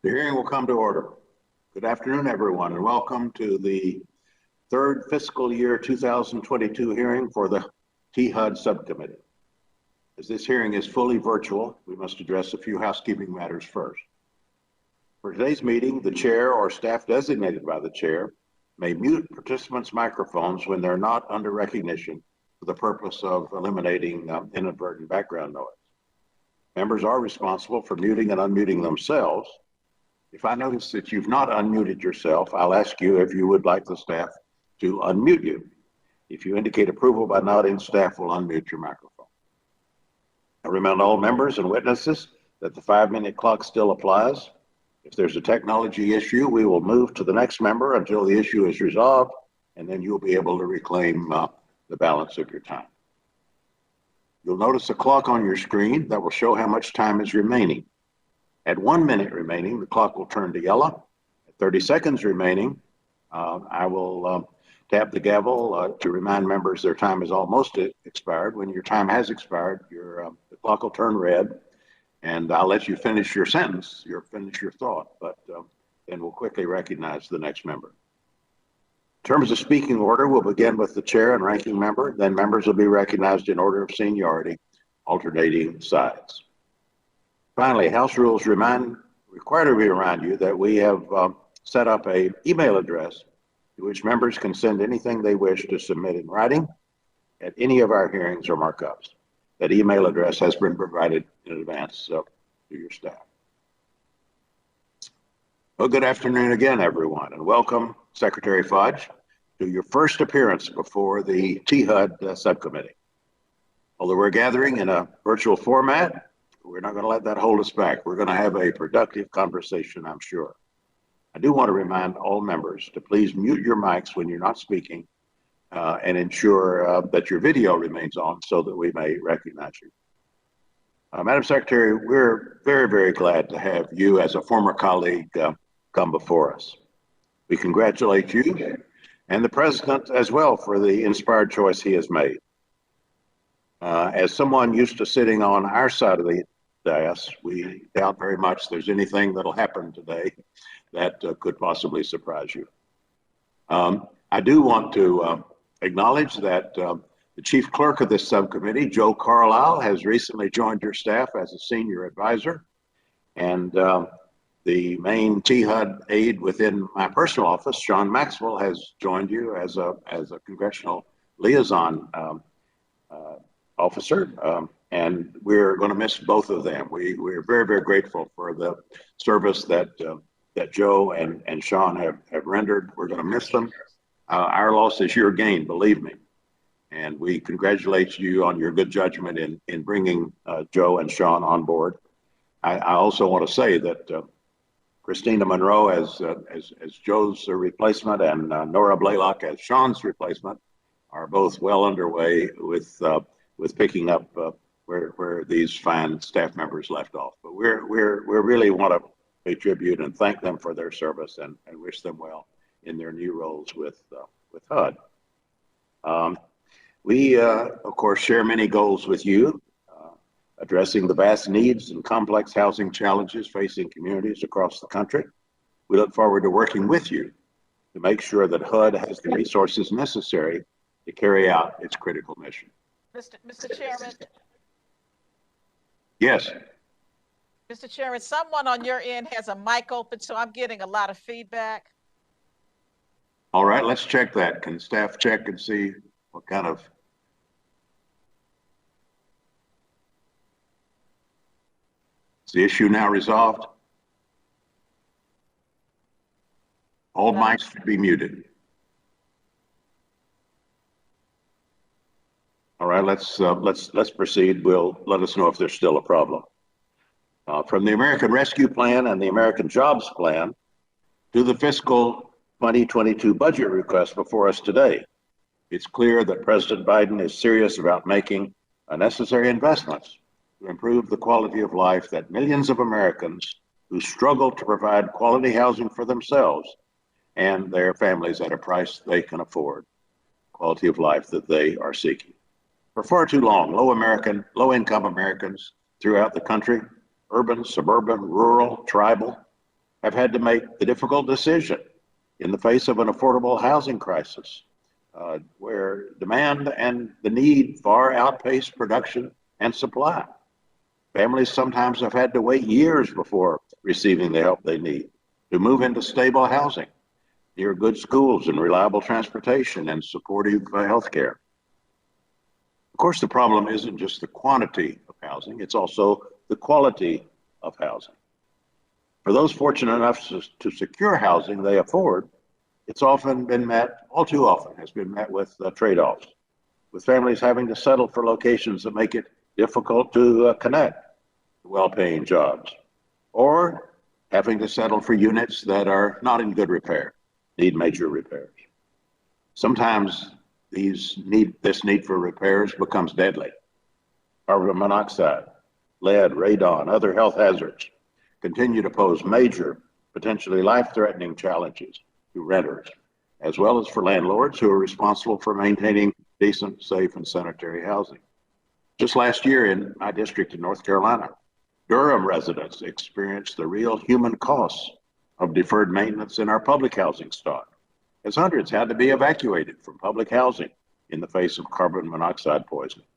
The hearing will come to order. Good afternoon, everyone, and welcome to the third fiscal year 2022 hearing for the Hud Subcommittee. As this hearing is fully virtual, we must address a few housekeeping matters first. For today's meeting, the chair or staff designated by the chair may mute participants' microphones when they're not under recognition for the purpose of eliminating inadvertent background noise. Members are responsible for muting and unmuting themselves. If I notice that you've not unmuted yourself, I'll ask you if you would like the staff to unmute you. If you indicate approval by nodding, staff will unmute your microphone. I remind all members and witnesses that the 5-minute clock still applies. If there's a technology issue, we will move to the next member until the issue is resolved, and then you'll be able to reclaim the balance of your time. You'll notice a clock on your screen that will show how much time is remaining. At 1 minute remaining, the clock will turn to yellow. At 30 seconds remaining, I will tap the gavel to remind members their time is almost expired. When your time has expired, the clock will turn red, and I'll let you finish your sentence, finish your thought, but then we'll quickly recognize the next member. In terms of speaking order, we'll begin with the chair and ranking member, then members will be recognized in order of seniority, alternating sides. Finally, House rules require me to remind you that we have set up an email address to which members can send anything they wish to submit in writing at any of our hearings or markups. That email address has been provided in advance to your staff. Well, good afternoon again, everyone, and welcome, Secretary Fudge, to your first appearance before the Hud Subcommittee. Although we're gathering in a virtual format, we're not going to let that hold us back. We're going to have a productive conversation, I'm sure. I do want to remind all members to please mute your mics when you're not speaking and ensure that your video remains on so that we may recognize you. Madam Secretary, we're very, very glad to have you as a former colleague come before us. We congratulate you and the President as well for the inspired choice he has made. As someone used to sitting on our side of the dais, we doubt very much there's anything that'll happen today that could possibly surprise you. I do want to acknowledge that the chief clerk of this subcommittee, Joe Carlisle, has recently joined your staff as a senior advisor, and the main Hud aide within my personal office, Sean Maxwell, has joined you as a congressional liaison officer, and we're going to miss both of them. We're very, very grateful for the service that Joe and Sean have rendered. We're going to miss them. Our loss is your gain, believe me. And we congratulate you on your good judgment in bringing Joe and Sean on board. I also want to say that Christina Monroe as Joe's replacement and Nora Blaylock as Sean's replacement are both well underway with picking up where these fine staff members left off. But we really want to pay tribute and thank them for their service and wish them well in their new roles with HUD. We, of course, share many goals with you, addressing the vast needs and complex housing challenges facing communities across the country. We look forward to working with you to make sure that HUD has the resources necessary to carry out its critical mission. Mr. Chairman. Yes. Mr. Chairman, someone on your end has a mic open, so I'm getting a lot of feedback. All right, let's check that. Can staff check and see what kind of... Is the issue now resolved? All mics should be muted. All right, let's proceed. Let us know if there's still a problem. From the American Rescue Plan and the American Jobs Plan to the fiscal 2022 budget request before us today, it's clear that President Biden is serious about making necessary investments to improve the quality of life that millions of Americans who struggle to provide quality housing for themselves and their families at a price they can afford, quality of life that they are seeking. For far too long, low-income Americans throughout the country, urban, suburban, rural, tribal, have had to make the difficult decision in the face of an affordable housing crisis, where demand and the need far outpace production and supply. Families sometimes have had to wait years before receiving the help they need to move into stable housing, near good schools and reliable transportation and supportive health care. Of course, the problem isn't just the quantity of housing, it's also the quality of housing. For those fortunate enough to secure housing they afford, it's often been met, all too often, has been met with trade-offs, with families having to settle for locations that make it difficult to connect to well-paying jobs, or having to settle for units that are not in good repair, need major repairs. Sometimes this need for repairs becomes deadly. Carbon monoxide, lead, radon, other health hazards continue to pose major, potentially life-threatening challenges to renters, as well as for landlords who are responsible for maintaining decent, safe, and sanitary housing. Just last year in my district in North Carolina, Durham residents experienced the real human costs of deferred maintenance in our public housing stock, as hundreds had to be evacuated from public housing in the face of carbon monoxide poisoning.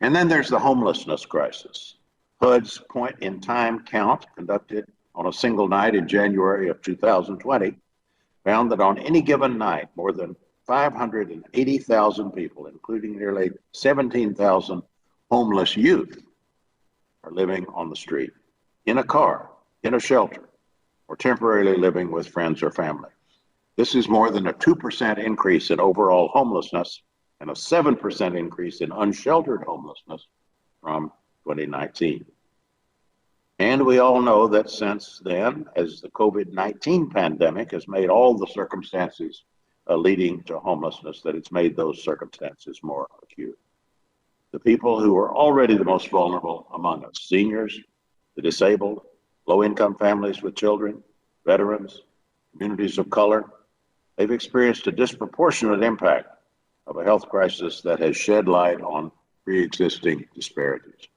And then there's the homelessness crisis. HUD's point-in-time count conducted on a single night in January of 2020 found that on any given night, more than 580,000 people, including nearly 17,000 homeless youth, are living on the street, in a car, in a shelter, or temporarily living with friends or family. This is more than a 2% increase in overall homelessness and a 7% increase in unsheltered homelessness from 2019. And we all know that since then, as the COVID-19 pandemic has made all the circumstances leading to homelessness, that it's made those circumstances more acute. The people who are already the most vulnerable among us, seniors, the disabled, low-income families with children, veterans, communities of color, they've experienced a disproportionate impact of a health crisis that has shed light on pre-existing disparities.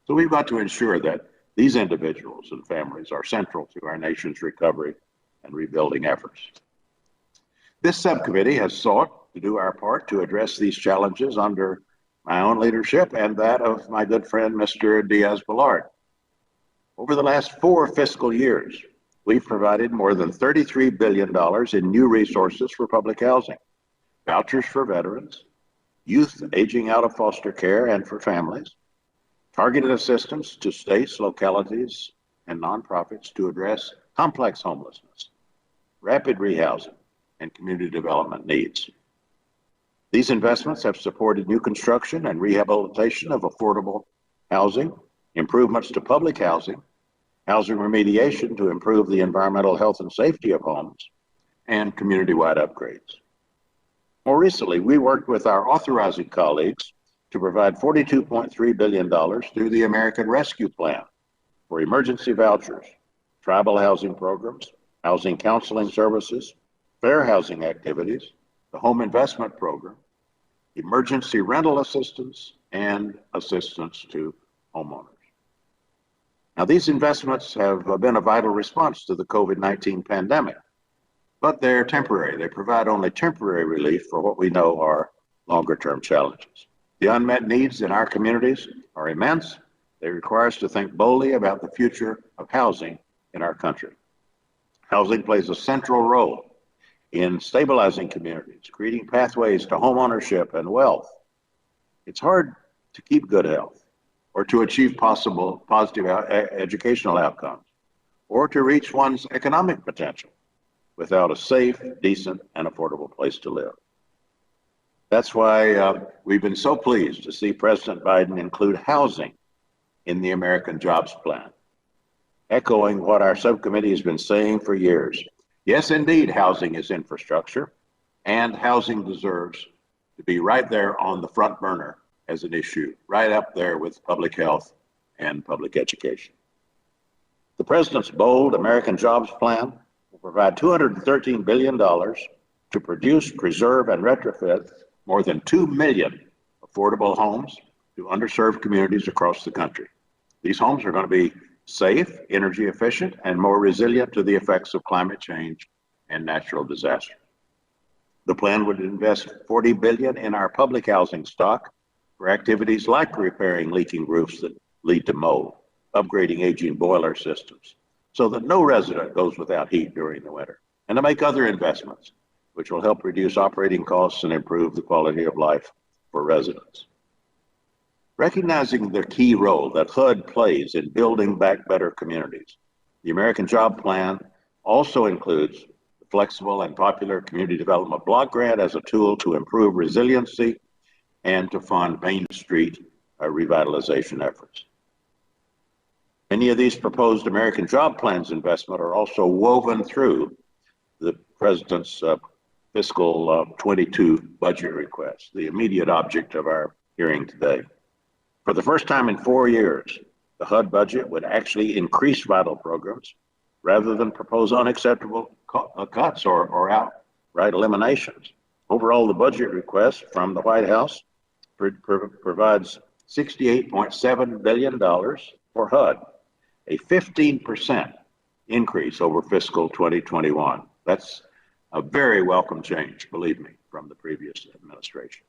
So we've got to ensure that these individuals and families are central to our nation's recovery and rebuilding efforts. This subcommittee has sought to do our part to address these challenges under my own leadership and that of my good friend, Mr. Diaz-Balart. Over the last 4 fiscal years, we've provided more than $33 billion in new resources for public housing, vouchers for veterans, youth aging out of foster care and for families, targeted assistance to states, localities, and nonprofits to address complex homelessness, rapid rehousing, and community development needs. These investments have supported new construction and rehabilitation of affordable housing, improvements to public housing remediation to improve the environmental health and safety of homes, and community-wide upgrades. More recently, we worked with our authorizing colleagues to provide $42.3 billion through the American Rescue Plan for emergency vouchers, tribal housing programs, housing counseling services, fair housing activities, the home investment program, emergency rental assistance, and assistance to homeowners. Now, these investments have been a vital response to the COVID-19 pandemic, but they're temporary. They provide only temporary relief for what we know are longer-term challenges. The unmet needs in our communities are immense. They require us to think boldly about the future of housing in our country. Housing plays a central role in stabilizing communities, creating pathways to home ownership and wealth. It's hard to keep good health or to achieve positive educational outcomes or to reach one's economic potential without a safe, decent, and affordable place to live. That's why we've been so pleased to see President Biden include housing in the American Jobs Plan, echoing what our subcommittee has been saying for years. Yes, indeed, housing is infrastructure, and housing deserves to be right there on the front burner as an issue, right up there with public health and public education. The President's bold American Jobs Plan will provide $213 billion to produce, preserve, and retrofit more than 2 million affordable homes to underserved communities across the country. These homes are going to be safe, energy efficient, and more resilient to the effects of climate change and natural disaster. The plan would invest $40 billion in our public housing stock for activities like repairing leaking roofs that lead to mold, upgrading aging boiler systems, so that no resident goes without heat during the winter, and to make other investments, which will help reduce operating costs and improve the quality of life for residents. Recognizing the key role that HUD plays in building back better communities, the American Job Plan also includes the flexible and popular Community Development Block Grant as a tool to improve resiliency and to fund Main Street revitalization efforts. Many of these proposed American Job Plan's investment are also woven through the President's fiscal 22 budget request, the immediate object of our hearing today. For the first time in 4 years, the HUD budget would actually increase vital programs rather than propose unacceptable cuts or outright eliminations. Overall, the budget request from the White House provides $68.7 billion for HUD, a 15% increase over fiscal 2021. That's a very welcome change, believe me, from the previous administration.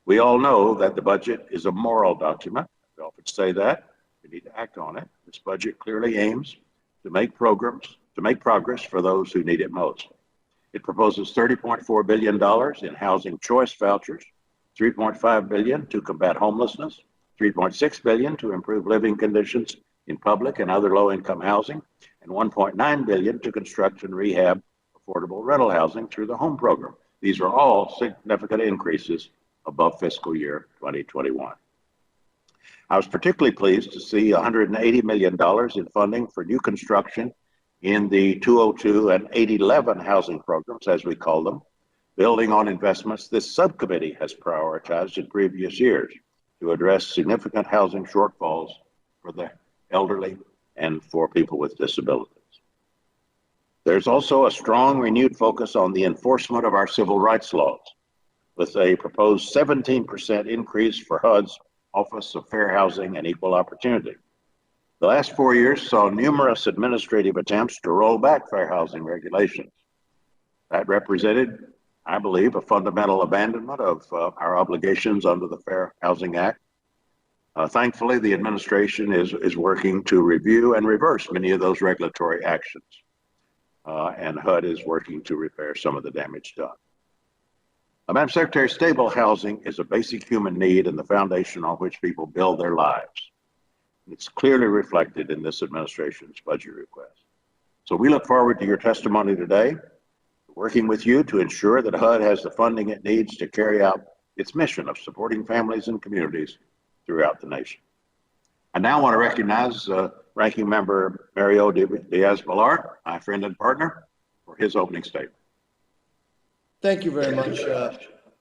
We all know that the budget is a moral document. We often say that. We need to act on it. This budget clearly aims to make progress for those who need it most. It proposes $30.4 billion in housing choice vouchers, $3.5 billion to combat homelessness, $3.6 billion to improve living conditions in public and other low-income housing, and $1.9 billion to construct and rehab affordable rental housing through the HOME program. These are all significant increases above fiscal year 2021. I was particularly pleased to see $180 million in funding for new construction in the 202 and 811 housing programs, as we call them, building on investments this subcommittee has prioritized in previous years to address significant housing shortfalls for the elderly and for people with disabilities. There's also a strong renewed focus on the enforcement of our civil rights laws, with a proposed 17% increase for HUD's Office of Fair Housing and Equal Opportunity. The last 4 years saw numerous administrative attempts to roll back fair housing regulations. That represented, I believe, a fundamental abandonment of our obligations under the Fair Housing Act. Thankfully, the administration is working to review and reverse many of those regulatory actions. And HUD is working to repair some of the damage done. Madam Secretary, stable housing is a basic human need and the foundation on which people build their lives. It's clearly reflected in this administration's budget request. So we look forward to your testimony today, working with you to ensure that HUD has the funding it needs to carry out its mission of supporting families and communities throughout the nation. I now want to recognize Ranking Member Mario Diaz-Balart, my friend and partner, for his opening statement. Thank you very much,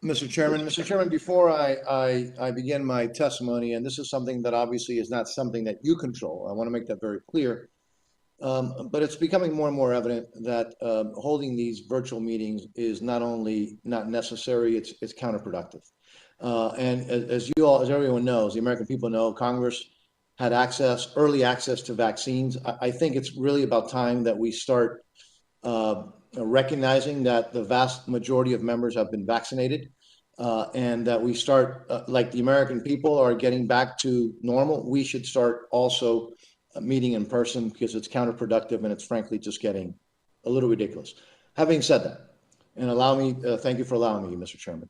Mr. Chairman. Mr. Chairman, before I begin my testimony, and this is something that obviously is not something that you control, I want to make that very clear, but it's becoming more and more evident that holding these virtual meetings is not only not necessary, it's counterproductive. And as everyone knows, the American people know, Congress had early access to vaccines. I think it's really about time that we start recognizing that the vast majority of members have been vaccinated, and that we start, like the American people are getting back to normal, we should start also meeting in person, because it's counterproductive and it's frankly just getting a little ridiculous. Having said that, and allow me, thank you for allowing me, Mr. Chairman.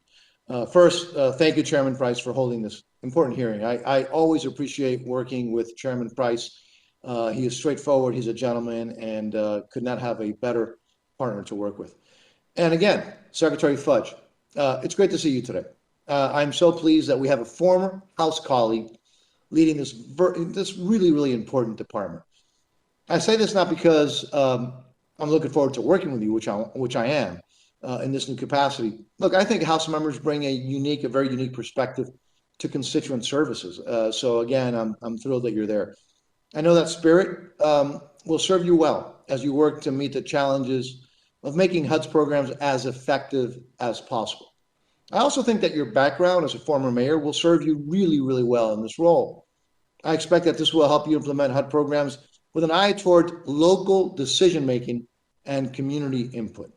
First, thank you, Chairman Price, for holding this important hearing. I always appreciate working with Chairman Price. He is straightforward, he's a gentleman, and could not have a better partner to work with. And again, Secretary Fudge, it's great to see you today. I'm so pleased that we have a former House colleague leading this really, really important department. I say this not because I'm looking forward to working with you, which I am in this new capacity. Look, I think House members bring a very unique perspective to constituent services. So again, I'm thrilled that you're there. I know that spirit will serve you well as you work to meet the challenges of making HUD's programs as effective as possible. I also think that your background as a former mayor will serve you really, really well in this role. I expect that this will help you implement HUD programs with an eye toward local decision-making and community input.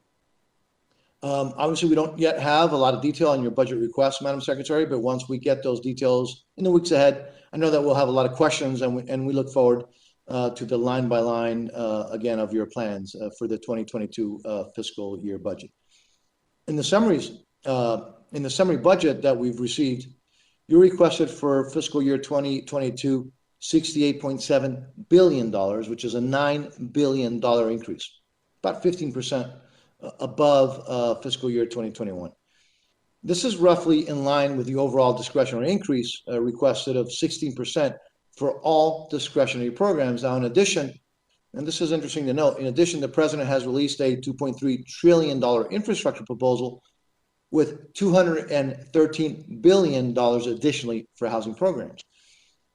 Obviously, we don't yet have a lot of detail on your budget requests, Madam Secretary, but once we get those details in the weeks ahead, I know that we'll have a lot of questions, and we look forward to the line by line, again, of your plans for the 2022 fiscal year budget. In the summary budget that we've received, you requested for fiscal year 2022 $68.7 billion, which is a $9 billion increase, about 15% above fiscal year 2021. This is roughly in line with the overall discretionary increase requested of 16% for all discretionary programs. Now, in addition, and this is interesting to note, in addition, the president has released a $2.3 trillion infrastructure proposal with $213 billion additionally for housing programs.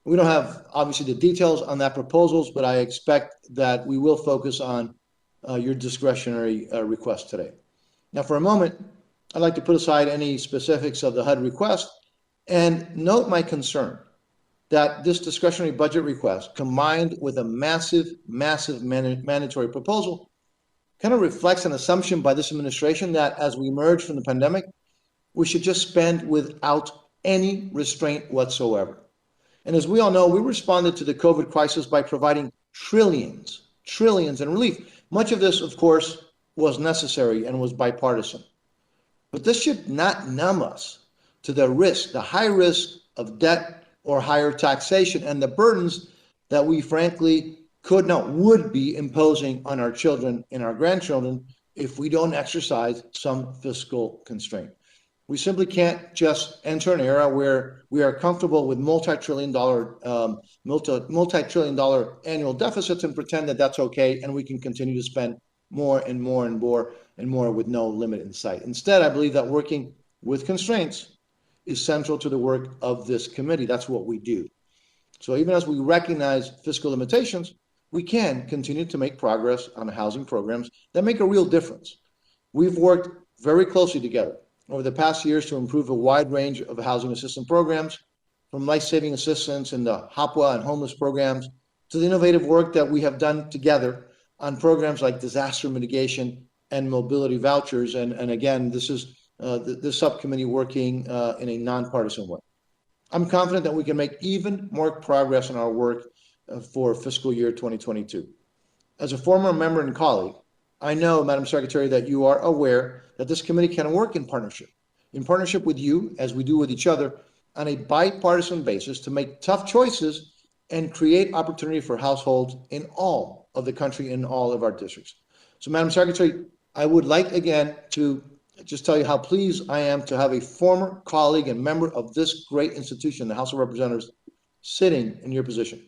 We don't have, obviously, the details on that proposals, but I expect that we will focus on your discretionary request today. Now, for a moment, I'd like to put aside any specifics of the HUD request and note my concern that this discretionary budget request, combined with a massive mandatory proposal, kind of reflects an assumption by this administration that as we emerge from the pandemic, we should just spend without any restraint whatsoever. And as we all know, we responded to the COVID crisis by providing trillions in relief. Much of this, of course, was necessary and was bipartisan. But this should not numb us to the high risk of debt or higher taxation and the burdens that we frankly would be imposing on our children and our grandchildren if we don't exercise some fiscal constraint. We simply can't just enter an era where we are comfortable with multi-trillion dollar annual deficits and pretend that that's okay and we can continue to spend more and more with no limit in sight. Instead, I believe that working with constraints is central to the work of this committee. That's what we do. So even as we recognize fiscal limitations, we can continue to make progress on housing programs that make a real difference. We've worked very closely together over the past years to improve a wide range of housing assistance programs, from life-saving assistance in the HOPWA and homeless programs to the innovative work that we have done together on programs like disaster mitigation and mobility vouchers. And again, this is the subcommittee working in a nonpartisan way. I'm confident that we can make even more progress in our work for fiscal year 2022. As a former member and colleague, I know, Madam Secretary, that you are aware that this committee can work in partnership with you, as we do with each other, on a bipartisan basis to make tough choices and create opportunity for households in all of the country, in all of our districts. So, Madam Secretary, I would like again to just tell you how pleased I am to have a former colleague and member of this great institution, the House of Representatives, sitting in your position.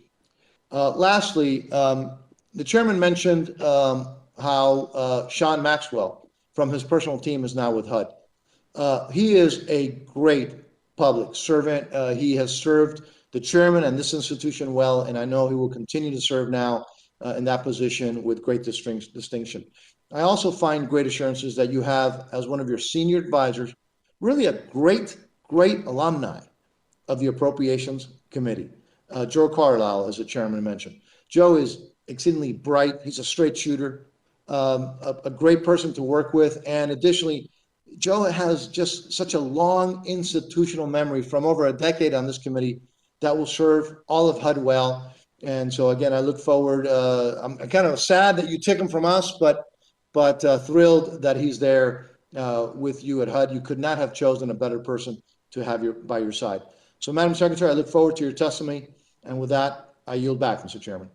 Lastly, the chairman mentioned how Sean Maxwell from his personal team is now with HUD. He is a great public servant. He has served the chairman and this institution well, and I know he will continue to serve now in that position with great distinction. I also find great assurances that you have, as one of your senior advisors, really a great alumni of the Appropriations Committee. Joe Carlisle, as the chairman mentioned. Joe is exceedingly bright. He's a straight shooter, a great person to work with. And additionally, Joe has just such a long institutional memory from over a decade on this committee that will serve all of HUD well. And so again, I look forward. I'm kind of sad that you took him from us, but thrilled that he's there with you at HUD. You could not have chosen a better person to have by your side. So, Madam Secretary, I look forward to your testimony. And with that, I yield back, Mr. Chairman.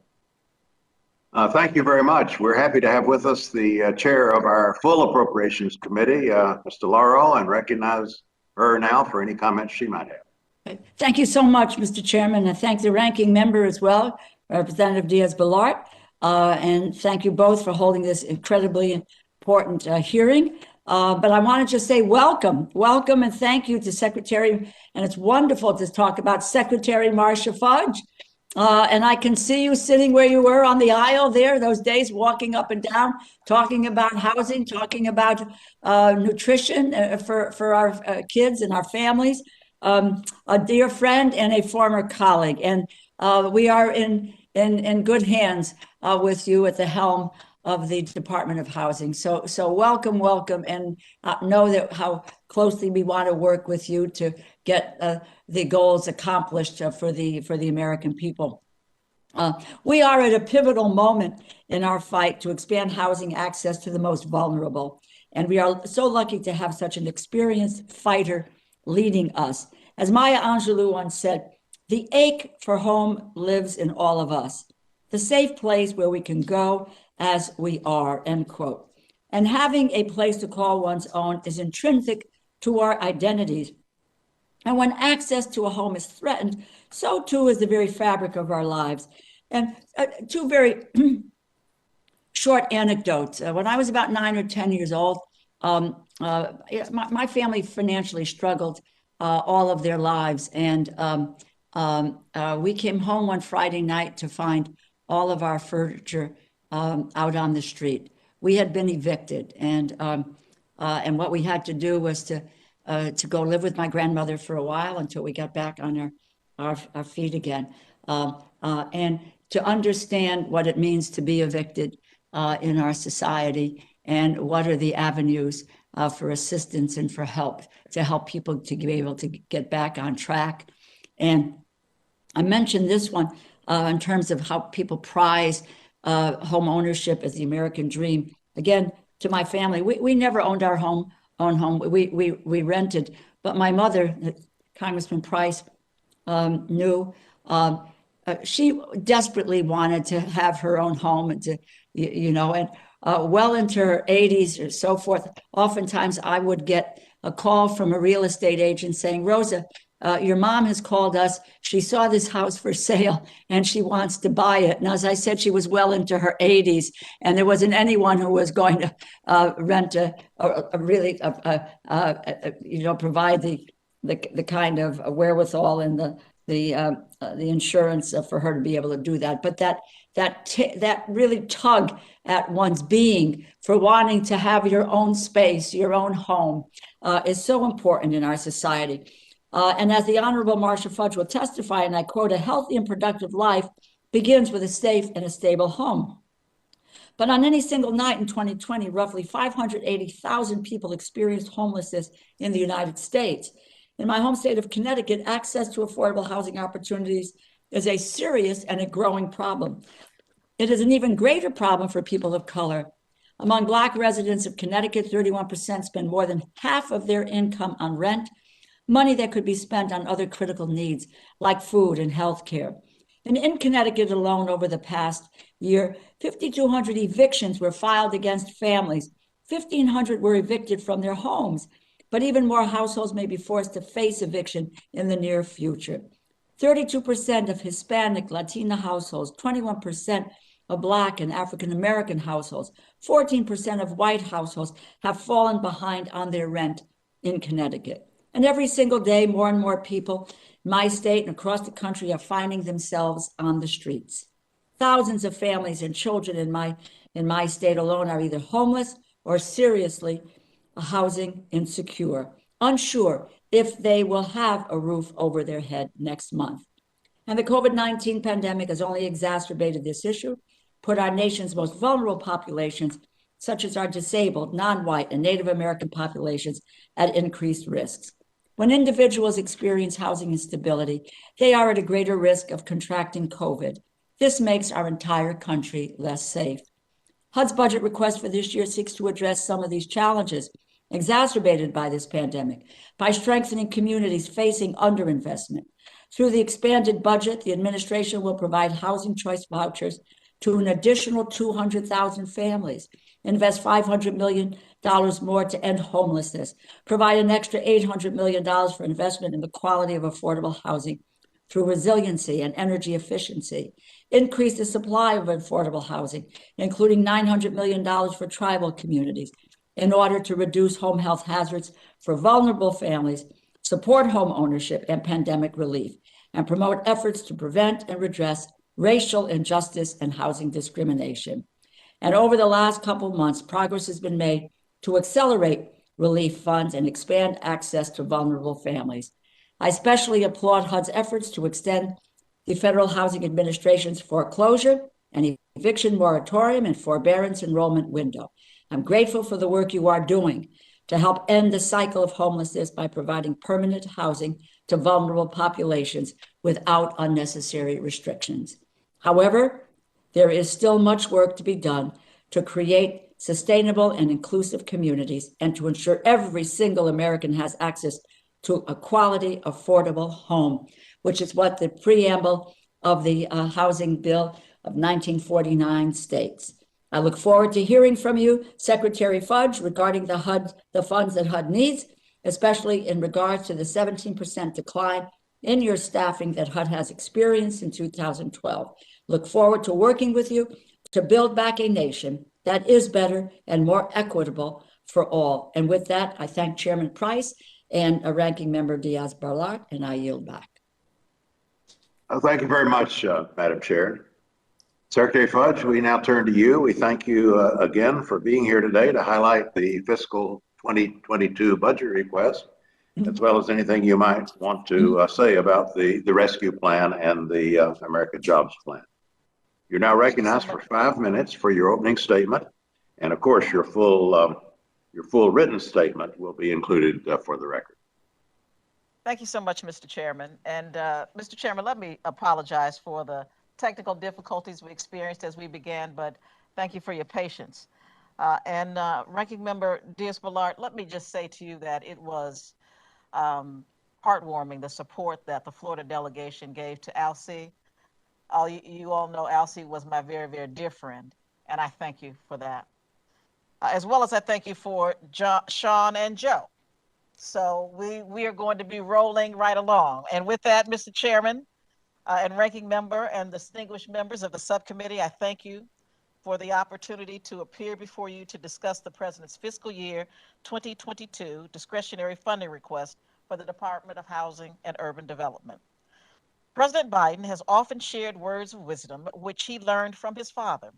Thank you very much. We're happy to have with us the chair of our full Appropriations Committee, Mr. Laurel, and recognize her now for any comments she might have. Thank you so much, Mr. Chairman, and thank the ranking member as well, Representative Diaz-Balart. And thank you both for holding this incredibly important hearing. But I want to just say welcome, and thank you to Secretary, and it's wonderful to talk about Secretary Marcia Fudge. And I can see you sitting where you were on the aisle there, those days walking up and down, talking about housing, talking about nutrition for our kids and our families. A dear friend and a former colleague. And we are in good hands with you at the helm of the Department of Housing. So welcome, and know that how closely we want to work with you to get the goals accomplished for the American people. We are at a pivotal moment in our fight to expand housing access to the most vulnerable. And we are so lucky to have such an experienced fighter leading us. As Maya Angelou once said, the ache for home lives in all of us, the safe place where we can go as we are, end quote. And having a place to call one's own is intrinsic to our identities. And when access to a home is threatened, so too is the very fabric of our lives. And two very short anecdotes. When I was about 9 or 10 years old, my family financially struggled all of their lives. And we came home one Friday night to find all of our furniture out on the street. We had been evicted, and what we had to do was to go live with my grandmother for a while until we got back on our feet again, and to understand what it means to be evicted in our society, and what are the avenues for assistance and for help to help people to be able to get back on track. And I mentioned this one in terms of how people prize home ownership as the American dream. Again, to my family, we never owned our own home. We rented, but my mother, Congressman Price, knew. She desperately wanted to have her own home and to, and well into her 80s or so forth. Oftentimes I would get a call from a real estate agent saying, Rosa, your mom has called us. She saw this house for sale and she wants to buy it. And as I said, she was well into her 80s, and there wasn't anyone who was going to rent provide the kind of wherewithal and the insurance for her to be able to do that. But that really tug at one's being for wanting to have your own space, your own home, is so important in our society. And as the Honorable Marcia Fudge will testify, and I quote, a healthy and productive life begins with a safe and a stable home. But on any single night in 2020, roughly 580,000 people experienced homelessness in the United States. In my home state of Connecticut, access to affordable housing opportunities is a serious and a growing problem. It is an even greater problem for people of color. Among Black residents of Connecticut, 31% spend more than half of their income on rent, money that could be spent on other critical needs like food and health care. And in Connecticut alone over the past year, 5,200 evictions were filed against families. 1,500 were evicted from their homes, but even more households may be forced to face eviction in the near future. 32% of Hispanic, Latina households, 21% of Black and African American households, 14% of white households have fallen behind on their rent in Connecticut. And every single day, more and more people in my state and across the country are finding themselves on the streets. Thousands of families and children in my state alone are either homeless or seriously housing insecure, unsure if they will have a roof over their head next month. And the COVID-19 pandemic has only exacerbated this issue, put our nation's most vulnerable populations, such as our disabled, non-white, and Native American populations, at increased risks. When individuals experience housing instability, they are at a greater risk of contracting COVID. This makes our entire country less safe. HUD's budget request for this year seeks to address some of these challenges exacerbated by this pandemic by strengthening communities facing underinvestment. Through the expanded budget, the administration will provide housing choice vouchers to an additional 200,000 families, invest $500 million more to end homelessness, provide an extra $800 million for investment in the quality of affordable housing through resiliency and energy efficiency, increase the supply of affordable housing, including $900 million for tribal communities in order to reduce home health hazards for vulnerable families, support home ownership and pandemic relief, and promote efforts to prevent and redress racial injustice and housing discrimination. And over the last couple of months, progress has been made to accelerate relief funds and expand access to vulnerable families. I especially applaud HUD's efforts to extend the Federal Housing Administration's foreclosure and eviction moratorium and forbearance enrollment window. I'm grateful for the work you are doing to help end the cycle of homelessness by providing permanent housing to vulnerable populations without unnecessary restrictions. However, there is still much work to be done to create sustainable and inclusive communities and to ensure every single American has access to a quality, affordable home, which is what the preamble of the Housing Bill of 1949 states. I look forward to hearing from you, Secretary Fudge, regarding the funds that HUD needs, especially in regards to the 17% decline in your staffing that HUD has experienced in 2012. Look forward to working with you to build back a nation that is better and more equitable for all. And with that, I thank Chairman Price and Ranking Member Diaz-Balart, and I yield back. Thank you very much, Madam Chair. Secretary Fudge, we now turn to you. We thank you again for being here today to highlight the fiscal 2022 budget request, as well as anything you might want to say about the rescue plan and the America Jobs Plan. You're now recognized for 5 minutes for your opening statement, and of course, your full written statement will be included for the record. Thank you so much, Mr. Chairman. And Mr. Chairman, let me apologize for the technical difficulties we experienced as we began, but thank you for your patience. And Ranking Member Diaz-Balart, let me just say to you that it was heartwarming, the support that the Florida delegation gave to Alcee. You all know Alcee was my very, very dear friend, and I thank you for that. As well as I thank you for Sean and Joe. So we are going to be rolling right along. And with that, Mr. Chairman, and Ranking Member and distinguished members of the subcommittee, I thank you for the opportunity to appear before you to discuss the President's fiscal year 2022 discretionary funding request for the Department of Housing and Urban Development. President Biden has often shared words of wisdom which he learned from his father.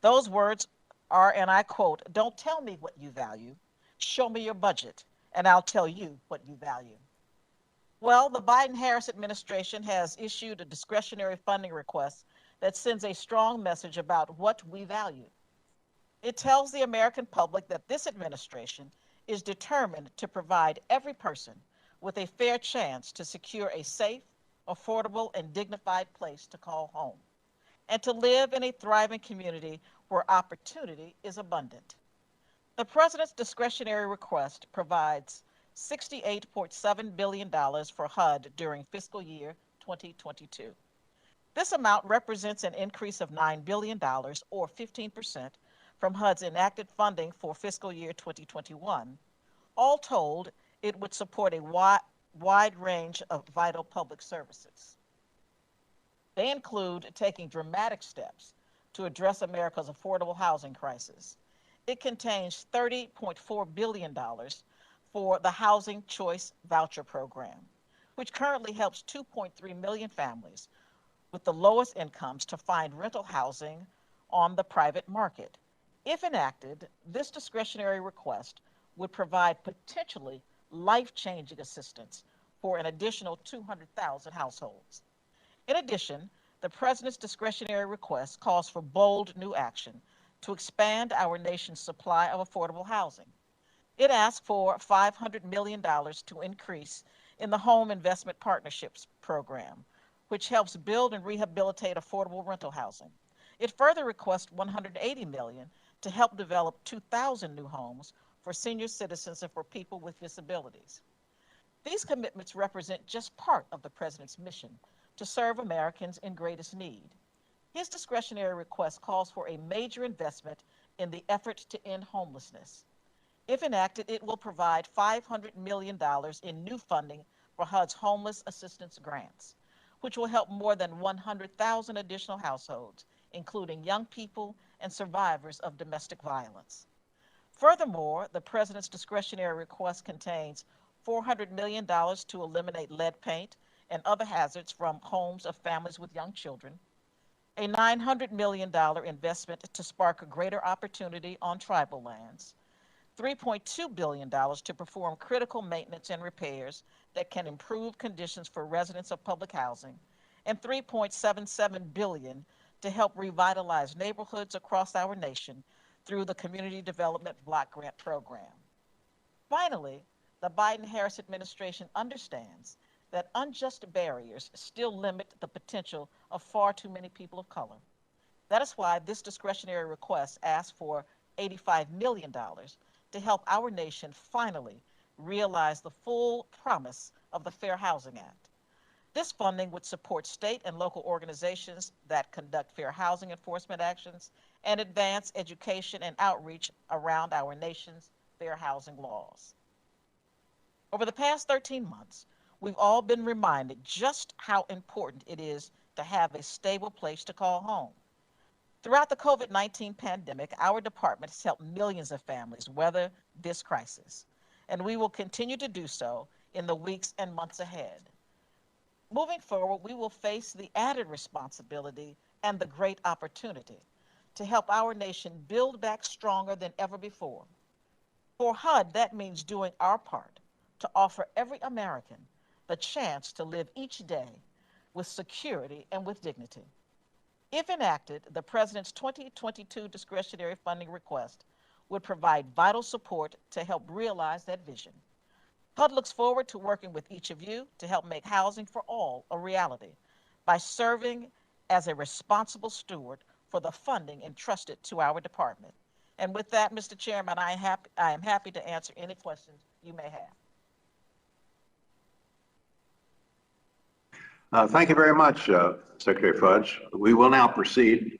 Those words are, and I quote, "Don't tell me what you value, show me your budget, and I'll tell you what you value." Well, the Biden-Harris administration has issued a discretionary funding request that sends a strong message about what we value. It tells the American public that this administration is determined to provide every person with a fair chance to secure a safe, affordable, and dignified place to call home, and to live in a thriving community where opportunity is abundant. The President's discretionary request provides $68.7 billion for HUD during fiscal year 2022. This amount represents an increase of $9 billion, or 15%, from HUD's enacted funding for fiscal year 2021. All told, it would support a wide range of vital public services. They include taking dramatic steps to address America's affordable housing crisis. It contains $30.4 billion for the Housing Choice Voucher Program, which currently helps 2.3 million families with the lowest incomes to find rental housing on the private market. If enacted, this discretionary request would provide potentially life-changing assistance for an additional 200,000 households. In addition, the President's discretionary request calls for bold new action to expand our nation's supply of affordable housing. It asks for $500 million to increase in the Home Investment Partnerships Program, which helps build and rehabilitate affordable rental housing. It further requests $180 million to help develop 2,000 new homes for senior citizens and for people with disabilities. These commitments represent just part of the President's mission to serve Americans in greatest need. His discretionary request calls for a major investment in the effort to end homelessness. If enacted, it will provide $500 million in new funding for HUD's homeless assistance grants, which will help more than 100,000 additional households, including young people and survivors of domestic violence. Furthermore, the President's discretionary request contains $400 million to eliminate lead paint and other hazards from homes of families with young children, a $900 million investment to spark a greater opportunity on tribal lands, $3.2 billion to perform critical maintenance and repairs that can improve conditions for residents of public housing, and $3.77 billion to help revitalize neighborhoods across our nation through the Community Development Block Grant Program. Finally, the Biden-Harris administration understands that unjust barriers still limit the potential of far too many people of color. That is why this discretionary request asks for $85 million to help our nation finally realize the full promise of the Fair Housing Act. This funding would support state and local organizations that conduct fair housing enforcement actions and advance education and outreach around our nation's fair housing laws. Over the past 13 months, we've all been reminded just how important it is to have a stable place to call home. Throughout the COVID-19 pandemic, our department has helped millions of families weather this crisis, and we will continue to do so in the weeks and months ahead. Moving forward, we will face the added responsibility and the great opportunity to help our nation build back stronger than ever before. For HUD, that means doing our part to offer every American the chance to live each day with security and with dignity. If enacted, the President's 2022 discretionary funding request would provide vital support to help realize that vision. HUD looks forward to working with each of you to help make housing for all a reality by serving as a responsible steward for the funding entrusted to our department. And with that, Mr. Chairman, I am happy to answer any questions you may have. Thank you very much, Secretary Fudge. We will now proceed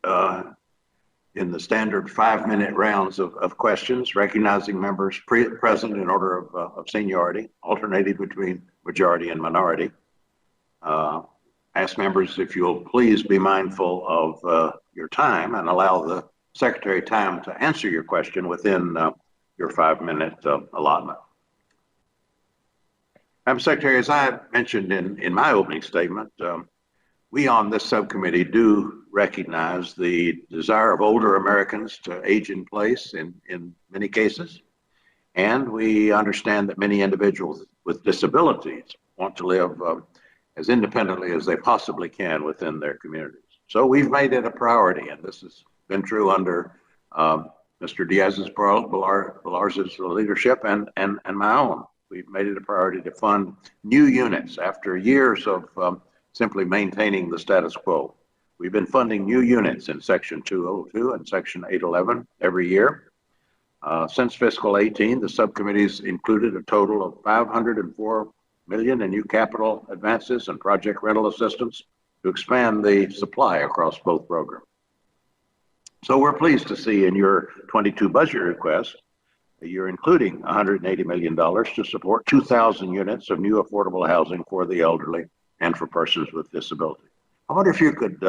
in the standard 5-minute rounds of questions, recognizing members present in order of seniority, alternating between majority and minority. Ask members if you'll please be mindful of your time and allow the Secretary time to answer your question within your 5-minute allotment. Madam Secretary, as I mentioned in my opening statement, we on this subcommittee do recognize the desire of older Americans to age in place in many cases. And we understand that many individuals with disabilities want to live as independently as they possibly can within their communities. So we've made it a priority, and this has been true under Mr. Diaz's leadership and my own. We've made it a priority to fund new units after years of simply maintaining the status quo. We've been funding new units in Section 202 and Section 811 every year. Since fiscal 18, the subcommittees included a total of $504 million in new capital advances and project rental assistance to expand the supply across both programs. So we're pleased to see in your 22 budget request that you're including $180 million to support 2,000 units of new affordable housing for the elderly and for persons with disability. I wonder if you could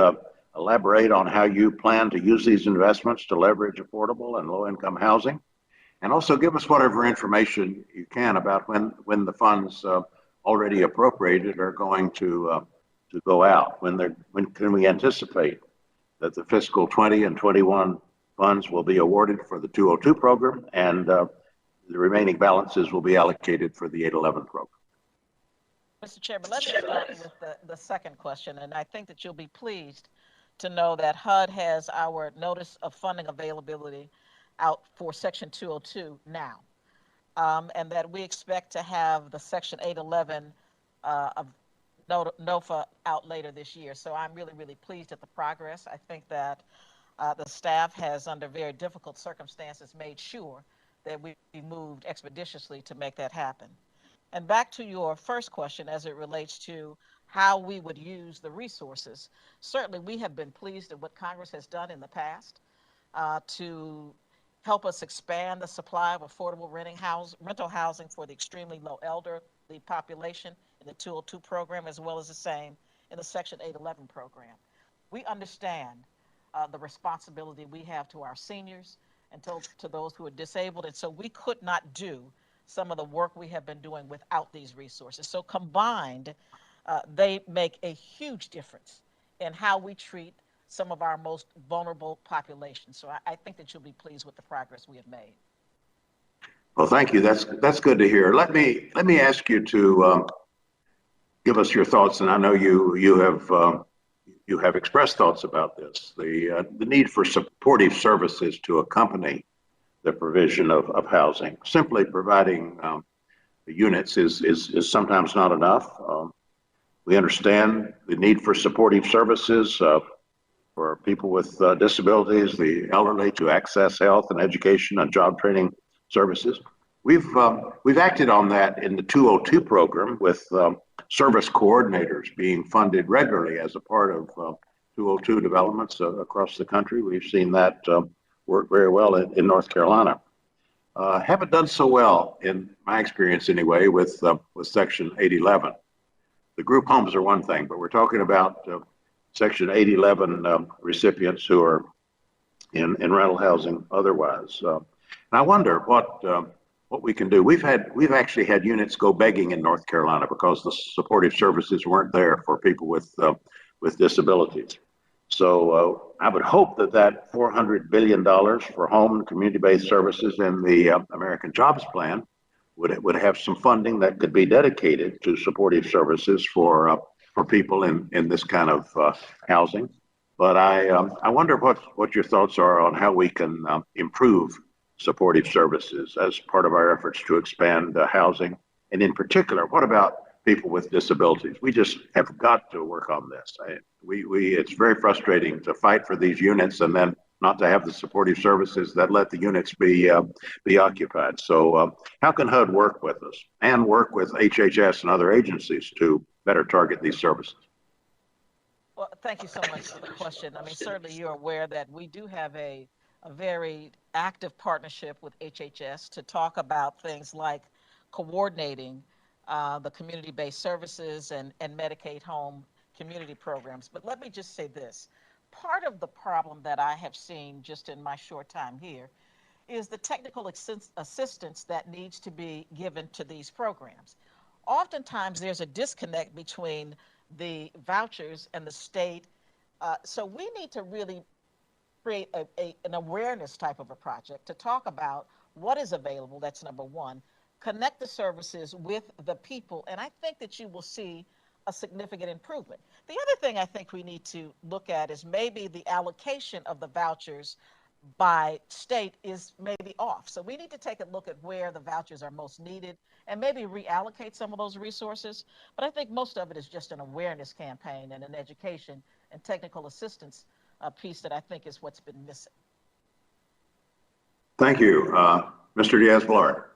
elaborate on how you plan to use these investments to leverage affordable and low-income housing, and also give us whatever information you can about when the funds already appropriated are going to go out. When can we anticipate that the fiscal 20 and 21 funds will be awarded for the 202 program, and the remaining balances will be allocated for the 811 program? Mr. Chairman, let me start with the second question, and I think that you'll be pleased to know that HUD has our notice of funding availability out for Section 202 now, and that we expect to have the Section 811 of NOFA out later this year. So I'm really, really pleased at the progress. I think that the staff has, under very difficult circumstances, made sure that we moved expeditiously to make that happen. And back to your first question as it relates to how we would use the resources. Certainly, we have been pleased at what Congress has done in the past to help us expand the supply of affordable rental housing for the extremely low elderly population in the 202 program, as well as the same in the Section 811 program. We understand the responsibility we have to our seniors and to those who are disabled, and so we could not do some of the work we have been doing without these resources. So combined, they make a huge difference in how we treat some of our most vulnerable populations. So I think that you'll be pleased with the progress we have made. Well, thank you. That's good to hear. Let me ask you to give us your thoughts, and I know you have expressed thoughts about this. The need for supportive services to accompany the provision of housing. Simply providing the units is sometimes not enough. We understand the need for supportive services for people with disabilities, the elderly, to access health and education and job training services. We've acted on that in the 202 program with service coordinators being funded regularly as a part of 202 developments across the country. We've seen that work very well in North Carolina. Haven't done so well, in my experience anyway, with Section 811. The group homes are one thing, but we're talking about Section 811 recipients who are in rental housing otherwise. And I wonder what we can do. We've actually had units go begging in North Carolina because the supportive services weren't there for people with disabilities. So I would hope that $400 billion for home and community-based services in the American Jobs Plan would have some funding that could be dedicated to supportive services for people in this kind of housing. But I wonder what your thoughts are on how we can improve supportive services as part of our efforts to expand housing, and in particular, what about people with disabilities? We just have got to work on this. It's very frustrating to fight for these units and then not to have the supportive services that let the units be occupied. So how can HUD work with us and work with HHS and other agencies to better target these services? Well, thank you so much for the question. I mean, certainly you're aware that we do have a very active partnership with HHS to talk about things like coordinating the community-based services and Medicaid home community programs. But let me just say this. Part of the problem that I have seen just in my short time here is the technical assistance that needs to be given to these programs. Oftentimes there's a disconnect between the vouchers and the state. So we need to really create an awareness type of a project to talk about what is available. That's number one. Connect the services with the people, and I think that you will see a significant improvement. The other thing I think we need to look at is maybe the allocation of the vouchers by state is maybe off. So we need to take a look at where the vouchers are most needed and maybe reallocate some of those resources. But I think most of it is just an awareness campaign and an education and technical assistance piece that I think is what's been missing. Thank you. Mr. Diaz-Balart.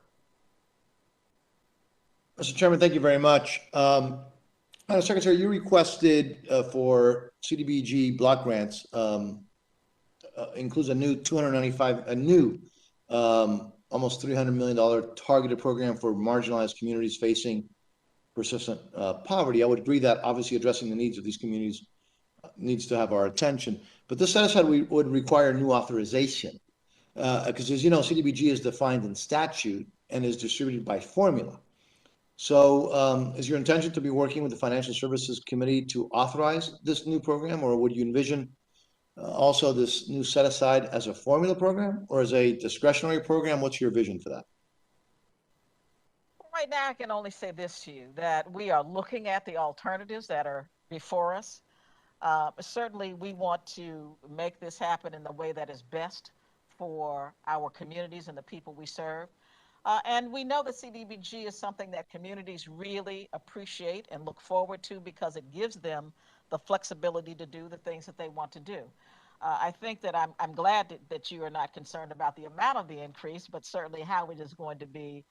Mr. Chairman, thank you very much. Madam Secretary, you requested for Cdbg block grants includes a new almost $300 million targeted program for marginalized communities facing persistent poverty. I would agree that obviously addressing the needs of these communities needs to have our attention, but this set aside would require new authorization because, as you know, Cdbg is defined in statute and is distributed by formula. So is your intention to be working with the Financial Services Committee to authorize this new program, or would you envision also this new set aside as a formula program or as a discretionary program? What's your vision for that? Right now, I can only say this to you, that we are looking at the alternatives that are before us. Certainly, we want to make this happen in the way that is best for our communities and the people we serve. And we know that Cdbg is something that communities really appreciate and look forward to because it gives them the flexibility to do the things that they want to do. I think that I'm glad that you are not concerned about the amount of the increase, but certainly how it is going to be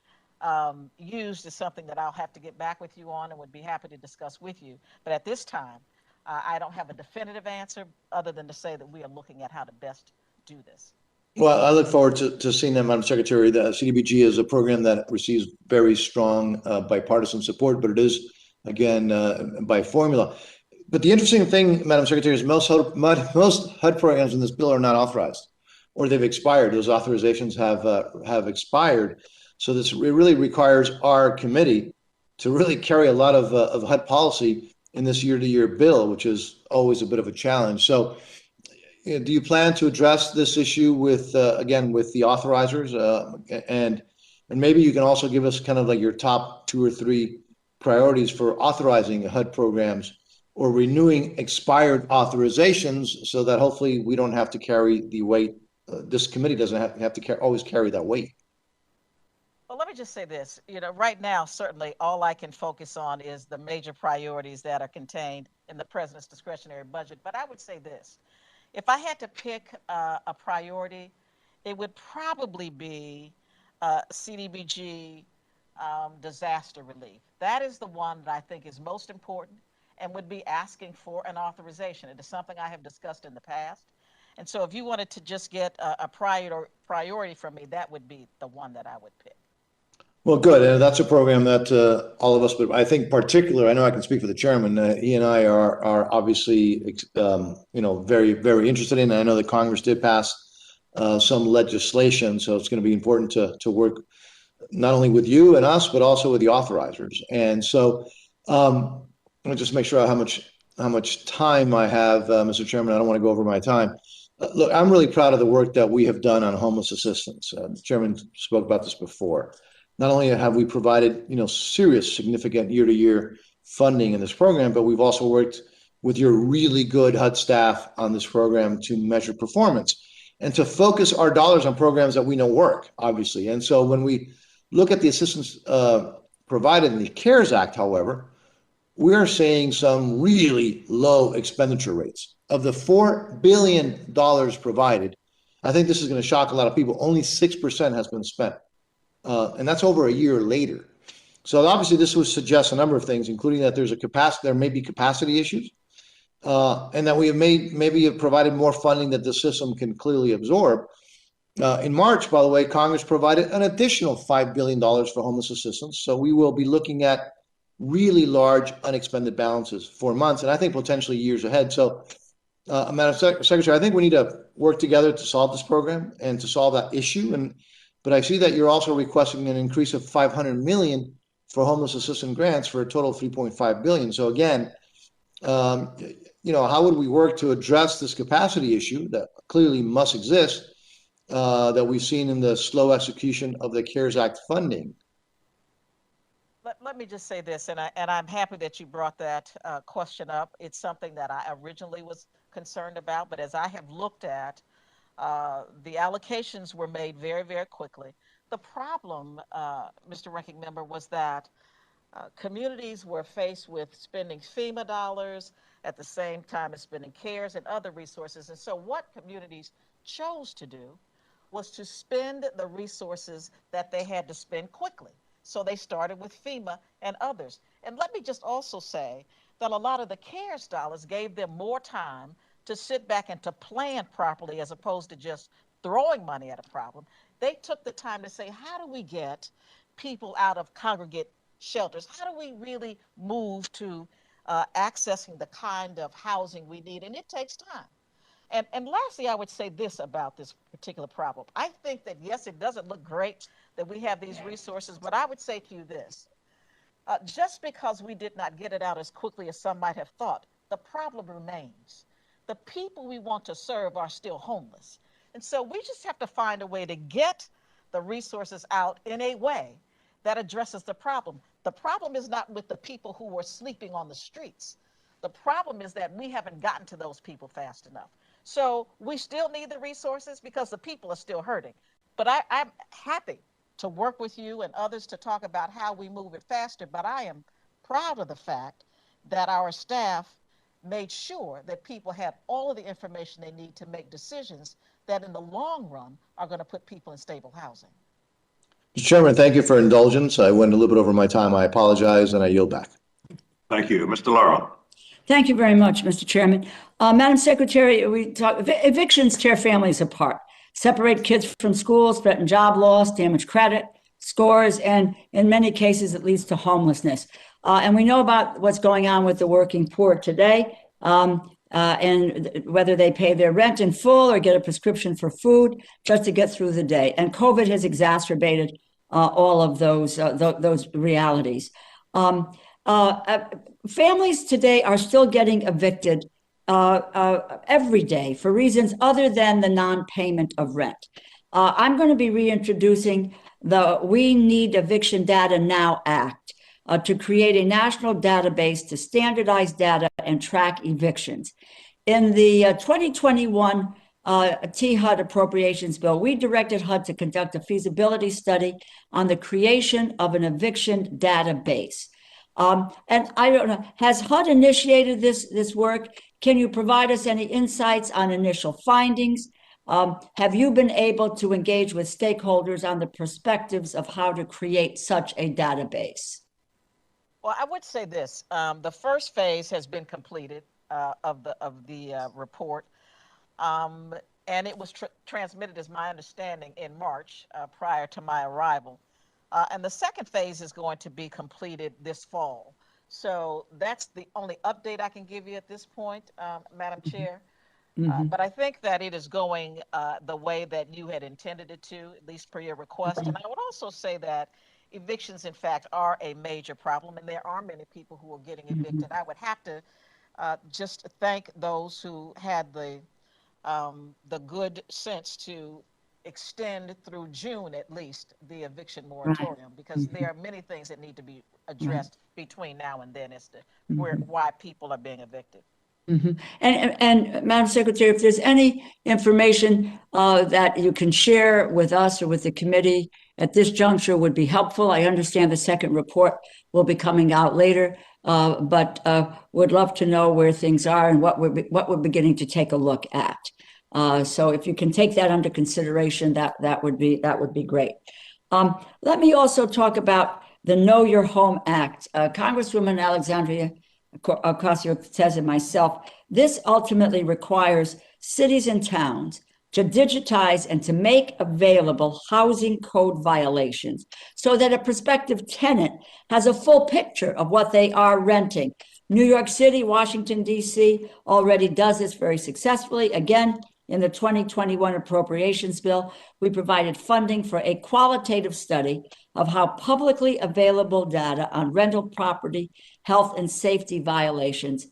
used is something that I'll have to get back with you on and would be happy to discuss with you. But at this time, I don't have a definitive answer other than to say that we are looking at how to best do this. Well, I look forward to seeing that, Madam Secretary. The Cdbg is a program that receives very strong bipartisan support, but it is, again, by formula. But the interesting thing, Madam Secretary, is most HUD programs in this bill are not authorized, or they've expired. Those authorizations have expired. So this really requires our committee to really carry a lot of HUD policy in this year-to-year bill, which is always a bit of a challenge. So do you plan to address this issue with, again, with the authorizers? And maybe you can also give us kind of like your top 2 or 3 priorities for authorizing HUD programs or renewing expired authorizations so that hopefully we don't have to carry the weight. This committee doesn't have to always carry that weight. Well, let me just say this. Right now, certainly all I can focus on is the major priorities that are contained in the president's discretionary budget. But I would say this. If I had to pick a priority, it would probably be Cdbg disaster relief. That is the one that I think is most important and would be asking for an authorization. It is something I have discussed in the past. And so if you wanted to just get a priority from me, that would be the one that I would pick. Well, good. And that's a program that all of us, but I think particular, I know I can speak for the chairman, he and I are obviously, very, very interested in. I know that Congress did pass some legislation, so it's going to be important to work not only with you and us, but also with the authorizers. And so let me just make sure how much time I have, Mr. Chairman. I don't want to go over my time. Look, I'm really proud of the work that we have done on homeless assistance. The chairman spoke about this before. Not only have we provided, serious, significant year-to-year funding in this program, but we've also worked with your really good HUD staff on this program to measure performance and to focus our dollars on programs that we know work, obviously. And so when we look at the assistance provided in the CARES Act, however, we are seeing some really low expenditure rates. Of the $4 billion provided, I think this is going to shock a lot of people, only 6% has been spent. And that's over a year later. So obviously this would suggest a number of things, including that there may be capacity issues, and that we have maybe provided more funding that the system can clearly absorb. In March, by the way, Congress provided an additional $5 billion for homeless assistance. So we will be looking at really large unexpended balances for months, and I think potentially years ahead. So, Madam Secretary, I think we need to work together to solve this program and to solve that issue. But I see that you're also requesting an increase of $500 million for homeless assistance grants for a total of $3.5 billion. So again, how would we work to address this capacity issue that clearly must exist that we've seen in the slow execution of the CARES Act funding? Let me just say this, and I'm happy that you brought that question up. It's something that I originally was concerned about, but as I have looked at, the allocations were made very, very quickly. The problem, Mr. Ranking Member, was that communities were faced with spending FEMA dollars at the same time as spending CARES and other resources. And so what communities chose to do was to spend the resources that they had to spend quickly. So they started with FEMA and others. And let me just also say that a lot of the CARES dollars gave them more time to sit back and to plan properly as opposed to just throwing money at a problem. They took the time to say, how do we get people out of congregate shelters? How do we really move to accessing the kind of housing we need? And it takes time. And lastly, I would say this about this particular problem. I think that, yes, it doesn't look great that we have these resources, but I would say to you this. Just because we did not get it out as quickly as some might have thought, the problem remains. The people we want to serve are still homeless. And so we just have to find a way to get the resources out in a way that addresses the problem. The problem is not with the people who were sleeping on the streets. The problem is that we haven't gotten to those people fast enough. So we still need the resources because the people are still hurting. But I'm happy to work with you and others to talk about how we move it faster. But I am proud of the fact that our staff made sure that people had all of the information they need to make decisions that in the long run are going to put people in stable housing. Mr. Chairman, thank you for indulgence. I went a little bit over my time. I apologize, and I yield back. Thank you. Mr. Laurel. Thank you very much, Mr. Chairman. Madam Secretary, evictions tear families apart, separate kids from schools, threaten job loss, damage credit scores, and in many cases, it leads to homelessness. And we know about what's going on with the working poor today, and whether they pay their rent in full or get a prescription for food just to get through the day. And COVID has exacerbated all of those realities. Families today are still getting evicted every day for reasons other than the non-payment of rent. I'm going to be reintroducing the We Need Eviction Data Now Act, to create a national database to standardize data and track evictions. In the 2021 HUD appropriations bill, we directed HUD to conduct a feasibility study on the creation of an eviction database. And I don't know, has HUD initiated this work? Can you provide us any insights on initial findings? Have you been able to engage with stakeholders on the perspectives of how to create such a database? Well, I would say this: the first phase has been completed of the report, and it was transmitted, as my understanding, in March prior to my arrival. And the second phase is going to be completed this fall. So that's the only update I can give you at this point, Madam Chair. But I think that it is going the way that you had intended it to, at least per your request. And I would also say that evictions, in fact, are a major problem, and there are many people who are getting evicted. I would have to just thank those who had the good sense to extend through June at least the eviction moratorium, because there are many things that need to be addressed between now and then as to why people are being evicted. And Madam Secretary, if there's any information that you can share with us or with the committee at this juncture would be helpful. I understand the second report will be coming out later, but would love to know where things are and what we're beginning to take a look at. So if you can take that under consideration, that would be great. Let me also talk about the Know Your Home Act. Congresswoman Alexandria Ocasio-Cortez and myself, this ultimately requires cities and towns to digitize and to make available housing code violations so that a prospective tenant has a full picture of what they are renting. New York City, Washington, D.C. already does this very successfully. Again, in the 2021 appropriations bill, we provided funding for a qualitative study of how publicly available data on rental property, health, and safety violations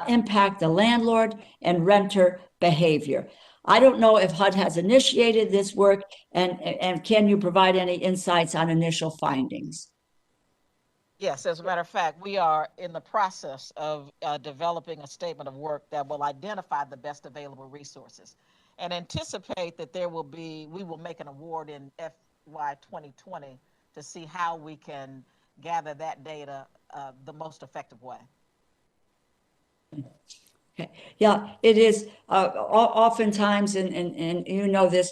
impact the landlord and renter behavior. I don't know if HUD has initiated this work, and can you provide any insights on initial findings? Yes, as a matter of fact, we are in the process of developing a statement of work that will identify the best available resources and anticipate that we will make an award in FY 2020 to see how we can gather that data the most effective way. Okay. Yeah, it is oftentimes, and you know this,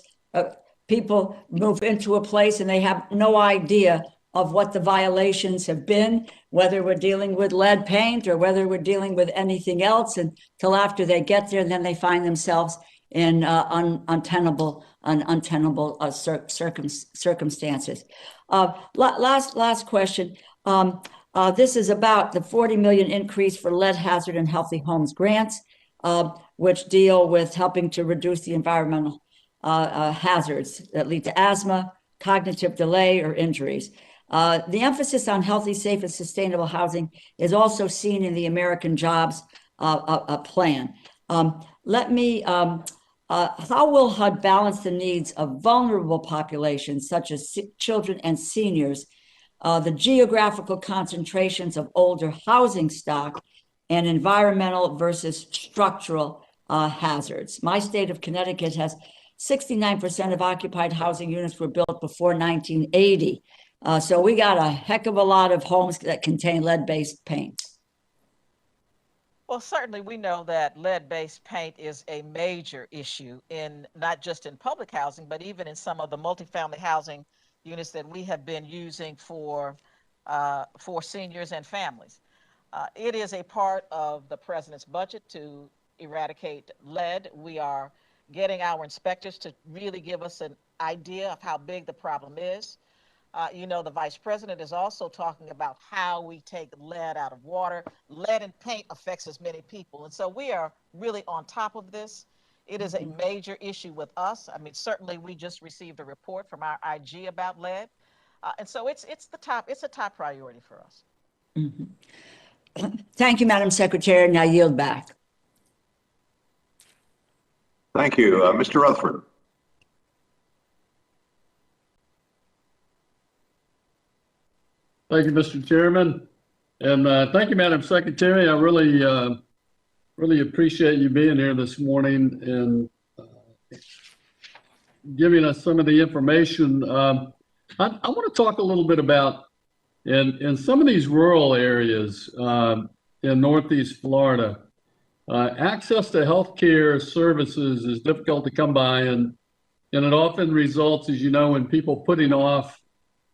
people move into a place and they have no idea of what the violations have been, whether we're dealing with lead paint or whether we're dealing with anything else, until after they get there, and then they find themselves in untenable circumstances. Last question. This is about the 40 million increase for lead hazard and healthy homes grants, which deal with helping to reduce the environmental hazards that lead to asthma, cognitive delay, or injuries. The emphasis on healthy, safe, and sustainable housing is also seen in the American Jobs Plan. How will HUD balance the needs of vulnerable populations, such as children and seniors, the geographical concentrations of older housing stock, and environmental versus structural hazards? My state of Connecticut has 69% of occupied housing units were built before 1980. So we got a heck of a lot of homes that contain lead-based paint. Well, certainly we know that lead-based paint is a major issue in not just in public housing, but even in some of the multifamily housing units that we have been using for seniors and families. It is a part of the president's budget to eradicate lead. We are getting our inspectors to really give us an idea of how big the problem is. The vice president is also talking about how we take lead out of water. Lead and paint affects as many people. And so we are really on top of this. It is a major issue with us. I mean, certainly we just received a report from our IG about lead. And so it's a top priority for us. Mm-hmm. Thank you, Madam Secretary, and I yield back. Thank you. Mr. Rutherford. Thank you, Mr. Chairman. And thank you, Madam Secretary. I really appreciate you being here this morning and giving us some of the information. I want to talk a little bit about in some of these rural areas in Northeast Florida, access to healthcare services is difficult to come by, and it often results, as you know, in people putting off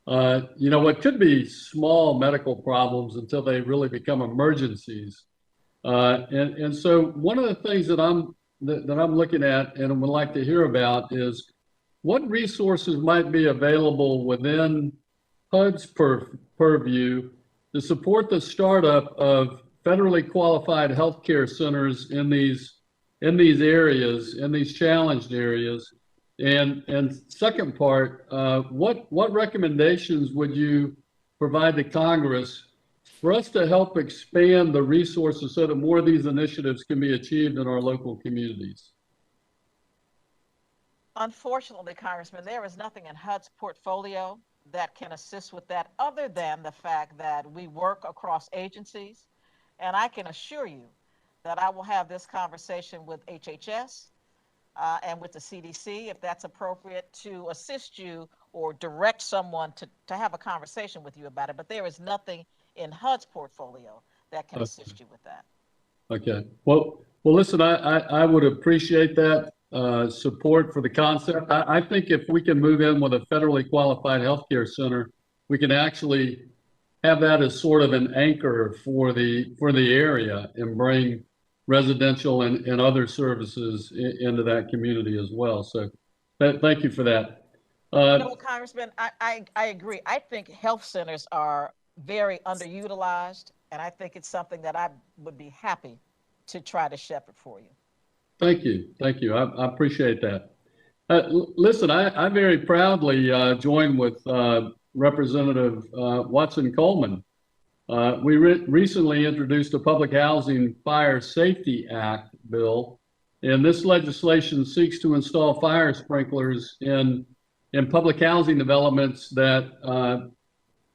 what could be small medical problems until they really become emergencies. And so one of the things that I'm looking at and would like to hear about is what resources might be available within HUD's purview to support the startup of federally qualified healthcare centers in these areas, in these challenged areas. And second part, what recommendations would you provide to Congress for us to help expand the resources so that more of these initiatives can be achieved in our local communities? Unfortunately, Congressman, there is nothing in HUD's portfolio that can assist with that other than the fact that we work across agencies. And I can assure you that I will have this conversation with HHS and with the CDC, if that's appropriate, to assist you or direct someone to have a conversation with you about it. But there is nothing in HUD's portfolio that can assist you with that. Okay. Well, listen, I would appreciate that support for the concept. I think if we can move in with a federally qualified healthcare center, we can actually have that as sort of an anchor for the area and bring residential and other services into that community as well. So thank you for that. Congressman, I agree. I think health centers are very underutilized, and I think it's something that I would be happy to try to shepherd for you. Thank you. Thank you. I appreciate that. Listen, I very proudly joined with Representative Watson Coleman. We recently introduced a Public Housing Fire Safety Act bill, and this legislation seeks to install fire sprinklers in public housing developments that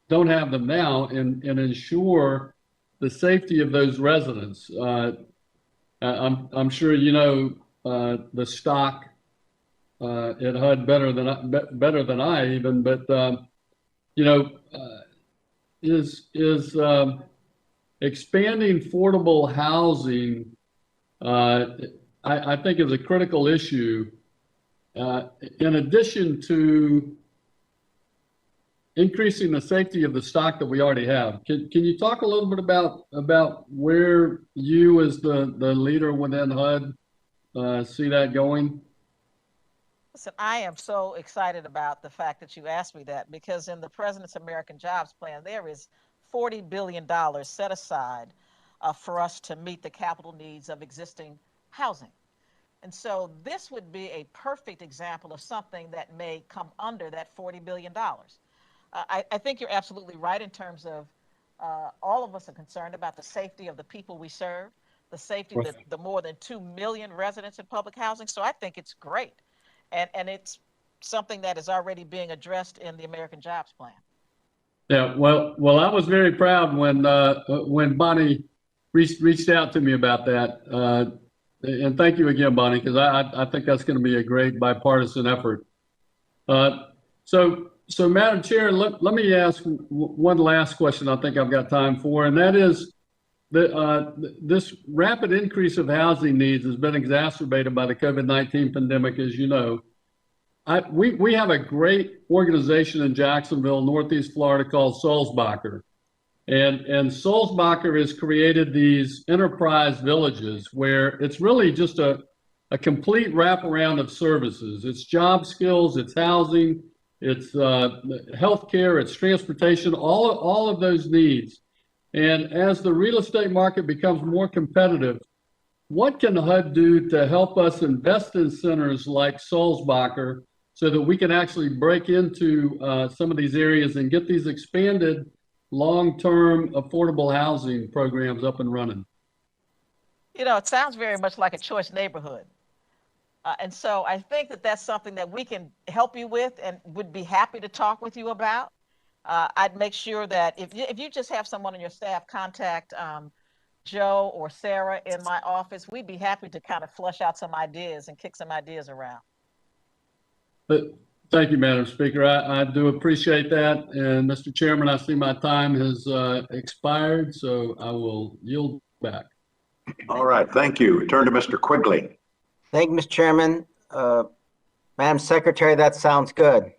don't have them now and ensure the safety of those residents. I'm sure you know the stock at HUD better than I even, but is expanding affordable housing, I think, is a critical issue. In addition to increasing the safety of the stock that we already have, can you talk a little bit about where you, as the leader within HUD, see that going? Listen, I am so excited about the fact that you asked me that, because in the President's American Jobs Plan, there is $40 billion set aside for us to meet the capital needs of existing housing. And so this would be a perfect example of something that may come under that $40 billion. I think you're absolutely right in terms of all of us are concerned about the safety of the people we serve, the safety of the more than 2 million residents in public housing. So I think it's great. And it's something that is already being addressed in the American Jobs Plan. Yeah, well, I was very proud when Bonnie reached out to me about that. And thank you again, Bonnie, because I think that's going to be a great bipartisan effort. So Madam Chair, let me ask one last question I think I've got time for, and that is this rapid increase of housing needs has been exacerbated by the COVID-19 pandemic, as you know. We have a great organization in Jacksonville, Northeast Florida, called Sulzbacher. And Sulzbacher has created these enterprise villages where it's really just a complete wraparound of services. It's job skills, it's housing, it's healthcare, it's transportation, all of those needs. And as the real estate market becomes more competitive, what can HUD do to help us invest in centers like Sulzbacher so that we can actually break into some of these areas and get these expanded long-term affordable housing programs up and running? You know, it sounds very much like a choice neighborhood. And so I think that that's something that we can help you with and would be happy to talk with you about. I'd make sure that if you just have someone on your staff contact Joe or Sarah in my office, we'd be happy to kind of flush out some ideas and kick some ideas around. But thank you, Madam Speaker. I do appreciate that. And Mr. Chairman, I see my time has expired, so I will yield back. All right, thank you. Return to Mr. Quigley. Thank you, Mr. Chairman. Madam Secretary, that sounds good.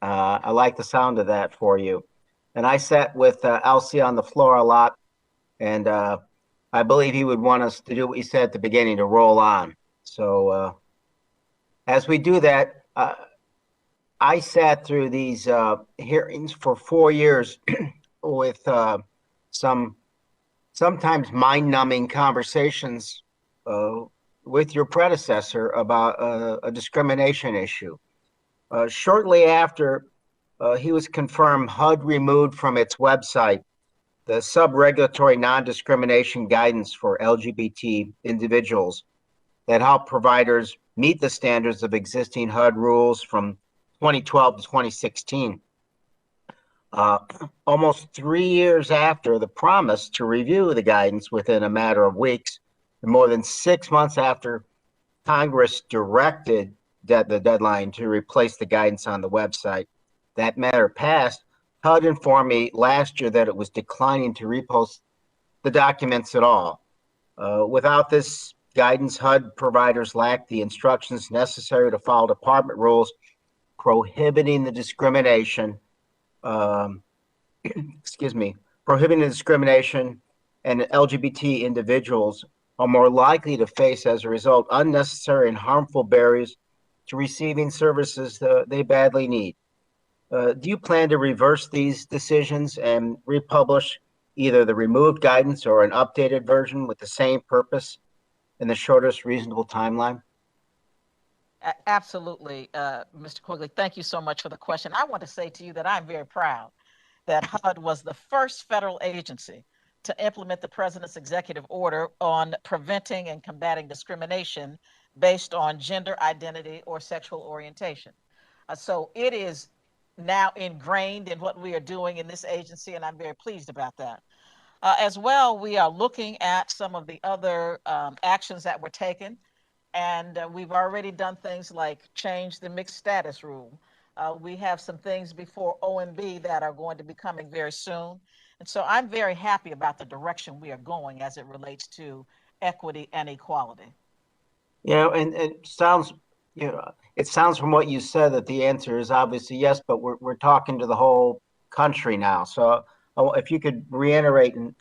I like the sound of that for you. And I sat with Alcy on the floor a lot, and I believe he would want us to do what he said at the beginning, to roll on. So as we do that, I sat through these hearings for 4 years with sometimes mind-numbing conversations with your predecessor about a discrimination issue. Shortly after he was confirmed HUD removed from its website the sub-regulatory non-discrimination guidance for LGBT individuals that help providers meet the standards of existing HUD rules from 2012 to 2016. Almost 3 years after the promise to review the guidance within a matter of weeks, and more than 6 months after Congress directed the deadline to replace the guidance on the website, that matter passed. HUD informed me last year that it was declining to repost the documents at all. Without this guidance, HUD providers lack the instructions necessary to follow department rules prohibiting the discrimination, prohibiting the discrimination, and LGBT individuals are more likely to face, as a result, unnecessary and harmful barriers to receiving services they badly need. Do you plan to reverse these decisions and republish either the removed guidance or an updated version with the same purpose in the shortest reasonable timeline? Absolutely, Mr. Quigley. Thank you so much for the question. I want to say to you that I'm very proud that HUD was the first federal agency to implement the president's executive order on preventing and combating discrimination based on gender identity or sexual orientation. So it is now ingrained in what we are doing in this agency, and I'm very pleased about that. As well, we are looking at some of the other actions that were taken, and we've already done things like change the mixed status rule. We have some things before OMB that are going to be coming very soon. And so I'm very happy about the direction we are going as it relates to equity and equality. And it sounds, it sounds from what you said that the answer is obviously yes, but we're talking to the whole country now. So if you could reiterate and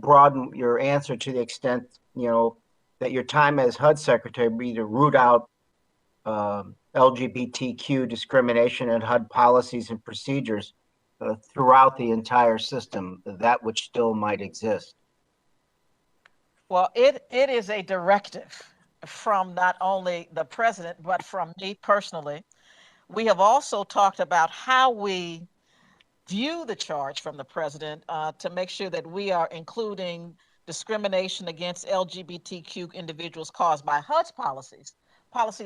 broaden your answer to the extent, that your time as HUD secretary would be to root out LGBTQ discrimination and HUD policies and procedures throughout the entire system, that which still might exist. Well, it is a directive from not only the president, but from me personally. We have also talked about how we view the charge from the president to make sure that we are including discrimination against LGBTQ individuals caused by HUD's policies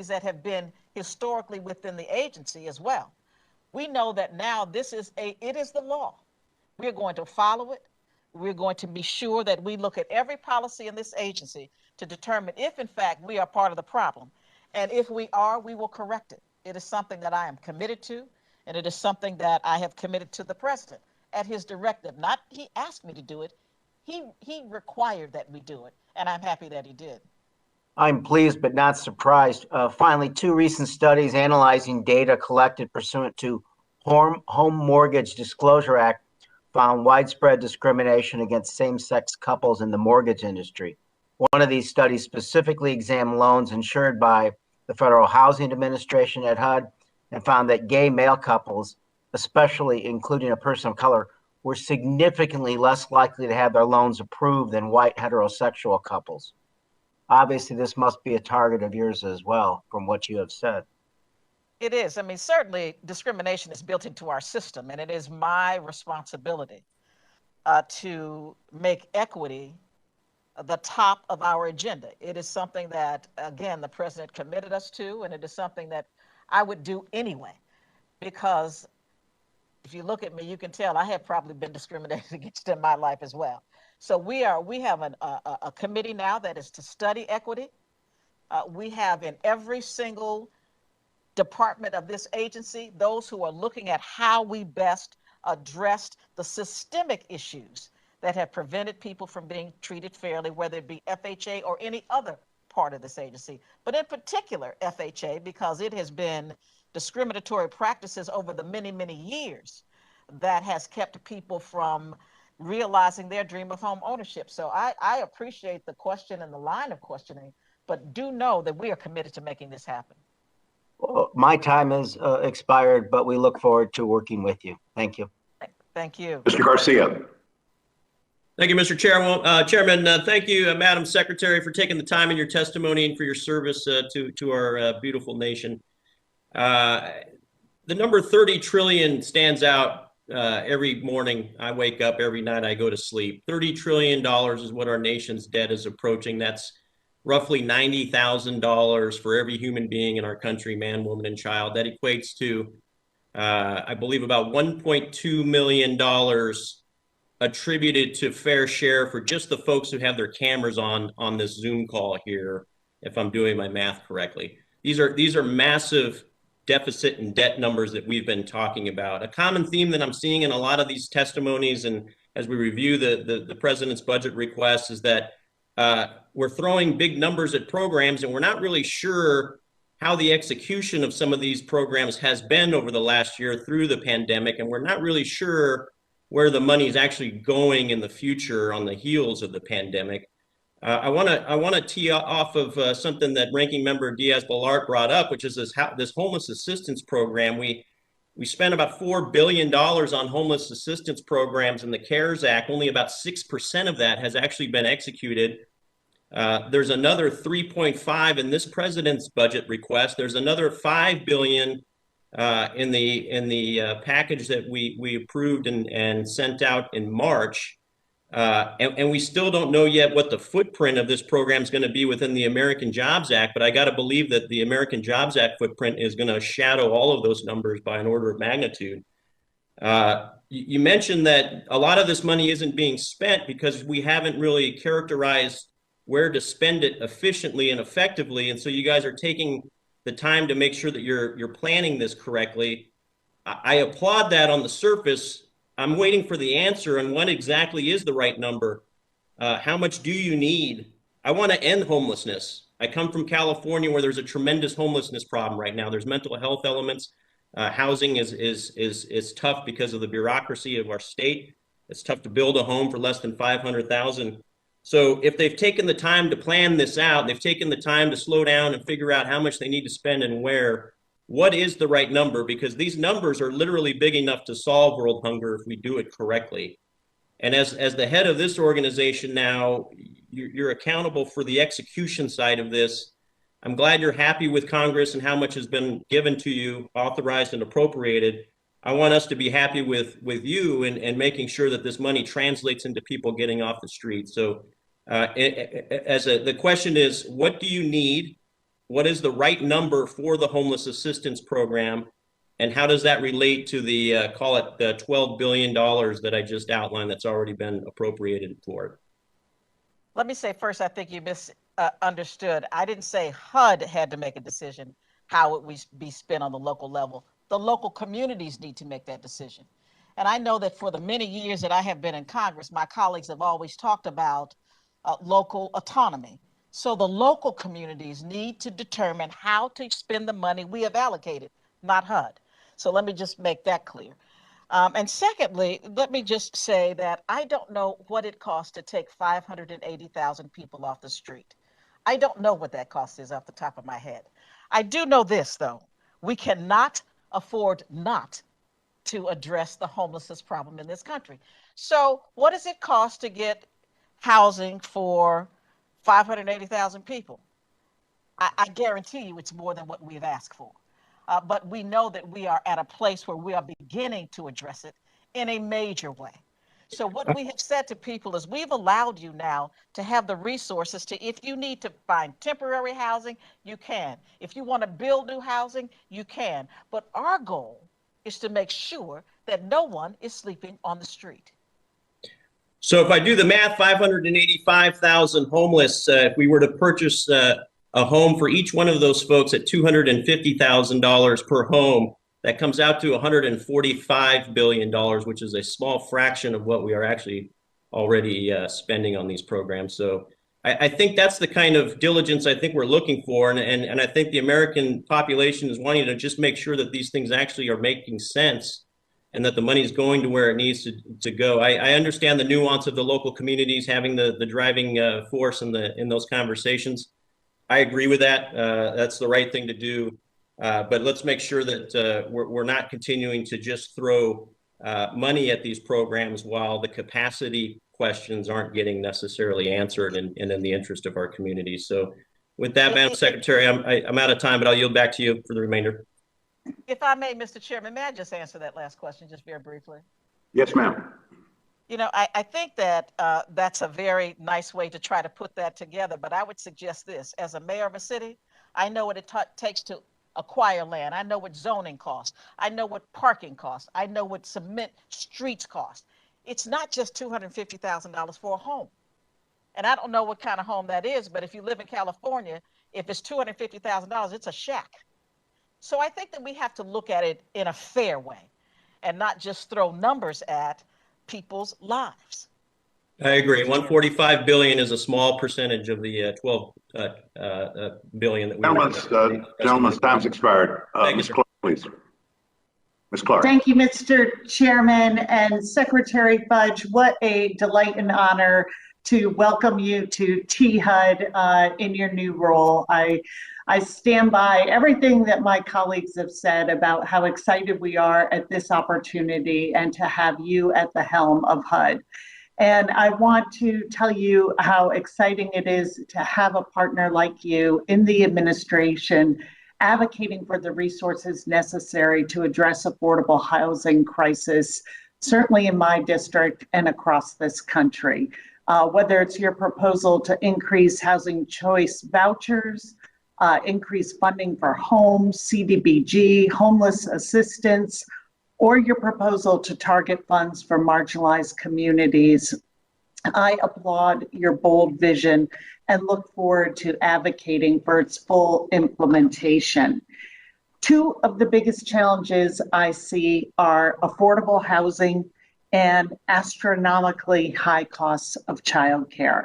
that have been historically within the agency as well. We know that now it is the law. We're going to follow it. We're going to be sure that we look at every policy in this agency to determine if, in fact, we are part of the problem. And if we are, we will correct it. It is something that I am committed to, and it is something that I have committed to the president at his directive. Not he asked me to do it, he required that we do it, and I'm happy that he did. I'm pleased but not surprised. Finally, 2 recent studies analyzing data collected pursuant to Home Mortgage Disclosure Act found widespread discrimination against same-sex couples in the mortgage industry. One of these studies specifically examined loans insured by the Federal Housing Administration at HUD and found that gay male couples, especially including a person of color, were significantly less likely to have their loans approved than white heterosexual couples. Obviously, this must be a target of yours as well, from what you have said. It is. I mean, certainly discrimination is built into our system, and it is my responsibility to make equity the top of our agenda. It is something that, again, the president committed us to, and it is something that I would do anyway, because if you look at me, you can tell I have probably been discriminated against in my life as well. So we have a committee now that is to study equity. We have in every single department of this agency those who are looking at how we best address the systemic issues that have prevented people from being treated fairly, whether it be FHA or any other part of this agency, but in particular FHA, because it has been discriminatory practices over the many, many years that has kept people from realizing their dream of home ownership. So I appreciate the question and the line of questioning, but do know that we are committed to making this happen. Well, my time is expired, but we look forward to working with you. Thank you. Thank you. Mr. Garcia. Thank you, Mr. Chairman. Thank you, Madam Secretary, for taking the time in your testimony and for your service to our beautiful nation. The number 30 trillion stands out every morning I wake up, every night I go to sleep. $30 trillion is what our nation's debt is approaching. That's roughly $90,000 for every human being in our country, man, woman, and child. That equates to, I believe, about $1.2 million attributed to fair share for just the folks who have their cameras on this Zoom call here, if I'm doing my math correctly. These are massive deficit and debt numbers that we've been talking about. A common theme that I'm seeing in a lot of these testimonies and as we review the president's budget requests is that we're throwing big numbers at programs and we're not really sure how the execution of some of these programs has been over the last year through the pandemic, and we're not really sure where the money is actually going in the future on the heels of the pandemic. I want to tee off of something that Ranking Member Diaz-Balart brought up, which is this homeless assistance program. We spent about $4 billion on homeless assistance programs in the CARES Act. Only about 6% of that has actually been executed. There's another 3.5 in this president's budget request. There's another $5 billion in the package that we approved and sent out in March. And we still don't know yet what the footprint of this program is going to be within the American Jobs Act, but I got to believe that the American Jobs Act footprint is going to shadow all of those numbers by an order of magnitude. You mentioned that a lot of this money isn't being spent because we haven't really characterized where to spend it efficiently and effectively, and so you guys are taking the time to make sure that you're planning this correctly. I applaud that on the surface. I'm waiting for the answer on what exactly is the right number. How much do you need? I want to end homelessness. I come from California where there's a tremendous homelessness problem right now. There's mental health elements. Housing is tough because of the bureaucracy of our state. It's tough to build a home for less than $500,000. So if they've taken the time to plan this out, they've taken the time to slow down and figure out how much they need to spend and where, what is the right number? Because these numbers are literally big enough to solve world hunger if we do it correctly. And as the head of this organization now, you're accountable for the execution side of this. I'm glad you're happy with Congress and how much has been given to you, authorized and appropriated. I want us to be happy with you and making sure that this money translates into people getting off the street. So the question is, what do you need? What is the right number for the homeless assistance program? And how does that relate to the, call it the $12 billion that I just outlined that's already been appropriated for it? Let me say first, I think you misunderstood. I didn't say HUD had to make a decision how it would be spent on the local level. The local communities need to make that decision. And I know that for the many years that I have been in Congress, my colleagues have always talked about local autonomy. So the local communities need to determine how to spend the money we have allocated, not HUD. So let me just make that clear. And secondly, let me just say that I don't know what it costs to take 580,000 people off the street. I don't know what that cost is off the top of my head. I do know this, though. We cannot afford not to address the homelessness problem in this country. So what does it cost to get housing for 580,000 people? I guarantee you it's more than what we've asked for. But we know that we are at a place where we are beginning to address it in a major way. So what we have said to people is we've allowed you now to have the resources to, if you need to find temporary housing, you can. If you want to build new housing, you can. But our goal is to make sure that no one is sleeping on the street. So if I do the math, 585,000 homeless, if we were to purchase a home for each one of those folks at $250,000 per home, that comes out to $145 billion, which is a small fraction of what we are actually already spending on these programs. So I think that's the kind of diligence I think we're looking for. And I think the American population is wanting to just make sure that these things actually are making sense and that the money is going to where it needs to go. I understand the nuance of the local communities having the driving force in those conversations. I agree with that. That's the right thing to do. But let's make sure that we're not continuing to just throw money at these programs while the capacity questions aren't getting necessarily answered and in the interest of our community. So with that, Madam Secretary, I'm out of time, but I'll yield back to you for the remainder. If I may, Mr. Chairman, may I just answer that last question just very briefly? Yes, ma'am. You know, I think that that's a very nice way to try to put that together, but I would suggest this. As a mayor of a city, I know what it takes to acquire land. I know what zoning costs. I know what parking costs. I know what cement streets cost. It's not just $250,000 for a home. And I don't know what kind of home that is, but if you live in California, if it's $250,000, it's a shack. So I think that we have to look at it in a fair way and not just throw numbers at people's lives. I agree. 145 billion is a small percentage of the 12 billion that we. Gentlemen's time's expired. Ms. Clark, please. Ms. Clark. Thank you, Mr. Chairman and Secretary Fudge. What a delight and honor to welcome you to T-HUD in your new role. I stand by everything that my colleagues have said about how excited we are at this opportunity and to have you at the helm of HUD. And I want to tell you how exciting it is to have a partner like you in the administration advocating for the resources necessary to address affordable housing crisis, certainly in my district and across this country. Whether it's your proposal to increase housing choice vouchers, increase funding for homes, Cdbg, homeless assistance, or your proposal to target funds for marginalized communities, I applaud your bold vision and look forward to advocating for its full implementation. Two of the biggest challenges I see are affordable housing and astronomically high costs of childcare.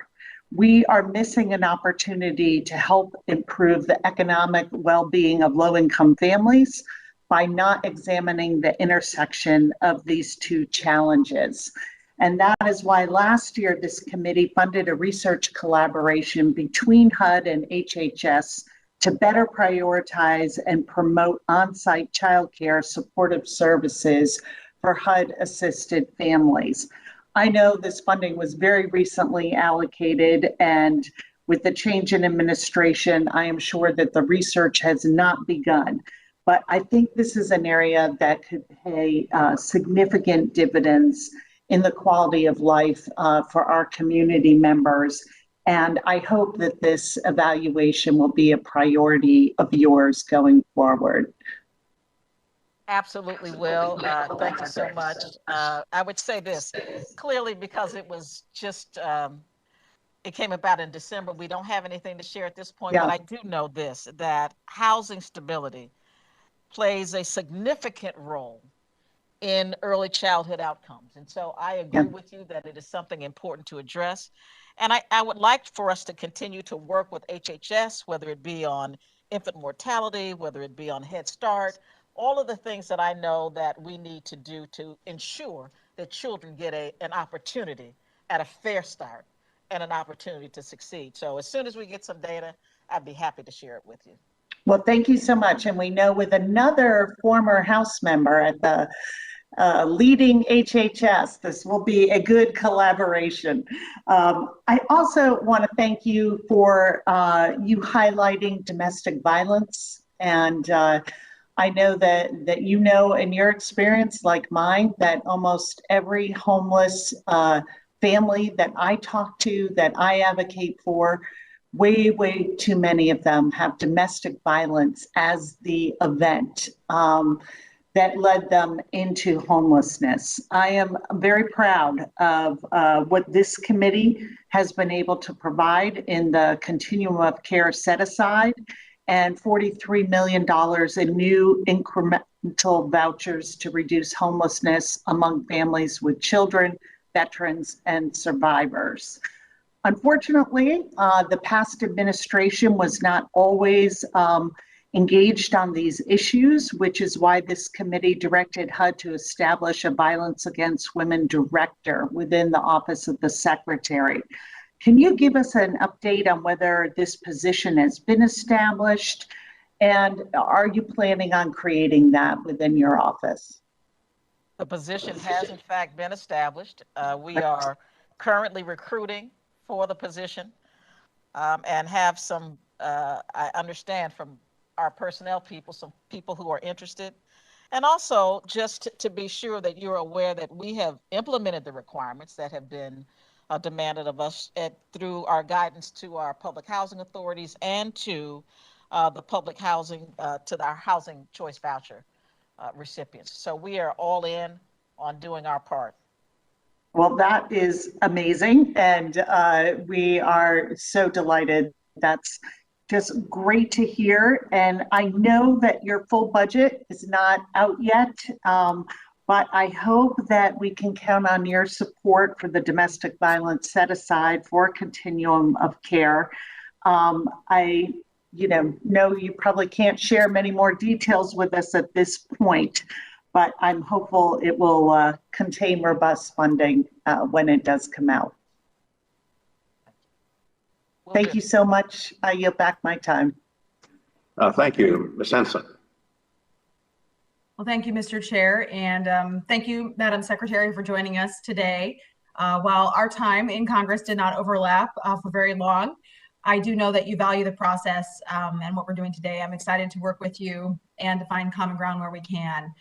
We are missing an opportunity to help improve the economic well-being of low-income families by not examining the intersection of these two challenges. And that is why last year this committee funded a research collaboration between HUD and HHS to better prioritize and promote on-site childcare supportive services for HUD-assisted families. I know this funding was very recently allocated, and with the change in administration, I am sure that the research has not begun. But I think this is an area that could pay significant dividends in the quality of life for our community members. And I hope that this evaluation will be a priority of yours going forward. Absolutely will. Thank you so much. I would say this, clearly because it was just, it came about in December, we don't have anything to share at this point, but I do know this, that housing stability plays a significant role in early childhood outcomes. And so I agree with you that it is something important to address. And I would like for us to continue to work with HHS, whether it be on infant mortality, whether it be on Head Start, all of the things that I know that we need to do to ensure that children get an opportunity at a fair start and an opportunity to succeed. So as soon as we get some data, I'd be happy to share it with you. Well, thank you so much. And we know with another former House member at the leading HHS, this will be a good collaboration. I also want to thank you for you highlighting domestic violence. And I know that you know in your experience, like mine, that almost every homeless family that I talk to, that I advocate for, way too many of them have domestic violence as the event. that led them into homelessness. I am very proud of what this committee has been able to provide in the continuum of care set aside and $43 million in new incremental vouchers to reduce homelessness among families with children, veterans, and survivors. Unfortunately, the past administration was not always engaged on these issues, which is why this committee directed HUD to establish a Violence Against Women director within the Office of the Secretary. Can you give us an update on whether this position has been established, and are you planning on creating that within your office? The position has in fact been established. We are currently recruiting for the position and have some, I understand from our personnel people, some people who are interested. And also just to be sure that you're aware that we have implemented the requirements that have been demanded of us through our guidance to our public housing authorities and to the public housing, to our housing choice voucher recipients. So we are all in on doing our part. Well, that is amazing. And we are so delighted. That's just great to hear. And I know that your full budget is not out yet, but I hope that we can count on your support for the domestic violence set aside for continuum of care. I know you probably can't share many more details with us at this point, but I'm hopeful it will contain robust funding when it does come out. Thank you so much. I yield back my time. Thank you, Ms. Henson. Well, thank you, Mr. Chair, and thank you, Madam Secretary, for joining us today. While our time in Congress did not overlap for very long, I do know that you value the process and what we're doing today. I'm excited to work with you and to find common ground where we can.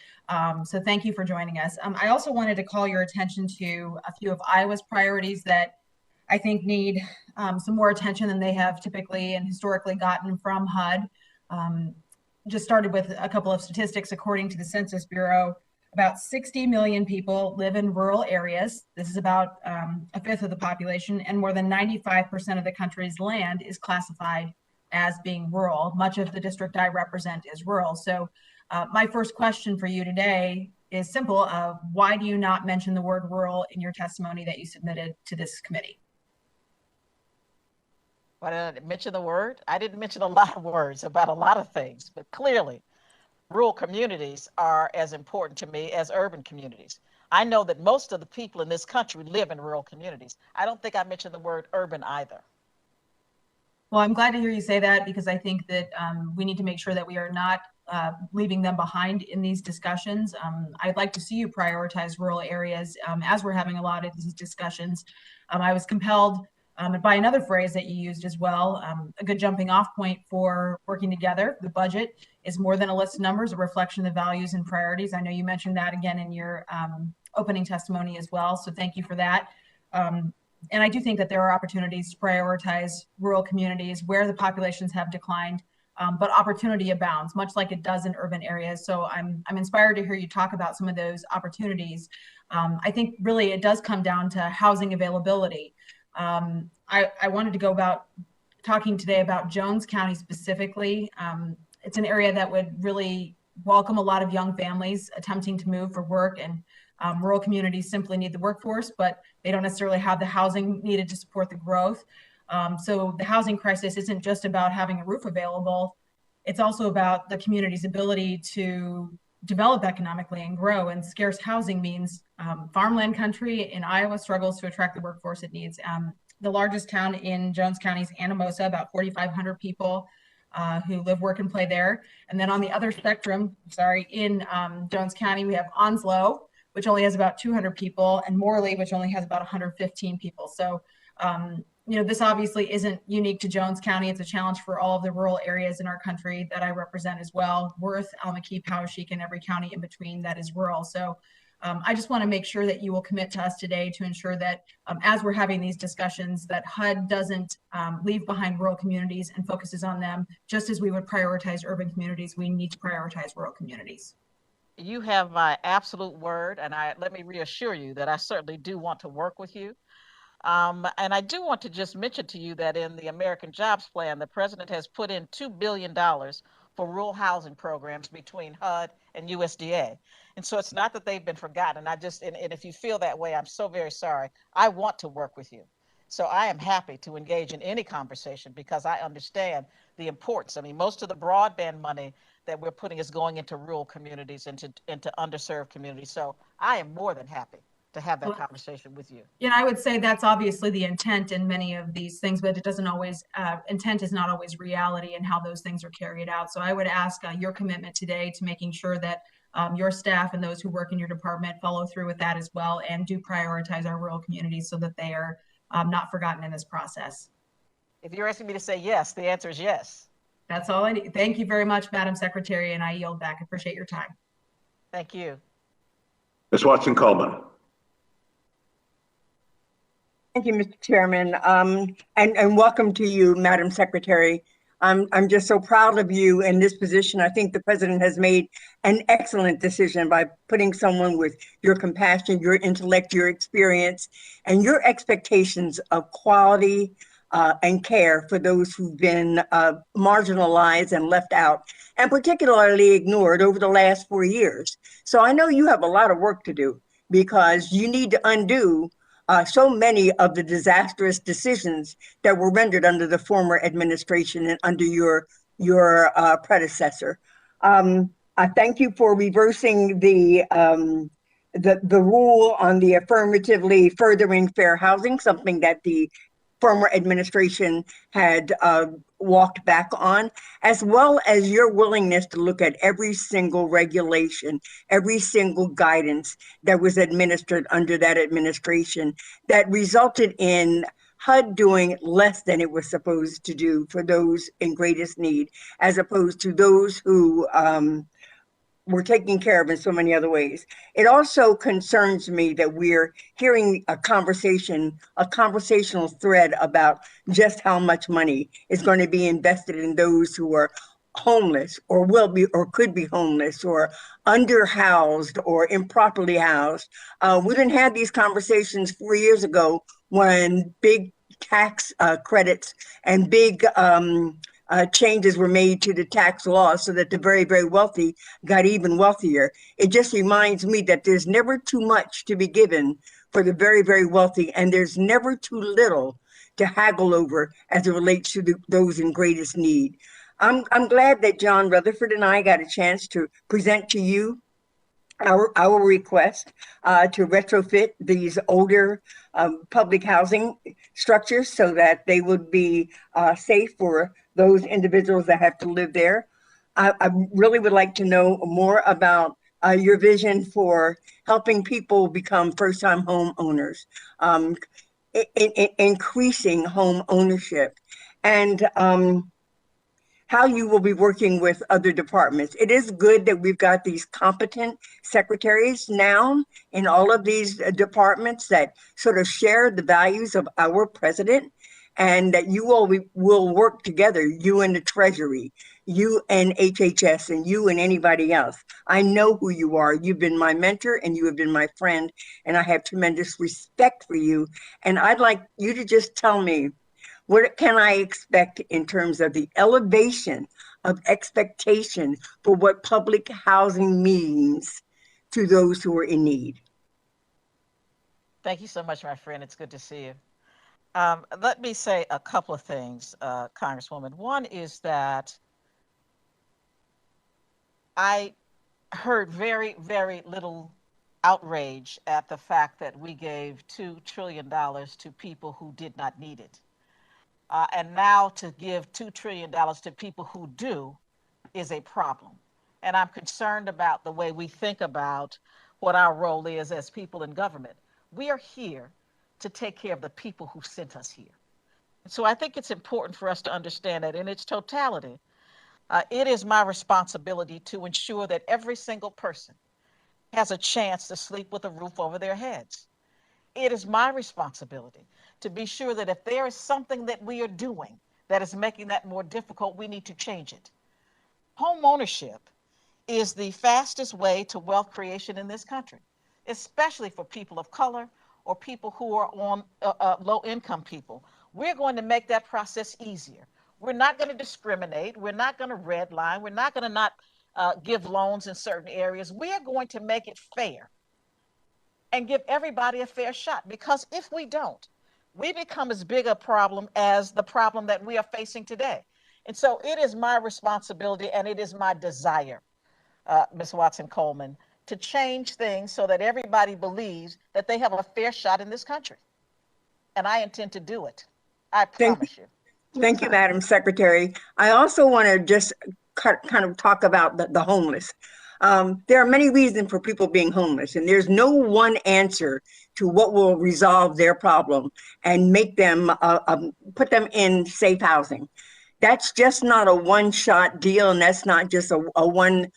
So thank you for joining us. I also wanted to call your attention to a few of Iowa's priorities that I think need some more attention than they have typically and historically gotten from HUD. Just started with a couple of statistics. According to the Census Bureau, about 60 million people live in rural areas. This is about a fifth of the population, and more than 95% of the country's land is classified as being rural. Much of the district I represent is rural. So my first question for you today is simple. Why do you not mention the word rural in your testimony that you submitted to this committee? Why did I mention the word? I didn't mention a lot of words about a lot of things, but clearly rural communities are as important to me as urban communities. I know that most of the people in this country live in rural communities. I don't think I mentioned the word urban either. Well, I'm glad to hear you say that, because I think that we need to make sure that we are not leaving them behind in these discussions. I'd like to see you prioritize rural areas as we're having a lot of these discussions. I was compelled by another phrase that you used as well, a good jumping off point for working together. The budget is more than a list of numbers, a reflection of the values and priorities. I know you mentioned that again in your opening testimony as well, so thank you for that. And I do think that there are opportunities to prioritize rural communities where the populations have declined, but opportunity abounds, much like it does in urban areas. So I'm inspired to hear you talk about some of those opportunities. I think really it does come down to housing availability. I wanted to go about talking today about Jones County specifically. It's an area that would really welcome a lot of young families attempting to move for work, and rural communities simply need the workforce, but they don't necessarily have the housing needed to support the growth. So the housing crisis isn't just about having a roof available. It's also about the community's ability to develop economically and grow, and scarce housing means farmland country in Iowa struggles to attract the workforce it needs. The largest town in Jones County is Anamosa, about 4,500 people who live, work, and play there. And then on the other spectrum, in Jones County, we have Onslow, which only has about 200 people, and Morley, which only has about 115 people. So, this obviously isn't unique to Jones County. It's a challenge for all of the rural areas in our country that I represent as well. Worth, Almaquee, Poweshiek, and every county in between that is rural. So I just want to make sure that you will commit to us today to ensure that as we're having these discussions, that HUD doesn't leave behind rural communities and focuses on them. Just as we would prioritize urban communities, we need to prioritize rural communities. you have my absolute word, and let me reassure you that I certainly do want to work with you. And I do want to just mention to you that in the American Jobs Plan, the president has put in $2 billion for rural housing programs between HUD and USDA. And so it's not that they've been forgotten. And if you feel that way, I'm so very sorry. I want to work with you. So I am happy to engage in any conversation because I understand the importance. I mean, most of the broadband money that we're putting is going into rural communities, into underserved communities. So I am more than happy to have that conversation with you. Yeah, I would say that's obviously the intent in many of these things, but it doesn't always, intent is not always reality in how those things are carried out. So I would ask your commitment today to making sure that your staff and those who work in your department follow through with that as well, and do prioritize our rural communities so that they are not forgotten in this process. If you're asking me to say yes, the answer is yes. That's all I need. Thank you very much, Madam Secretary, and I yield back. I appreciate your time. Thank you. Ms. Watson-Coleman. Thank you, Mr. Chairman, and welcome to you, Madam Secretary. I'm just so proud of you in this position. I think the president has made an excellent decision by putting someone with your compassion, your intellect, your experience, and your expectations of quality and care for those who've been marginalized and left out, and particularly ignored over the last 4 years. So I know you have a lot of work to do because you need to undo so many of the disastrous decisions that were rendered under the former administration and under your predecessor. I thank you for reversing the rule on the affirmatively furthering fair housing, something that the former administration had walked back on, as well as your willingness to look at every single regulation, every single guidance that was administered under that administration that resulted in HUD doing less than it was supposed to do for those in greatest need, as opposed to those who we're taking care of in so many other ways. It also concerns me that we're hearing a conversational thread about just how much money is going to be invested in those who are homeless or will be or could be homeless or underhoused or improperly housed. We didn't have these conversations 4 years ago when big tax credits and big changes were made to the tax law so that the very, very wealthy got even wealthier. It just reminds me that there's never too much to be given for the very, very wealthy, and there's never too little to haggle over as it relates to those in greatest need. I'm glad that John Rutherford and I got a chance to present to you our request to retrofit these older public housing structures so that they would be safe for those individuals that have to live there. I really would like to know more about your vision for helping people become first-time homeowners, increasing home ownership, and how you will be working with other departments. It is good that we've got these competent secretaries now in all of these departments that sort of share the values of our president, and that you all will work together, you and the Treasury, you and HHS, and you and anybody else. I know who you are. You've been my mentor and you have been my friend, and I have tremendous respect for you. And I'd like you to just tell me, what can I expect in terms of the elevation of expectation for what public housing means to those who are in need? Thank you so much, my friend. It's good to see you. Let me say a couple of things, Congresswoman. One is that I heard very, very little outrage at the fact that we gave $2 trillion to people who did not need it. And now to give $2 trillion to people who do is a problem. And I'm concerned about the way we think about what our role is as people in government. We are here to take care of the people who sent us here. So I think it's important for us to understand that in its totality, it is my responsibility to ensure that every single person has a chance to sleep with a roof over their heads. It is my responsibility to be sure that if there is something that we are doing that is making that more difficult, we need to change it. Home ownership is the fastest way to wealth creation in this country, especially for people of color or people who are on low income people. We're going to make that process easier. We're not going to discriminate. We're not going to redline. We're not going to not give loans in certain areas. We are going to make it fair and give everybody a fair shot, because if we don't, we become as big a problem as the problem that we are facing today. And so it is my responsibility and it is my desire, Ms. Watson-Coleman, to change things so that everybody believes that they have a fair shot in this country. And I intend to do it. I promise you. Thank you, Madam Secretary. I also want to just kind of talk about the homeless. There are many reasons for people being homeless, and there's no one answer to what will resolve their problem and make them put them in safe housing. That's just not a one-shot deal, and that's not just a one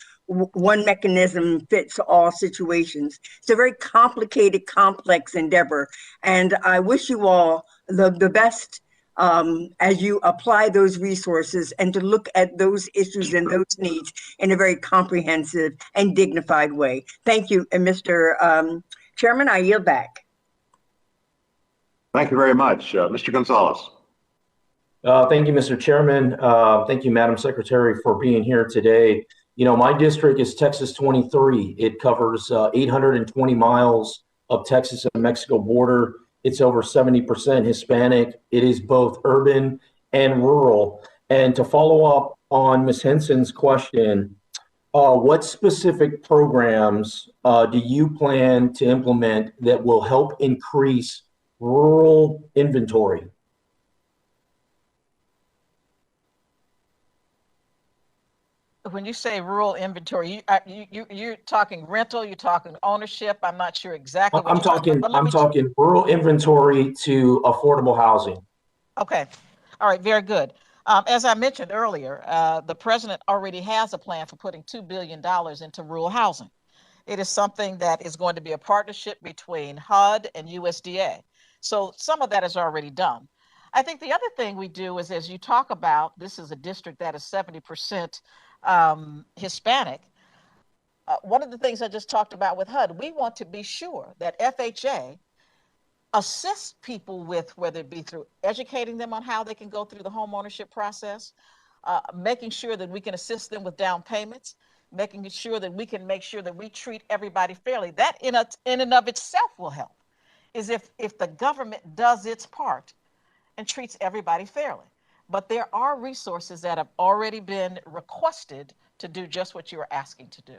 mechanism fits all situations. It's a very complicated, complex endeavor, and I wish you all the best as you apply those resources and to look at those issues and those needs in a very comprehensive and dignified way. Thank you, and Mr. Chairman, I yield back. Thank you very much. Mr. Gonzalez. Thank you, Mr. Chairman. Thank you, Madam Secretary, for being here today. You know, my district is Texas 23. It covers 820 miles of Texas and Mexico border. It's over 70% Hispanic. It is both urban and rural. And to follow up on Ms. Henson's question, what specific programs do you plan to implement that will help increase rural inventory? When you say rural inventory, you're talking rental, you're talking ownership. I'm not sure exactly what I'm talking rural inventory to affordable housing. Okay. All right. Very good. As I mentioned earlier, the president already has a plan for putting $2 billion into rural housing. It is something that is going to be a partnership between HUD and USDA. So some of that is already done. I think the other thing we do is, as you talk about, this is a district that is 70% Hispanic. One of the things I just talked about with HUD, we want to be sure that FHA assists people with, whether it be through educating them on how they can go through the home ownership process, making sure that we can assist them with down payments, making sure that we can make sure that we treat everybody fairly. That in and of itself will help, is if the government does its part and treats everybody fairly. But there are resources that have already been requested to do just what you are asking to do.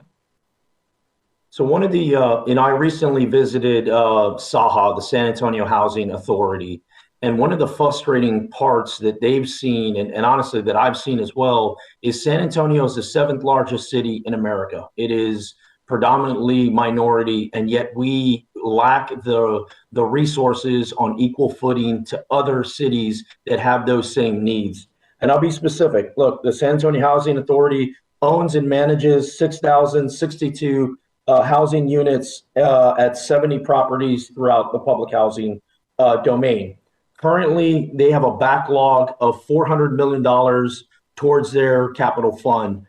So one of the, I recently visited SAHA, the San Antonio Housing Authority, and one of the frustrating parts that they've seen, and honestly that I've seen as well, is San Antonio is the 7th largest city in America. It is predominantly minority, and yet we lack the resources on equal footing to other cities that have those same needs. And I'll be specific. Look, the San Antonio Housing Authority owns and manages 6,062 housing units at 70 properties throughout the public housing domain. Currently, they have a backlog of $400 million towards their capital fund.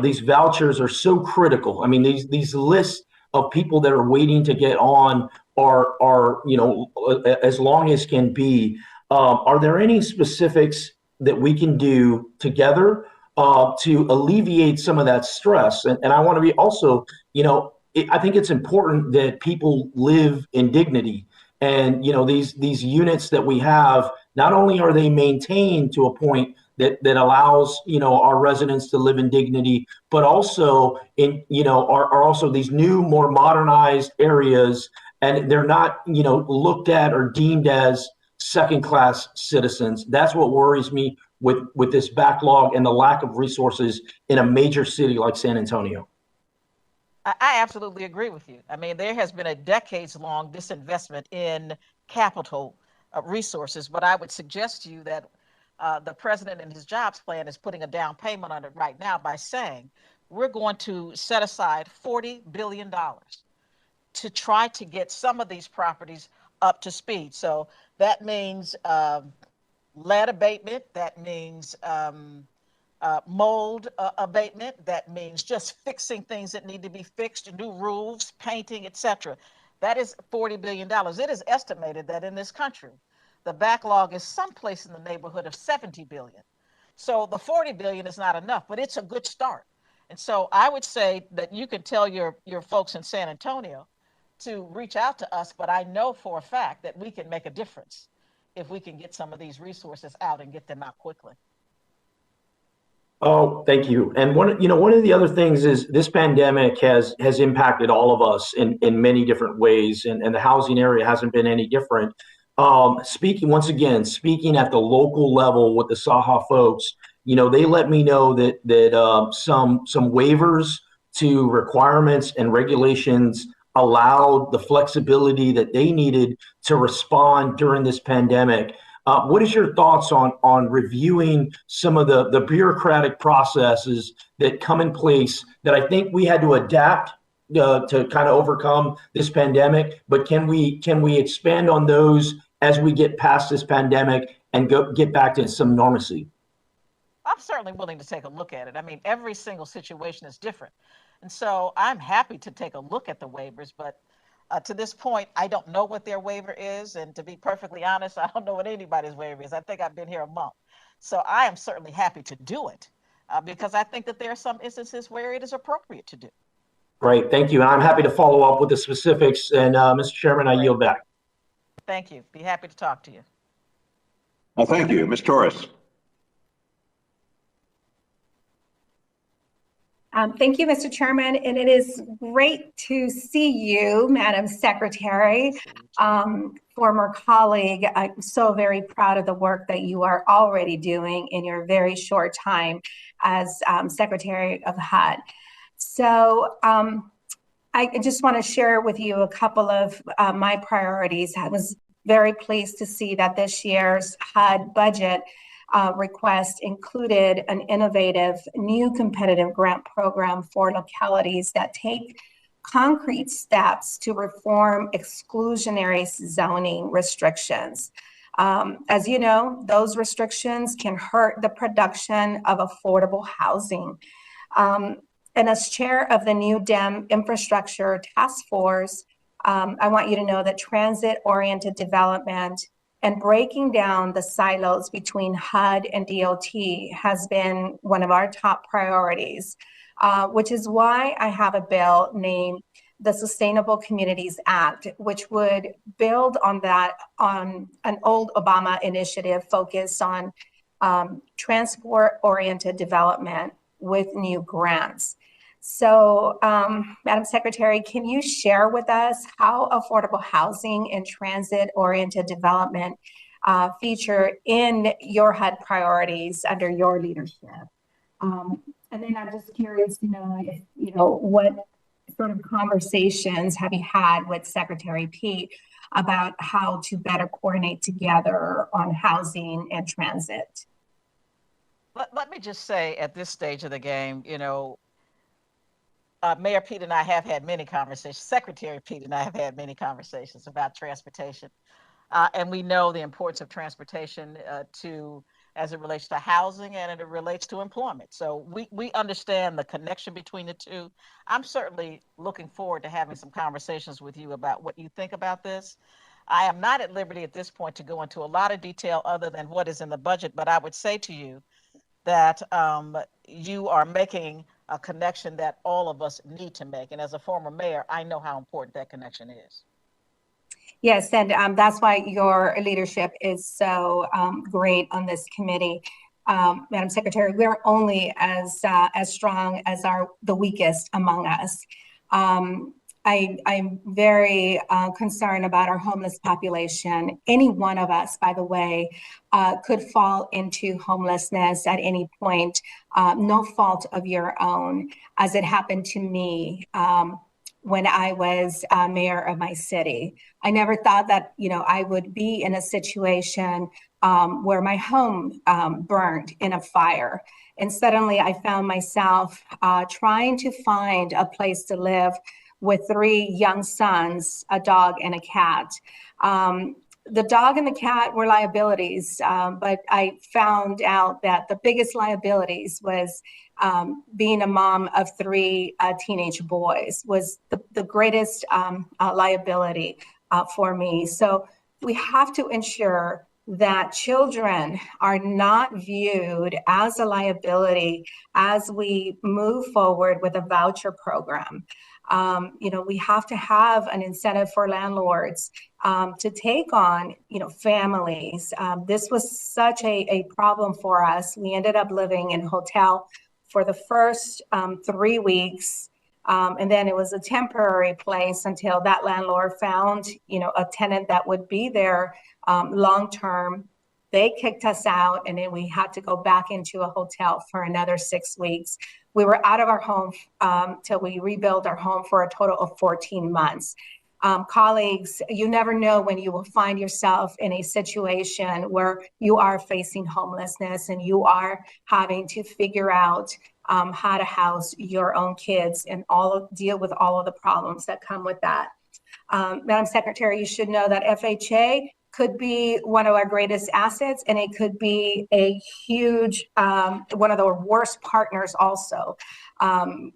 These vouchers are so critical. I mean, these lists of people that are waiting to get on are as long as can be. Are there any specifics that we can do together to alleviate some of that stress? And I want to be also, I think it's important that people live in dignity. And, these units that we have, not only are they maintained to a point that allows, our residents to live in dignity, but also are also these new, more modernized areas, and they're not, looked at or deemed as second-class citizens. That's what worries me with this backlog and the lack of resources in a major city like San Antonio. I absolutely agree with you. I mean, there has been a decades-long disinvestment in capital resources, but I would suggest to you that the president in his jobs plan is putting a down payment on it right now by saying we're going to set aside $40 billion to try to get some of these properties up to speed. So that means lead abatement, that means mold abatement. That means just fixing things that need to be fixed, new roofs, painting, etc. That is $40 billion. It is estimated that in this country, the backlog is someplace in the neighborhood of 70 billion. So the 40 billion is not enough, but it's a good start. And so I would say that you can tell your folks in San Antonio to reach out to us, but I know for a fact that we can make a difference if we can get some of these resources out and get them out quickly. Oh, thank you. And one of the other things is this pandemic has impacted all of us in many different ways, and the housing area hasn't been any different. Speaking at the local level with the Saha folks, they let me know that some waivers to requirements and regulations allowed the flexibility that they needed to respond during this pandemic. What is your thoughts on reviewing some of the bureaucratic processes that come in place that I think we had to adapt to kind of overcome this pandemic? But can we expand on those as we get past this pandemic and get back to some normalcy? I'm certainly willing to take a look at it. I mean, every single situation is different. And so I'm happy to take a look at the waivers, but to this point, I don't know what their waiver is. And to be perfectly honest, I don't know what anybody's waiver is. I think I've been here a month. So I am certainly happy to do it because I think that there are some instances where it is appropriate to do. Great, thank you. And I'm happy to follow up with the specifics. And Mr. Chairman, I yield back. Thank you. Be happy to talk to you. Well, thank you. Ms. Torres. Thank you, Mr. Chairman, and it is great to see you, Madam Secretary, former colleague. I'm so very proud of the work that you are already doing in your very short time as Secretary of HUD. So I just want to share with you a couple of my priorities. I was very pleased to see that this year's HUD budget request included an innovative new competitive grant program for localities that take concrete steps to reform exclusionary zoning restrictions. As you know, those restrictions can hurt the production of affordable housing. And as chair of the new DEM Infrastructure Task Force, I want you to know that transit-oriented development and breaking down the silos between HUD and DOT has been one of our top priorities, which is why I have a bill named the Sustainable Communities Act, which would build on an old Obama initiative focused on transport-oriented development with new grants. So, Madam Secretary, can you share with us how affordable housing and transit-oriented development feature in your HUD priorities under your leadership? And then I'm just curious to know, what sort of conversations have you had with Secretary Pete about how to better coordinate together on housing and transit? Let me just say at this stage of the game, Mayor Pete and I have had many conversations. Secretary Pete and I have had many conversations about transportation. And we know the importance of transportation as it relates to housing and it relates to employment. So we understand the connection between the two. I'm certainly looking forward to having some conversations with you about what you think about this. I am not at liberty at this point to go into a lot of detail other than what is in the budget, but I would say to you that you are making a connection that all of us need to make. And as a former mayor, I know how important that connection is. Yes, and that's why your leadership is so great on this committee. Madam Secretary, we're only as strong as the weakest among us. I'm very concerned about our homeless population. Any one of us, by the way, could fall into homelessness at any point, no fault of your own, as it happened to me when I was mayor of my city. I never thought that, I would be in a situation where my home burned in a fire. And suddenly I found myself trying to find a place to live with 3 young sons, a dog and a cat. the dog and the cat were liabilities, but I found out that the biggest liabilities was being a mom of three teenage boys was the greatest liability for me. So we have to ensure that children are not viewed as a liability as we move forward with a voucher program. We have to have an incentive for landlords to take on, families. This was such a problem for us. We ended up living in a hotel for the first 3 weeks. And then it was a temporary place until that landlord found, a tenant that would be there long-term. They kicked us out, and then we had to go back into a hotel for another 6 weeks. We were out of our home till we rebuilt our home for a total of 14 months. Colleagues, you never know when you will find yourself in a situation where you are facing homelessness and you are having to figure out how to house your own kids and deal with all of the problems that come with that. Madam Secretary, you should know that FHA could be one of our greatest assets, and it could be a huge, one of the worst partners also.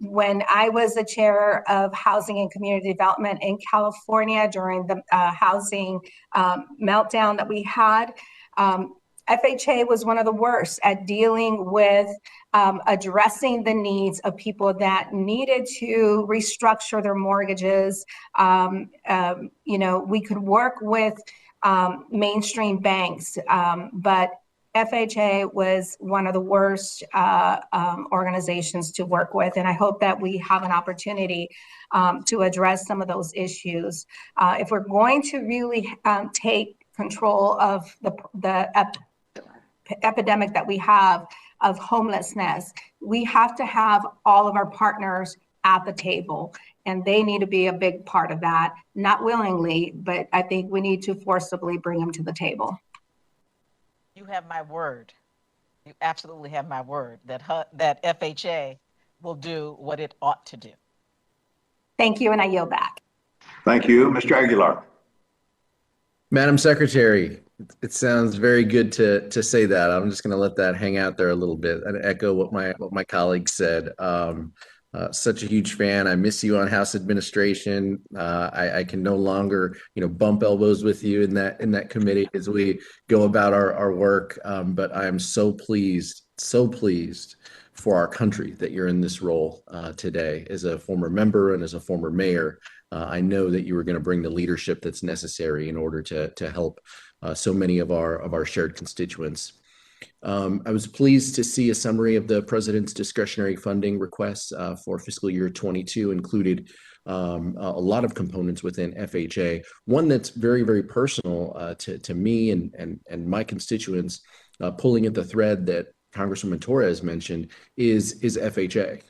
When I was the chair of Housing and Community Development in California during the housing meltdown that we had, FHA was one of the worst at dealing with addressing the needs of people that needed to restructure their mortgages. We could work with mainstream banks, but FHA was one of the worst organizations to work with. And I hope that we have an opportunity to address some of those issues. If we're going to really take control of the epidemic that we have of homelessness, we have to have all of our partners at the table, and they need to be a big part of that, not willingly, but I think we need to forcibly bring them to the table. You have my word. You absolutely have my word that FHA will do what it ought to do. Thank you, and I yield back. Thank you. Mr. Aguilar. Madam Secretary, it sounds very good to say that. I'm just going to let that hang out there a little bit and echo what my colleague said. Such a huge fan. I miss you on House administration. I can no longer, bump elbows with you in that committee as we go about our work. But I am so pleased for our country that you're in this role today. As a former member and as a former mayor, I know that you are going to bring the leadership that's necessary in order to help so many of our shared constituents. I was pleased to see a summary of the president's discretionary funding requests for fiscal year 22 included a lot of components within FHA. One that's very, very personal to me and my constituents, pulling at the thread that Congresswoman Torres mentioned is FHA,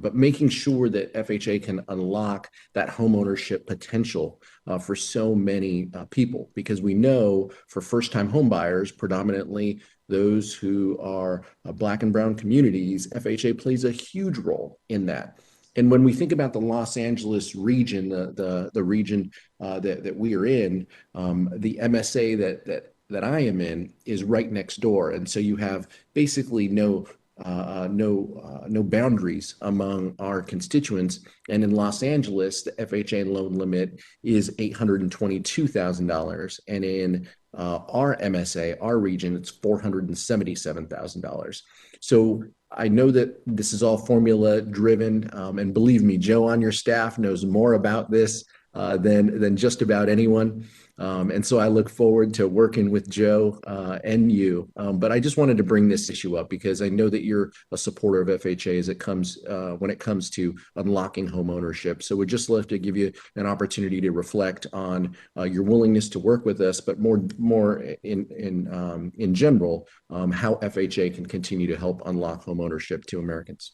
but making sure that FHA can unlock that homeownership potential for so many people, because we know for first-time home buyers, predominantly those who are Black and Brown communities, FHA plays a huge role in that. And when we think about the Los Angeles region, the region that we are in, the MSA that I am in is right next door, and so you have basically no boundaries among our constituents. And in Los Angeles, the FHA loan limit is $822,000, and in our MSA, our region, it's $477,000. So I know that this is all formula driven, and believe me, Joe on your staff knows more about this than just about anyone. And so I look forward to working with Joe and you. But I just wanted to bring this issue up because I know that you're a supporter of FHA as it comes when it comes to unlocking home ownership. So we'd just love to give you an opportunity to reflect on your willingness to work with us, but more in general, how FHA can continue to help unlock home ownership to Americans.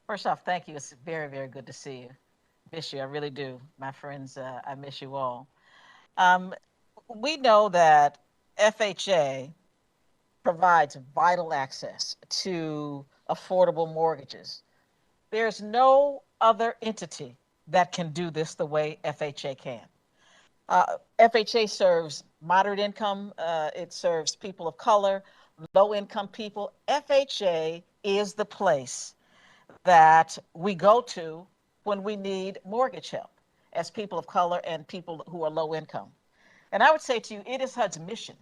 First off, thank you. It's very, very good to see you. Miss you, I really do. My friends, I miss you all. We know that FHA provides vital access to affordable mortgages. There's no other entity that can do this the way FHA can. FHA serves moderate income, it serves people of color, low income people. FHA is the place that we go to when we need mortgage help as people of color and people who are low income. And I would say to you, it is HUD's mission.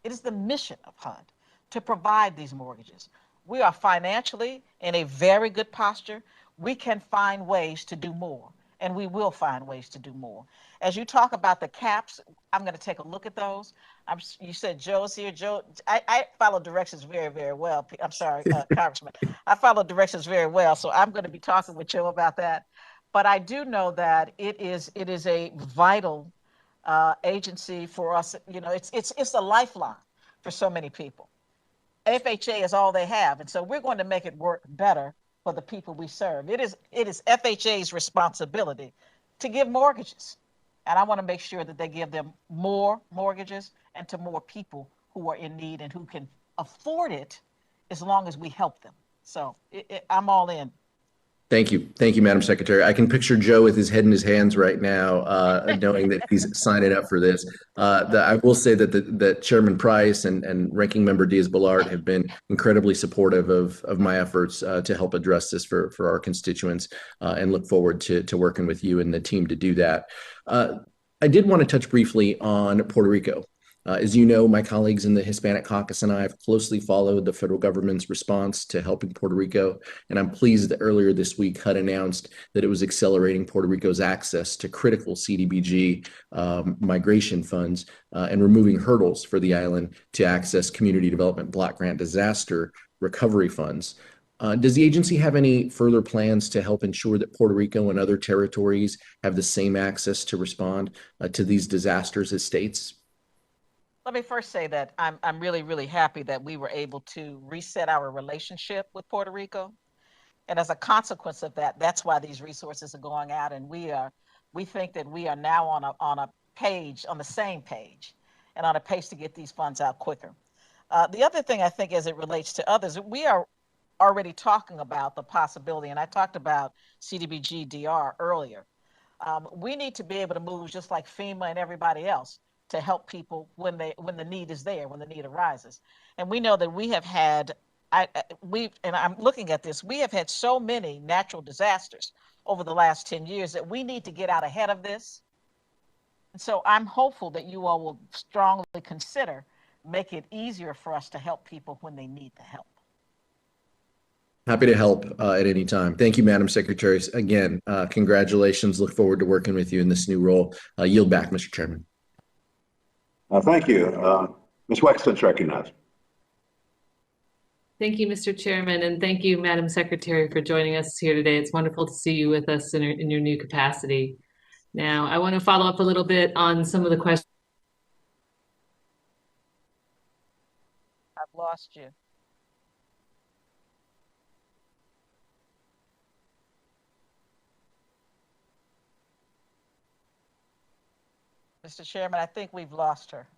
It is the mission of HUD to provide these mortgages. We are financially in a very good posture. We can find ways to do more, and we will find ways to do more. As you talk about the caps, I'm going to take a look at those. You said Joe's here. Joe, I follow directions very, very well. I'm sorry, Congressman. I follow directions very well, so I'm going to be talking with Joe about that. But I do know that it is a vital agency for us. You know, it's a lifeline for so many people. FHA is all they have, and so we're going to make it work better for the people we serve. It is FHA's responsibility to give mortgages, and I want to make sure that they give them more mortgages and to more people who are in need and who can afford it, as long as we help them. So I'm all in. Thank you, Madam Secretary. I can picture Joe with his head in his hands right now, knowing that he's signing up for this. I will say that Chairman Price and Ranking Member Diaz-Balart have been incredibly supportive of my efforts to help address this for our constituents, and look forward to working with you and the team to do that. I did want to touch briefly on Puerto Rico. As you know, my colleagues in the Hispanic Caucus and I have closely followed the federal government's response to helping Puerto Rico, and I'm pleased that earlier this week HUD announced that it was accelerating Puerto Rico's access to critical Cdbg migration funds and removing hurdles for the island to access Community Development Block Grant disaster recovery funds. Does the agency have any further plans to help ensure that Puerto Rico and other territories have the same access to respond to these disasters as states? Let me first say that I'm really, really happy that we were able to reset our relationship with Puerto Rico. And as a consequence of that, that's why these resources are going out. And we think that we are now on a page, on the same page, and on a pace to get these funds out quicker. The other thing I think as it relates to others, we are already talking about the possibility, and I talked about Cdbg DR earlier. We need to be able to move just like FEMA and everybody else to help people when the need is there, when the need arises. And we know that we have had, and I'm looking at this, we have had so many natural disasters over the last 10 years that we need to get out ahead of this. And so I'm hopeful that you all will strongly consider make it easier for us to help people when they need the help. Happy to help at any time. Thank you, Madam Secretary. Again, congratulations. Look forward to working with you in this new role. Yield back, Mr. Chairman. Thank you. Ms. Wexton's recognized. Thank you, Mr. Chairman, and thank you, Madam Secretary, for joining us here today. It's wonderful to see you with us in your new capacity. Now, I want to follow up a little bit on some of the questions. I've lost you. Mr. Chairman, I think we've lost her.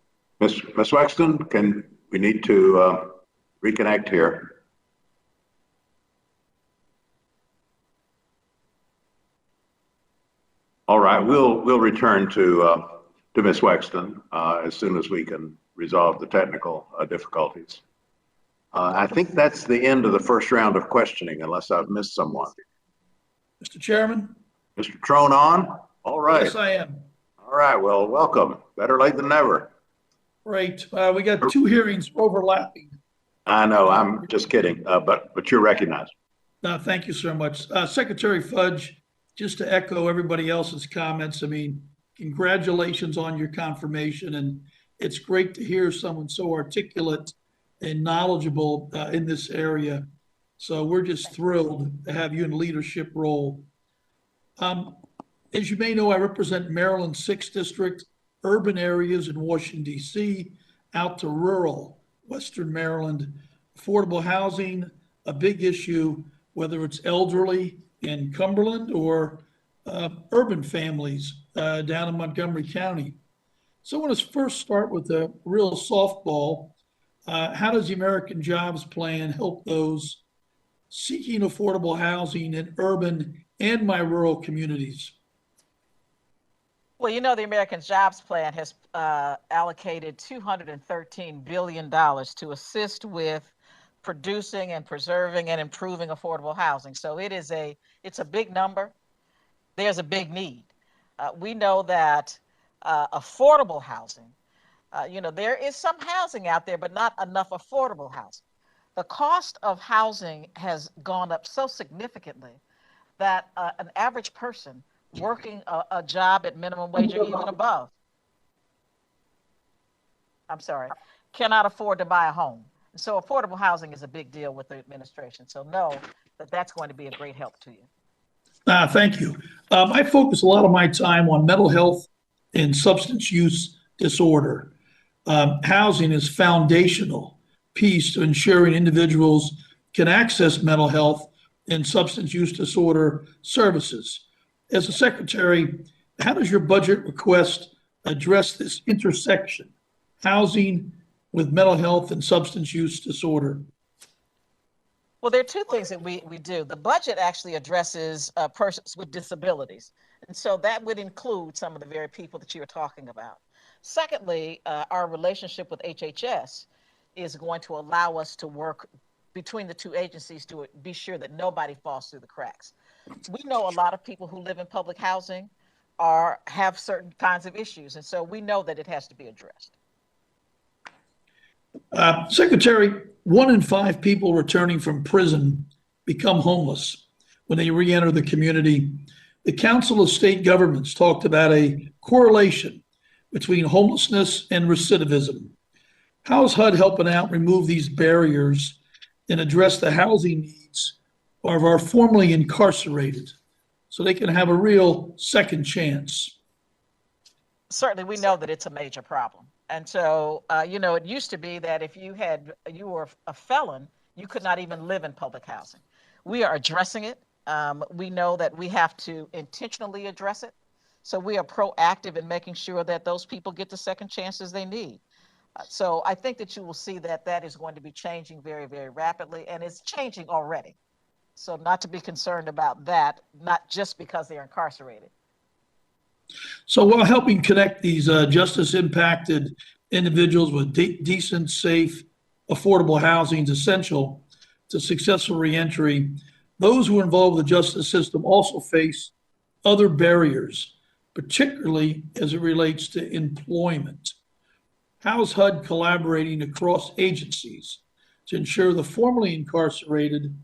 Ms. Wexton, we need to reconnect here. All right, we'll return to Ms. Wexton as soon as we can resolve the technical difficulties. I think that's the end of the first round of questioning, unless I've missed someone. Mr. Chairman? Mr. Trone on? All right. Yes, I am. All right, well, welcome. Better late than never. Great. We got two hearings overlapping. I know, I'm just kidding, but you're recognized. Thank you so much. Secretary Fudge, just to echo everybody else's comments, I mean, congratulations on your confirmation, and it's great to hear someone so articulate and knowledgeable in this area. So we're just thrilled to have you in a leadership role. As you may know, I represent Maryland's 6th District, urban areas in Washington, D.C., out to rural Western Maryland. Affordable housing, a big issue, whether it's elderly in Cumberland or urban families down in Montgomery County. So I want to first start with a real softball. How does the American Jobs Plan help those seeking affordable housing in urban and my rural communities? Well, you know, the American Jobs Plan has allocated $213 billion to assist with producing and preserving and improving affordable housing. So it's a big number. There's a big need. We know that affordable housing, there is some housing out there, but not enough affordable housing. The cost of housing has gone up so significantly that an average person working a job at minimum wage or even above, cannot afford to buy a home. So affordable housing is a big deal with the administration. So know that that's going to be a great help to you. Thank you. I focus a lot of my time on mental health and substance use disorder. Housing is foundational piece to ensuring individuals can access mental health and substance use disorder services. As a secretary, how does your budget request address this intersection, housing with mental health and substance use disorder? Well, there are two things that we do. The budget actually addresses persons with disabilities. And so that would include some of the very people that you were talking about. Secondly, our relationship with HHS is going to allow us to work between the two agencies to be sure that nobody falls through the cracks. We know a lot of people who live in public housing have certain kinds of issues, and so we know that it has to be addressed. Secretary, 1 in 5 people returning from prison become homeless when they re-enter the community. The Council of State Governments talked about a correlation between homelessness and recidivism. How is HUD helping out remove these barriers and address the housing needs of our formerly incarcerated so they can have a real second chance? Certainly, we know that it's a major problem. And so, it used to be that if you were a felon, you could not even live in public housing. We are addressing it. We know that we have to intentionally address it. So we are proactive in making sure that those people get the second chances they need. So I think that you will see that that is going to be changing very, very rapidly, and it's changing already. So not to be concerned about that, not just because they're incarcerated. So while helping connect these justice-impacted individuals with decent, safe, affordable housing is essential to successful reentry, those who are involved with the justice system also face other barriers, particularly as it relates to employment. How is HUD collaborating across agencies to ensure the formerly incarcerated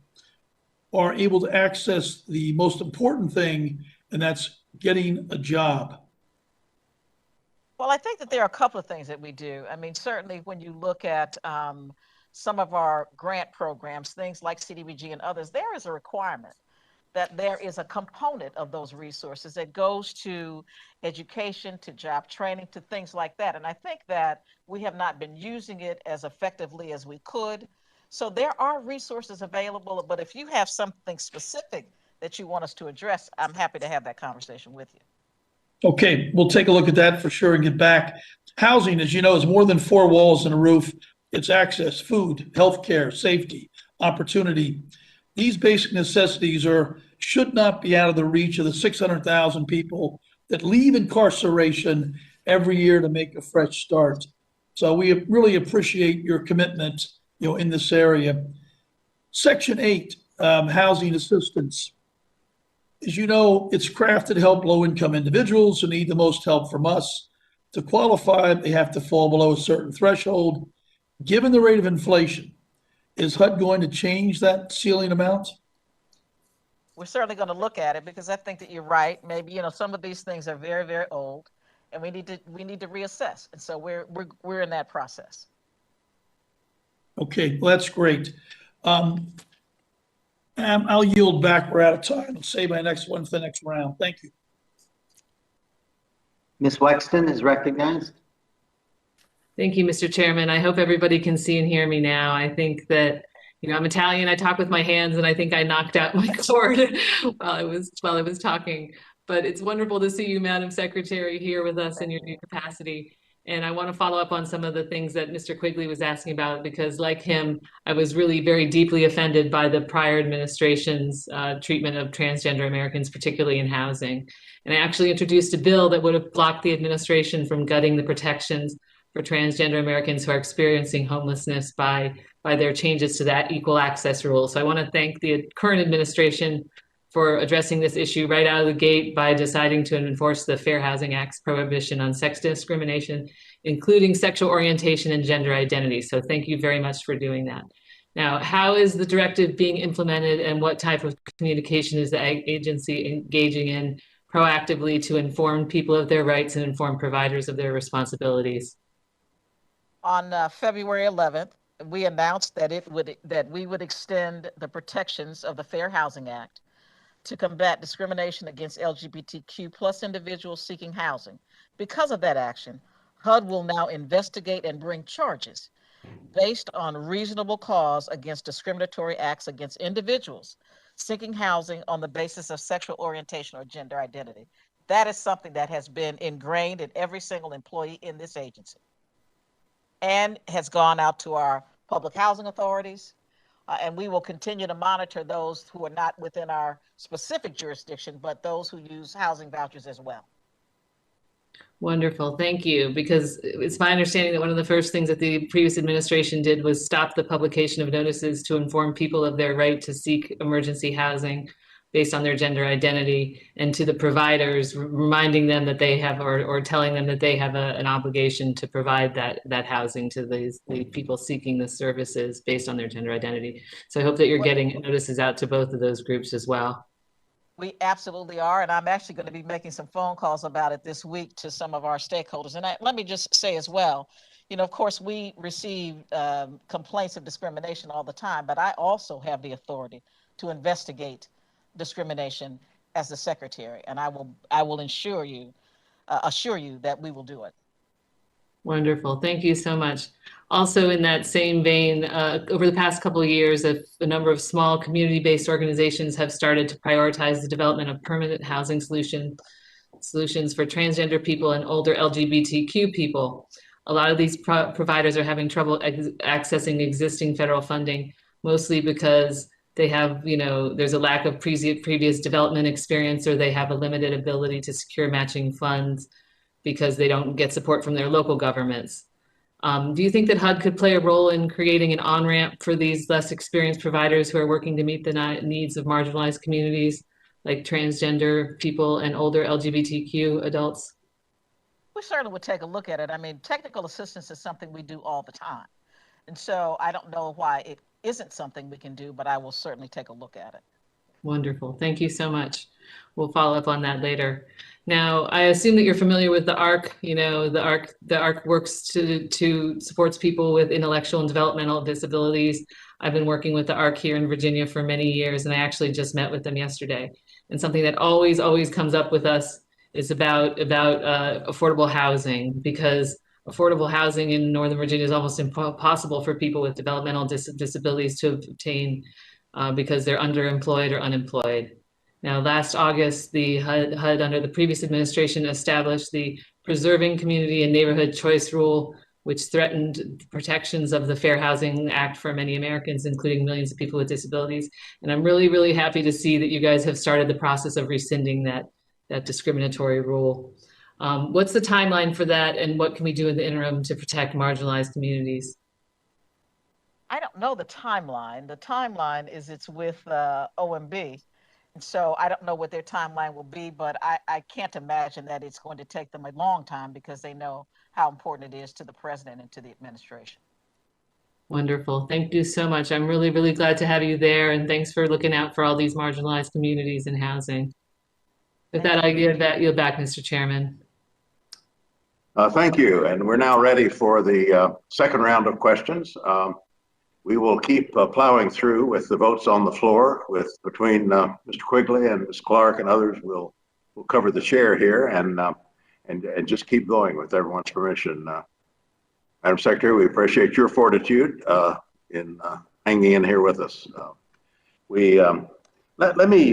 are able to access the most important thing, and that's getting a job? Well, I think that there are a couple of things that we do. I mean, certainly when you look at some of our grant programs, things like Cdbg and others, there is a requirement that there is a component of those resources that goes to education, to job training, to things like that. And I think that we have not been using it as effectively as we could. So there are resources available, but if you have something specific that you want us to address, I'm happy to have that conversation with you. Okay, we'll take a look at that for sure and get back. Housing, as you know, is more than 4 walls and a roof. It's access, food, healthcare, safety, opportunity. These basic necessities should not be out of the reach of the 600,000 people that leave incarceration every year to make a fresh start. So we really appreciate your commitment, in this area. Section 8, housing assistance. As you know, it's crafted to help low-income individuals who need the most help from us. To qualify, they have to fall below a certain threshold. Given the rate of inflation, is HUD going to change that ceiling amount? We're certainly going to look at it because I think that you're right. Maybe, some of these things are very, very old, and we need to reassess. And so we're in that process. Okay, well, that's great. I'll yield back. We're out of time. I'll save my next one for the next round. Thank you. Ms. Wexton is recognized. Thank you, Mr. Chairman. I hope everybody can see and hear me now. I think that, I'm Italian. I talk with my hands, and I think I knocked out my cord while I was talking. But it's wonderful to see you, Madam Secretary, here with us in your new capacity. And I want to follow up on some of the things that Mr. Quigley was asking about, because like him, I was really very deeply offended by the prior administration's treatment of transgender Americans, particularly in housing. And I actually introduced a bill that would have blocked the administration from gutting the protections for transgender Americans who are experiencing homelessness by their changes to that equal access rule. So I want to thank the current administration for addressing this issue right out of the gate by deciding to enforce the Fair Housing Act's prohibition on sex discrimination, including sexual orientation and gender identity. So thank you very much for doing that. Now, how is the directive being implemented, and what type of communication is the agency engaging in proactively to inform people of their rights and inform providers of their responsibilities? On February 11th, we announced that we would extend the protections of the Fair Housing Act to combat discrimination against LGBTQ plus individuals seeking housing. Because of that action, HUD will now investigate and bring charges based on reasonable cause against discriminatory acts against individuals seeking housing on the basis of sexual orientation or gender identity. That is something that has been ingrained in every single employee in this agency and has gone out to our public housing authorities. And we will continue to monitor those who are not within our specific jurisdiction, but those who use housing vouchers as well. Wonderful, thank you. Because it's my understanding that one of the first things that the previous administration did was stop the publication of notices to inform people of their right to seek emergency housing based on their gender identity, and to the providers, reminding them that they have, or telling them that they have an obligation to provide that housing to the people seeking the services based on their gender identity. So I hope that you're getting notices out to both of those groups as well. We absolutely are, and I'm actually going to be making some phone calls about it this week to some of our stakeholders. And let me just say as well, you know, of course, we receive complaints of discrimination all the time, but I also have the authority to investigate discrimination as the secretary, and I will assure you that we will do it. Wonderful, thank you so much. Also in that same vein, over the past couple of years, a number of small community-based organizations have started to prioritize the development of permanent housing solutions for transgender people and older LGBTQ people. A lot of these providers are having trouble accessing existing federal funding, mostly because they have, you know, there's a lack of previous development experience, or they have a limited ability to secure matching funds because they don't get support from their local governments. Do you think that HUD could play a role in creating an on-ramp for these less experienced providers who are working to meet the needs of marginalized communities, like transgender people and older LGBTQ adults? We certainly would take a look at it. I mean, technical assistance is something we do all the time. And so I don't know why it isn't something we can do, but I will certainly take a look at it. Wonderful. Thank you so much. We'll follow up on that later. Now, I assume that you're familiar with the ARC. You know, the ARC works to supports people with intellectual and developmental disabilities. I've been working with the ARC here in Virginia for many years, and I actually just met with them yesterday. And something that always comes up with us is about affordable housing, because affordable housing in Northern Virginia is almost impossible for people with developmental disabilities to obtain because they're underemployed or unemployed. Now, last August, the HUD under the previous administration established the Preserving Community and Neighborhood Choice Rule, which threatened protections of the Fair Housing Act for many Americans, including millions of people with disabilities. And I'm really, really happy to see that you guys have started the process of rescinding that discriminatory rule. What's the timeline for that, and what can we do in the interim to protect marginalized communities? I don't know the timeline. The timeline is it's with OMB. And so I don't know what their timeline will be, but I can't imagine that it's going to take them a long time, because they know how important it is to the president and to the administration. Wonderful. Thank you so much. I'm really, really glad to have you there. And thanks for looking out for all these marginalized communities in housing. With that, I give you back, Mr. Chairman. Thank you. And we're now ready for the second round of questions. We will keep plowing through with the votes on the floor between Mr. Quigley and Ms. Clark and others. We'll cover the chair here and just keep going with everyone's permission. Madam Secretary, we appreciate your fortitude in hanging in here with us. Let me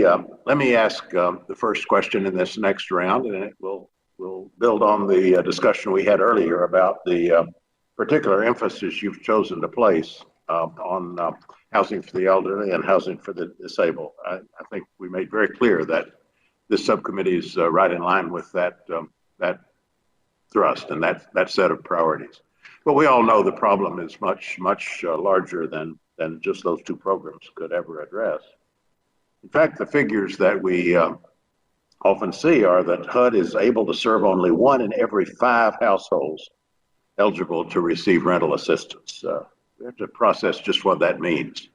ask the first question in this next round, and it will we'll build on the discussion we had earlier about the particular emphasis you've chosen to place on housing for the elderly and housing for the disabled. I think we made very clear that this subcommittee is right in line with that thrust and that set of priorities. But we all know the problem is much larger than just those two programs could ever address. In fact, the figures that we often see are that HUD is able to serve only 1 in every 5 households eligible to receive rental assistance. We have to process just what that means.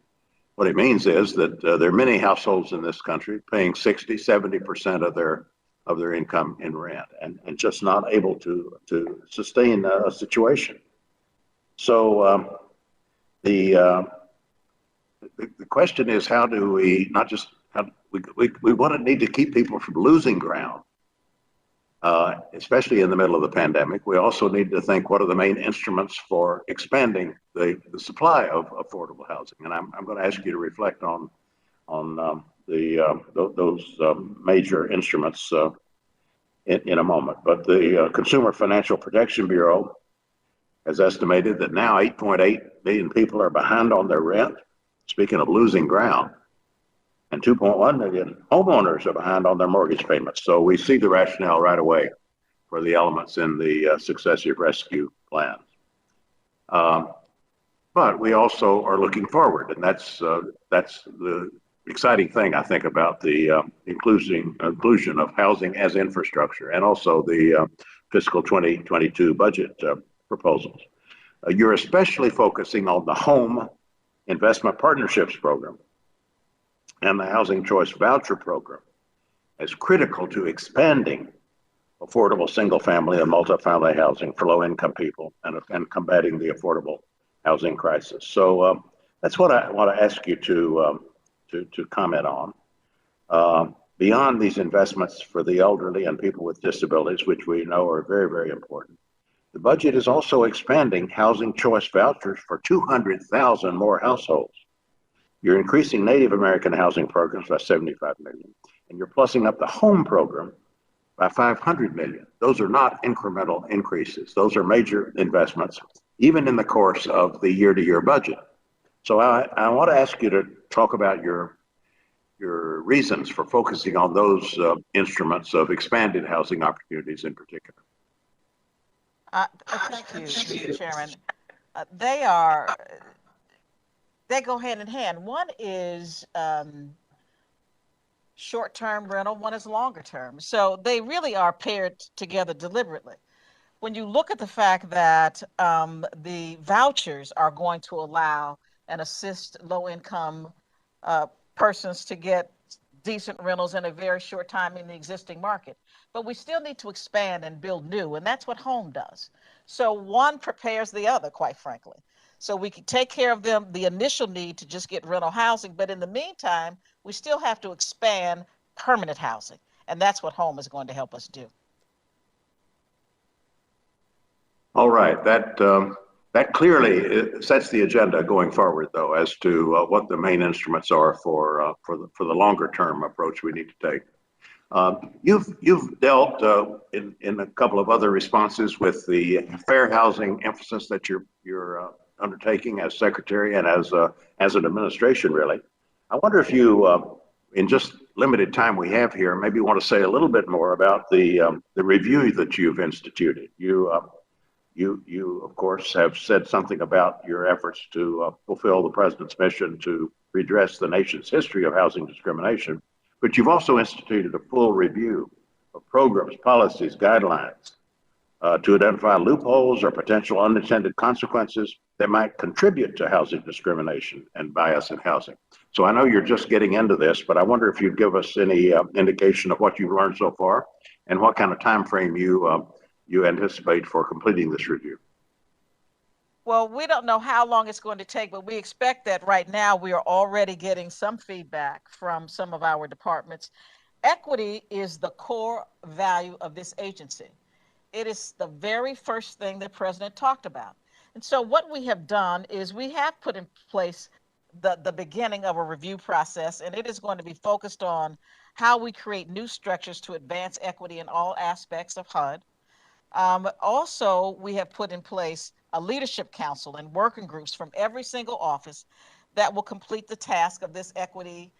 What it means is that there are many households in this country paying 60, 70% of their income in rent and just not able to sustain a situation. So the question is, how do we not just we want to need to keep people from losing ground, especially in the middle of the pandemic. We also need to think, what are the main instruments for expanding the supply of affordable housing? And I'm going to ask you to reflect on those major instruments in a moment. But the Consumer Financial Protection Bureau has estimated that now 8.8 million people are behind on their rent, speaking of losing ground, and 2.1 million homeowners are behind on their mortgage payments. So we see the rationale right away for the elements in the successive rescue plans. But we also are looking forward, and that's the exciting thing, I think, about the inclusion of housing as infrastructure, and also the fiscal 2022 budget proposals. You're especially focusing on the Home Investment Partnerships Program and the Housing Choice Voucher Program as critical to expanding affordable single-family and multifamily housing for low-income people and combating the affordable housing crisis. So that's what I want to ask you to comment on. Beyond these investments for the elderly and people with disabilities, which we know are very, very important, the budget is also expanding housing choice vouchers for 200,000 more households. You're increasing Native American housing programs by 75 million, and you're plussing up the home program by 500 million. Those are not incremental increases. Those are major investments, even in the course of the year-to-year budget. So I want to ask you to talk about your reasons for focusing on those instruments of expanded housing opportunities in particular. Thank you, Mr. Chairman. They go hand in hand. One is short-term rental, one is longer term. So they really are paired together deliberately. When you look at the fact that the vouchers are going to allow and assist low-income persons to get decent rentals in a very short time in the existing market. But we still need to expand and build new, and that's what Home does. So one prepares the other, quite frankly. So we can take care of them, the initial need to just get rental housing, but in the meantime, we still have to expand permanent housing, and that's what Home is going to help us do. All right, that clearly sets the agenda going forward, though, as to what the main instruments are for the longer term approach we need to take. You've dealt in a couple of other responses with the fair housing emphasis that you're undertaking as secretary and as an administration, really. I wonder if you, in just limited time we have here, maybe want to say a little bit more about the review that you've instituted. You, of course, have said something about your efforts to fulfill the president's mission to redress the nation's history of housing discrimination, but you've also instituted a full review of programs, policies, guidelines to identify loopholes or potential unintended consequences that might contribute to housing discrimination and bias in housing. So I know you're just getting into this, but I wonder if you'd give us any indication of what you've learned so far and what kind of time frame you anticipate for completing this review. Well, we don't know how long it's going to take, but we expect that right now we are already getting some feedback from some of our departments. Equity is the core value of this agency. It is the very first thing the president talked about. And so what we have done is we have put in place the beginning of a review process, and it is going to be focused on how we create new structures to advance equity in all aspects of HUD. Also, we have put in place a leadership council and working groups from every single office that will complete the task of this equity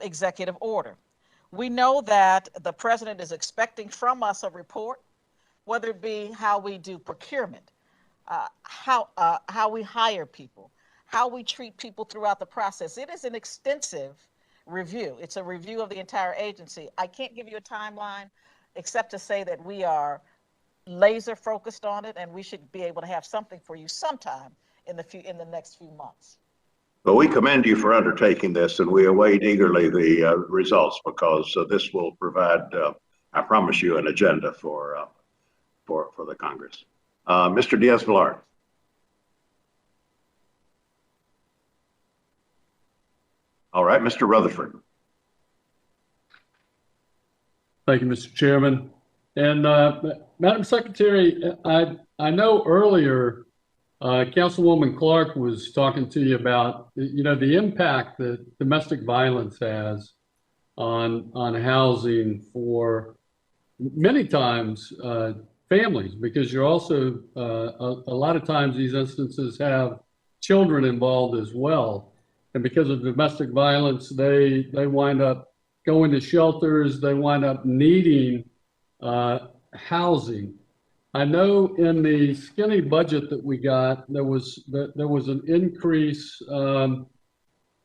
executive order. We know that the president is expecting from us a report, whether it be how we do procurement, how we hire people, how we treat people throughout the process. It is an extensive review. It's a review of the entire agency. I can't give you a timeline except to say that we are laser focused on it, and we should be able to have something for you sometime in the next few months. Well, we commend you for undertaking this, and we await eagerly the results, because this will provide, I promise you, an agenda for the Congress. Mr. Diaz-Balart. All right, Mr. Rutherford. Thank you, Mr. Chairman. And Madam Secretary, I know earlier Councilwoman Clark was talking to you about, the impact that domestic violence has on housing for many times families, because you're also a lot of times these instances have children involved as well, and because of domestic violence, they wind up going to shelters. They wind up needing housing. I know in the skinny budget that we got, there was an increase of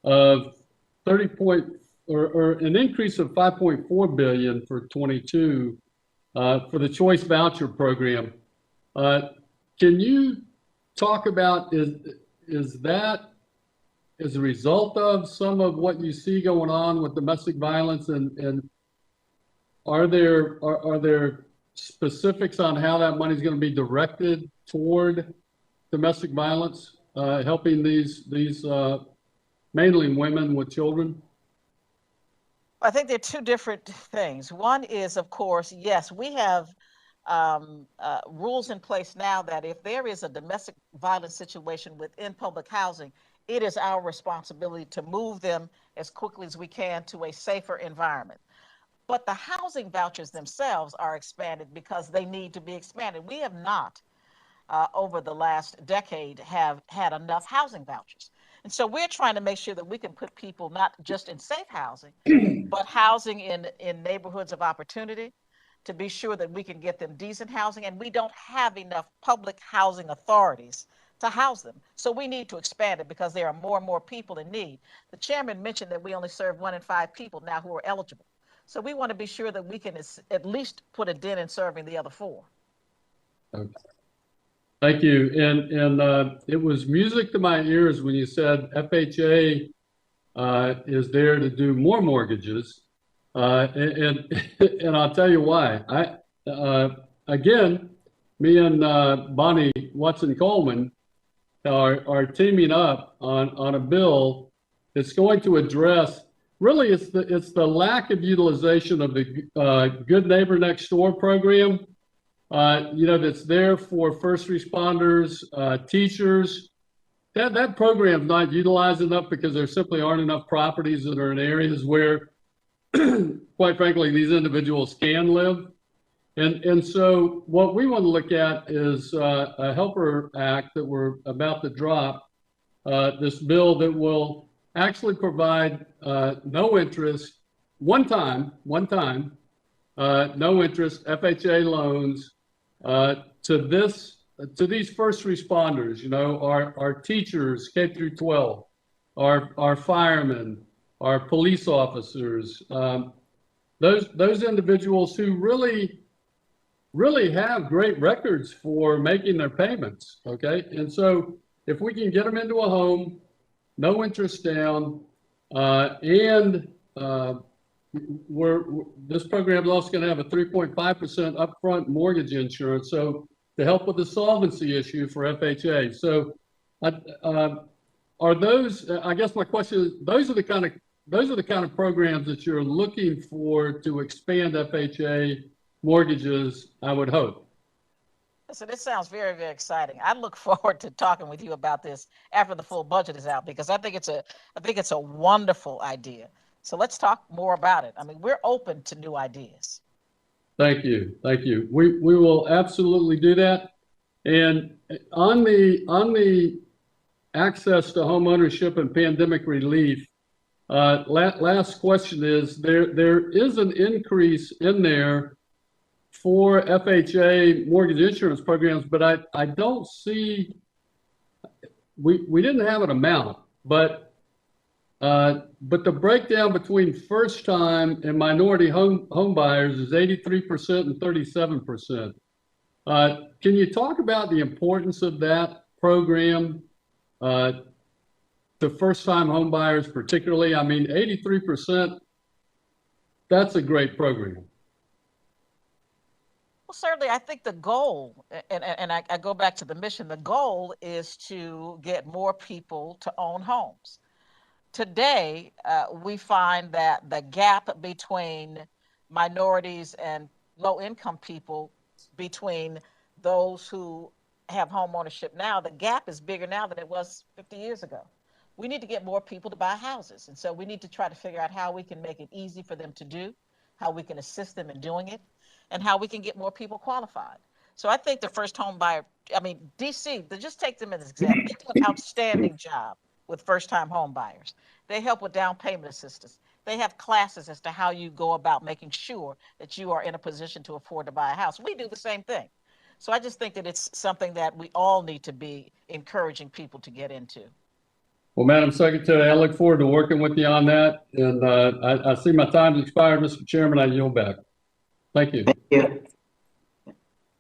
5.4 billion for 22 for the Choice Voucher Program. Can you talk about, is that as a result of some of what you see going on with domestic violence, and are there specifics on how that money is going to be directed toward domestic violence, helping these mainly women with children? I think they're two different things. One is, of course, yes, we have rules in place now that if there is a domestic violence situation within public housing, it is our responsibility to move them as quickly as we can to a safer environment. But the housing vouchers themselves are expanded because they need to be expanded. We have not, over the last decade, have had enough housing vouchers. And so we're trying to make sure that we can put people not just in safe housing, but housing in neighborhoods of opportunity, to be sure that we can get them decent housing. And we don't have enough public housing authorities to house them. So we need to expand it because there are more and more people in need. The chairman mentioned that we only serve 1 in 5 people now who are eligible. So we want to be sure that we can at least put a dent in serving the other 4. Okay. Thank you. And it was music to my ears when you said FHA is there to do more mortgages. And I'll tell you why. Again, me and Bonnie Watson-Coleman are teaming up on a bill that's going to address, really, it's the lack of utilization of the Good Neighbor Next Door program, that's there for first responders, teachers. That program's not utilized enough because there simply aren't enough properties that are in areas where, quite frankly, these individuals can live. And so what we want to look at is a Helper Act that we're about to drop, this bill that will actually provide no interest, one time, no interest FHA loans to these first responders, our teachers, K through 12, our firemen, our police officers, those individuals who really have great records for making their payments. Okay. And so if we can get them into a home, no interest down, and this program is also going to have a 3.5% upfront mortgage insurance, so to help with the solvency issue for FHA. So are those, I guess my question is, those are the kind of programs that you're looking for to expand FHA mortgages, I would hope. Listen, this sounds very, very exciting. I look forward to talking with you about this after the full budget is out, because I think it's a wonderful idea. So let's talk more about it. I mean, we're open to new ideas. Thank you. Thank you. We will absolutely do that. And on the access to home ownership and pandemic relief, last question is, there is an increase in there for FHA mortgage insurance programs, but I don't see, we didn't have an amount, but the breakdown between first time and minority home buyers is 83% and 37%. Can you talk about the importance of that program to first time home buyers particularly? I mean, 83%, that's a great program. Well, certainly, I think the goal, and I go back to the mission, the goal is to get more people to own homes. Today, we find that the gap between minorities and low-income people, between those who have home ownership now, the gap is bigger now than it was 50 years ago. We need to get more people to buy houses. And so we need to try to figure out how we can make it easy for them to do, how we can assist them in doing it, and how we can get more people qualified. So I think the first home buyer, I mean, DC, just take them as an example. They do an outstanding job with first-time home buyers. They help with down payment assistance. They have classes as to how you go about making sure that you are in a position to afford to buy a house. We do the same thing. So I just think that it's something that we all need to be encouraging people to get into. Well, Madam Secretary, I look forward to working with you on that. And I see my time's expired, Mr. Chairman. I yield back. Thank you. Thank you.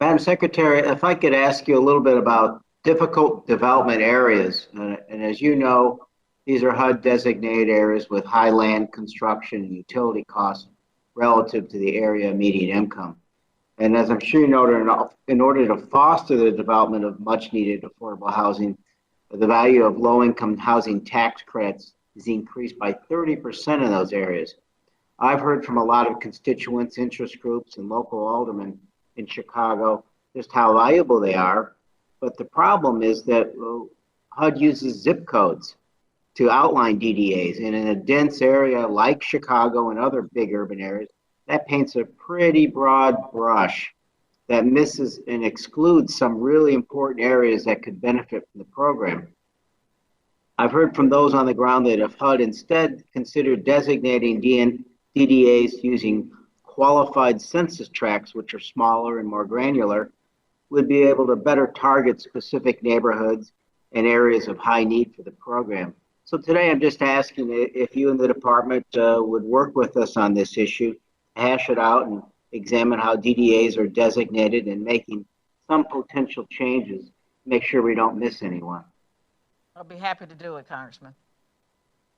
Madam Secretary, if I could ask you a little bit about difficult development areas. And as you know, these are HUD designated areas with high land construction and utility costs relative to the area median income. And as I'm sure you know, in order to foster the development of much needed affordable housing, the value of low-income housing tax credits is increased by 30% in those areas. I've heard from a lot of constituents, interest groups, and local aldermen in Chicago just how valuable they are. But the problem is that HUD uses zip codes to outline DDAs. And in a dense area like Chicago and other big urban areas, that paints a pretty broad brush that misses and excludes some really important areas that could benefit from the program. I've heard from those on the ground that if HUD instead considered designating DDAs using qualified census tracts, which are smaller and more granular, would be able to better target specific neighborhoods and areas of high need for the program. So today I'm just asking if you and the department would work with us on this issue, hash it out, and examine how DDAs are designated and making some potential changes, make sure we don't miss anyone. I'll be happy to do it, Congressman.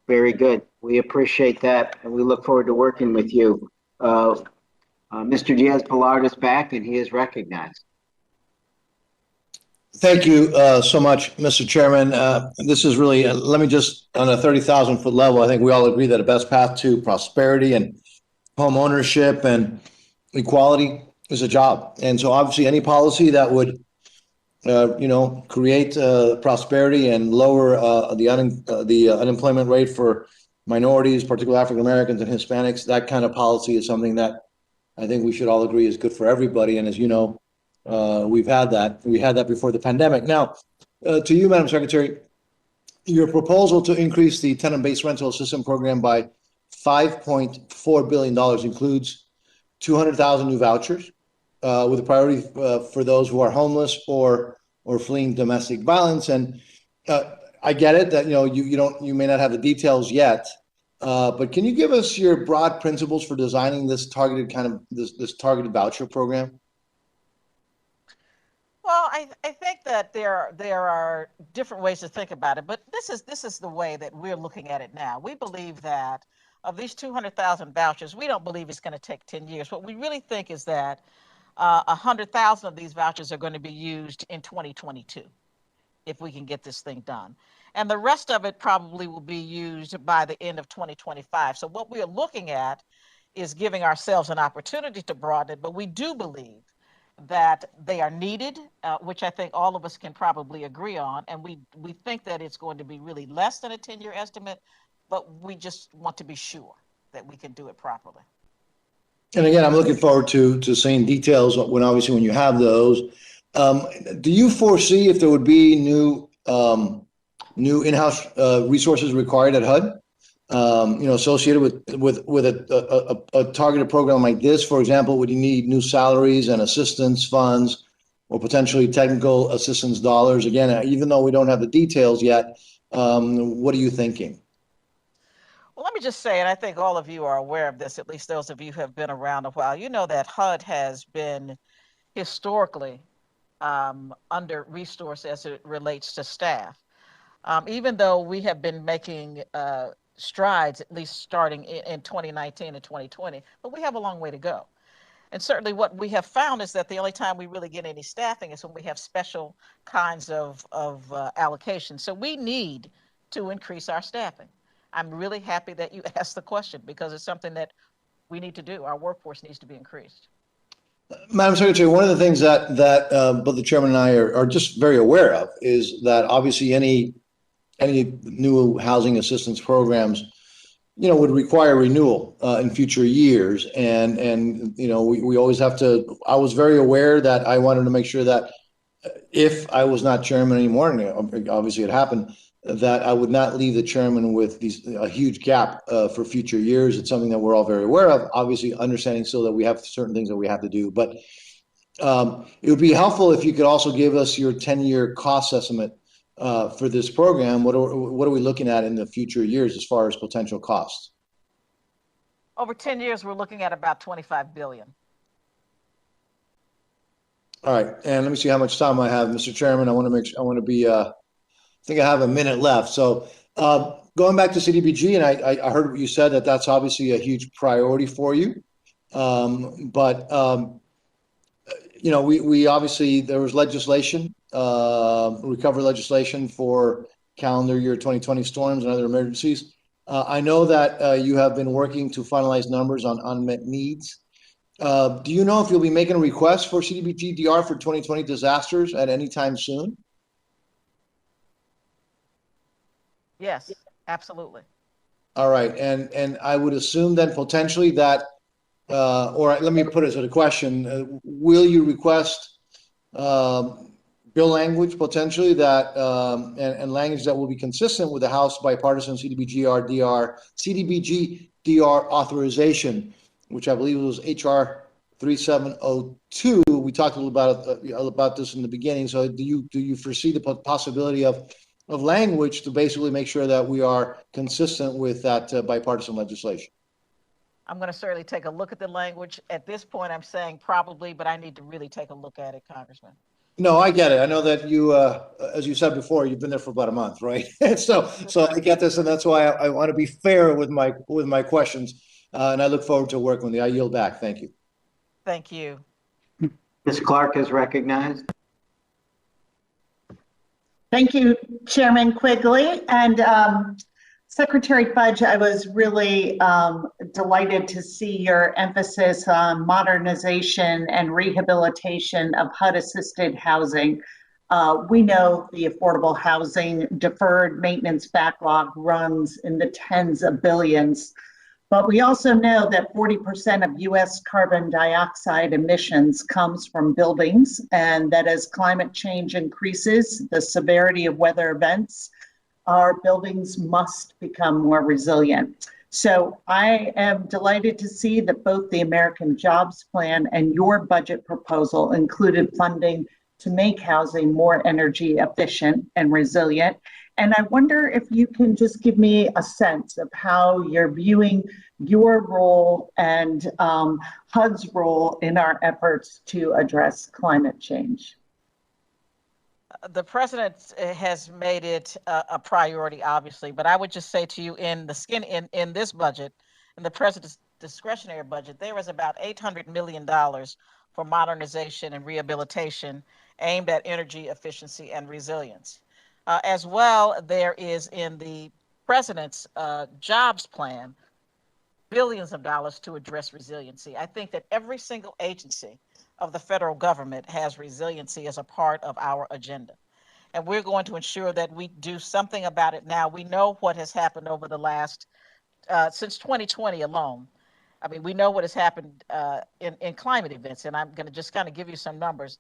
Very good. We appreciate that, and we look forward to working with you. Mr. Diaz-Balart is back, and he is recognized. Thank you so much, Mr. Chairman. This is really, let me just, on a 30,000-foot level, I think we all agree that a best path to prosperity and home ownership and equality is a job. And so obviously any policy that would, create prosperity and lower the unemployment rate for minorities, particularly African Americans and Hispanics, that kind of policy is something that I think we should all agree is good for everybody. And as you know, we had that before the pandemic. Now, to you, Madam Secretary, your proposal to increase the tenant-based rental assistance program by $5.4 billion includes 200,000 new vouchers with a priority for those who are homeless or fleeing domestic violence. And I get it that you may not have the details yet, but can you give us your broad principles for designing this targeted this targeted voucher program? Well, I think that there are different ways to think about it, but this is the way that we're looking at it now. We believe that of these 200,000 vouchers, we don't believe it's going to take 10 years. What we really think is that 100,000 of these vouchers are going to be used in 2022, if we can get this thing done. And the rest of it probably will be used by the end of 2025. So what we are looking at is giving ourselves an opportunity to broaden it, but we do believe that they are needed, which I think all of us can probably agree on. And we think that it's going to be really less than a 10-year estimate, but we just want to be sure that we can do it properly. And again, I'm looking forward to seeing details when obviously when you have those. Do you foresee if there would be new in-house resources required at HUD? Associated with a targeted program like this, for example, would you need new salaries and assistance funds or potentially technical assistance dollars? Again, even though we don't have the details yet, what are you thinking? Well, let me just say, and I think all of you are aware of this, at least those of you who have been around a while, you know that HUD has been historically under-resourced as it relates to staff. Even though we have been making strides, at least starting in 2019 and 2020, but we have a long way to go. And certainly what we have found is that the only time we really get any staffing is when we have special kinds of allocations. So we need to increase our staffing. I'm really happy that you asked the question because it's something that we need to do. Our workforce needs to be increased. Madam Secretary, one of the things that both the chairman and I are just very aware of is that obviously any new housing assistance programs, would require renewal in future years. And we always have to, I was very aware that I wanted to make sure that if I was not chairman anymore, and obviously it happened, that I would not leave the chairman with a huge gap for future years. It's something that we're all very aware of, obviously understanding still that we have certain things that we have to do. But it would be helpful if you could also give us your 10-year cost estimate for this program. What are we looking at in the future years as far as potential costs? Over 10 years, we're looking at about $25 billion. All right, and let me see how much time I have, Mr. Chairman. I think I have a minute left. So going back to CDBG, and I heard what you said, that's obviously a huge priority for you. We obviously, there was legislation, recovery legislation for calendar year 2020 storms and other emergencies. I know that you have been working to finalize numbers on unmet needs. Do you know if you'll be making a request for CDBG DR for 2020 disasters at any time soon? Yes, absolutely. All right, and I would assume then potentially that, or let me put it to the question: will you request bill language potentially that and language that will be consistent with the House bipartisan CDBG DR authorization, which I believe was HR 3702. We talked a little about this in the beginning. So do you foresee the possibility of language to basically make sure that we are consistent with that bipartisan legislation? I'm going to certainly take a look at the language. At this point, I'm saying probably, but I need to really take a look at it, Congressman. No, I get it. I know that you, as you said before, you've been there for about a month, right? so I get this, and that's why I want to be fair with my questions, and I look forward to working with you. I yield back. Thank you. Thank you. Ms. Clark is recognized. Thank you, Chairman Quigley. And Secretary Fudge, I was really delighted to see your emphasis on modernization and rehabilitation of HUD-assisted housing. We know the affordable housing deferred maintenance backlog runs in the tens of billions. But we also know that 40% of US carbon dioxide emissions comes from buildings, and that as climate change increases, the severity of weather events, our buildings must become more resilient. So I am delighted to see that both the American Jobs Plan and your budget proposal included funding to make housing more energy efficient and resilient. And I wonder if you can just give me a sense of how you're viewing your role and HUD's role in our efforts to address climate change. The president has made it a priority, obviously, but I would just say to you in this budget, in the president's discretionary budget, there is about $800 million for modernization and rehabilitation aimed at energy efficiency and resilience. As well, there is in the president's jobs plan, billions of dollars to address resiliency. I think that every single agency of the federal government has resiliency as a part of our agenda. And we're going to ensure that we do something about it now. We know what has happened over the last, since 2020 alone. I mean, we know what has happened in climate events, and I'm going to just kind of give you some numbers.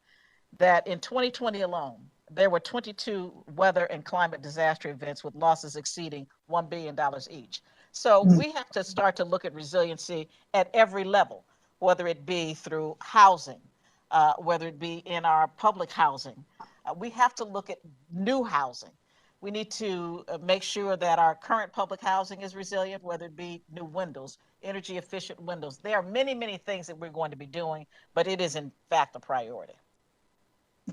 That in 2020 alone, there were 22 weather and climate disaster events with losses exceeding $1 billion each. So we have to start to look at resiliency at every level, whether it be through housing, whether it be in our public housing. We have to look at new housing. We need to make sure that our current public housing is resilient, whether it be new windows, energy efficient windows. There are many, many things that we're going to be doing, but it is in fact a priority.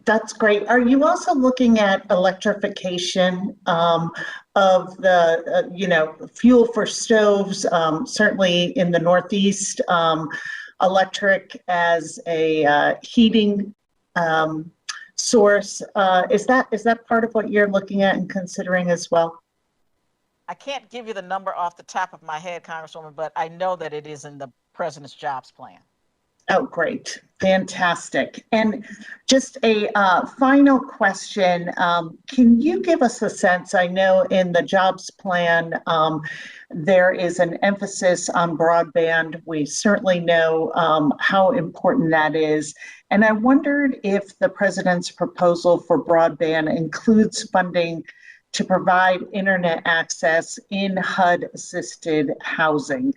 That's great. Are you also looking at electrification of the, fuel for stoves, certainly in the Northeast, electric as a heating source? Is that part of what you're looking at and considering as well? I can't give you the number off the top of my head, Congresswoman, but I know that it is in the President's jobs plan. Oh, great. Fantastic. And just a final question. Can you give us a sense? I know in the jobs plan, there is an emphasis on broadband. We certainly know how important that is. And I wondered if the president's proposal for broadband includes funding to provide internet access in HUD-assisted housing.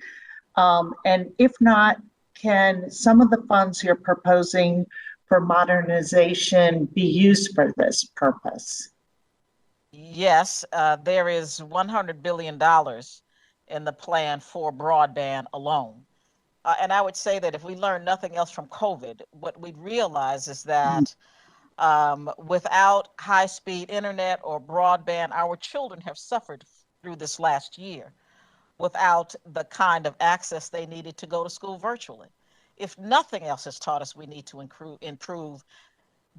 And if not, can some of the funds you're proposing for modernization be used for this purpose? Yes, there is $100 billion in the plan for broadband alone. And I would say that if we learn nothing else from COVID, what we'd realize is that without high-speed internet or broadband, our children have suffered through this last year without the kind of access they needed to go to school virtually. If nothing else has taught us we need to improve,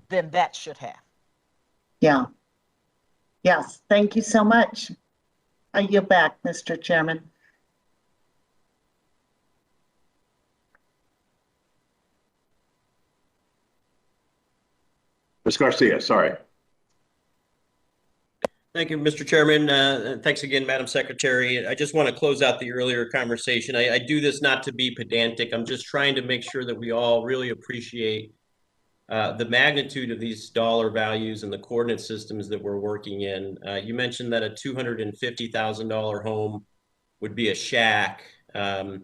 then that should have. Yeah. Yes, thank you so much. I yield back, Mr. Chairman. Ms. Garcia, sorry. Thank you, Mr. Chairman. Thanks again, Madam Secretary. I just want to close out the earlier conversation. I do this not to be pedantic. I'm just trying to make sure that we all really appreciate the magnitude of these dollar values and the coordinate systems that we're working in. You mentioned that a $250,000 home would be a shack. In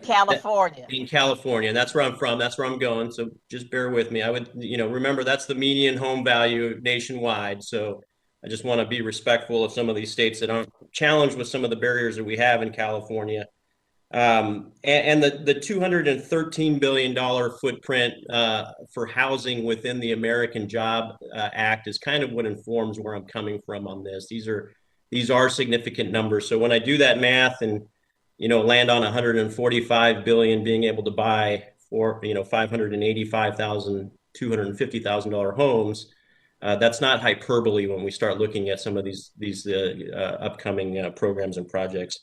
California. In California, and that's where I'm from. That's where I'm going. So just bear with me. I would, remember that's the median home value nationwide. So I just want to be respectful of some of these states that aren't challenged with some of the barriers that we have in California. And the $213 billion footprint for housing within the American Job Act is kind of what informs where I'm coming from on this. These are significant numbers. So when I do that math and land on 145 billion being able to buy for $585,000, $250,000 homes, that's not hyperbole when we start looking at some of these upcoming programs and projects.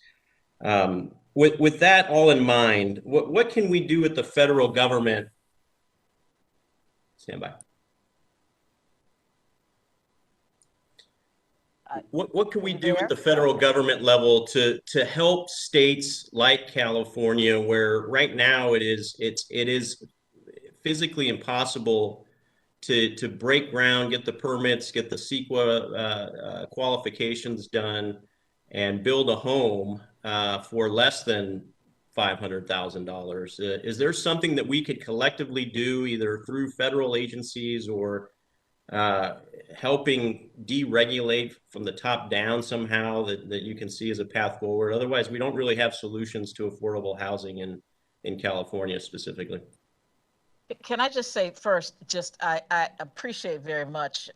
With that all in mind, what can we do at the federal government? Stand by. What can we do at the federal government level to help states like California, where right now it is physically impossible to break ground, get the permits, get the CEQA qualifications done, and build a home for less than $500,000? Is there something that we could collectively do, either through federal agencies or helping deregulate from the top down somehow that you can see as a path forward? Otherwise, we don't really have solutions to affordable housing in California specifically. Can I just say first, I appreciate very much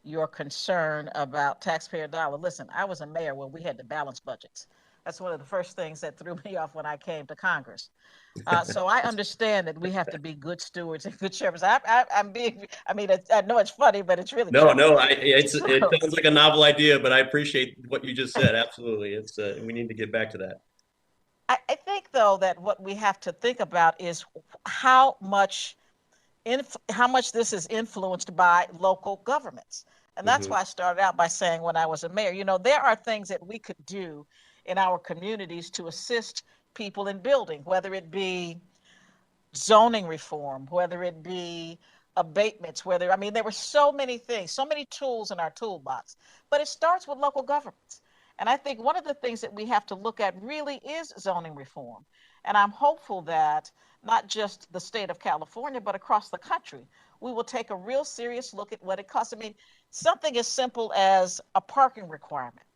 your concern about taxpayer dollar. Listen, I was a mayor when we had to balance budgets. That's one of the first things that threw me off when I came to Congress. So I understand that we have to be good stewards and good sheriffs. I know it's funny, but it's really true. It sounds like a novel idea, but I appreciate what you just said. Absolutely. We need to get back to that. I think though, that what we have to think about is how much this is influenced by local governments. And that's why I started out by saying when I was a mayor, you know, there are things that we could do in our communities to assist people in building, whether it be zoning reform, whether it be abatements, I mean, there were so many things, so many tools in our toolbox, but it starts with local governments. And I think one of the things that we have to look at really is zoning reform. And I'm hopeful that not just the state of California, but across the country, we will take a real serious look at what it costs. I mean, something as simple as a parking requirement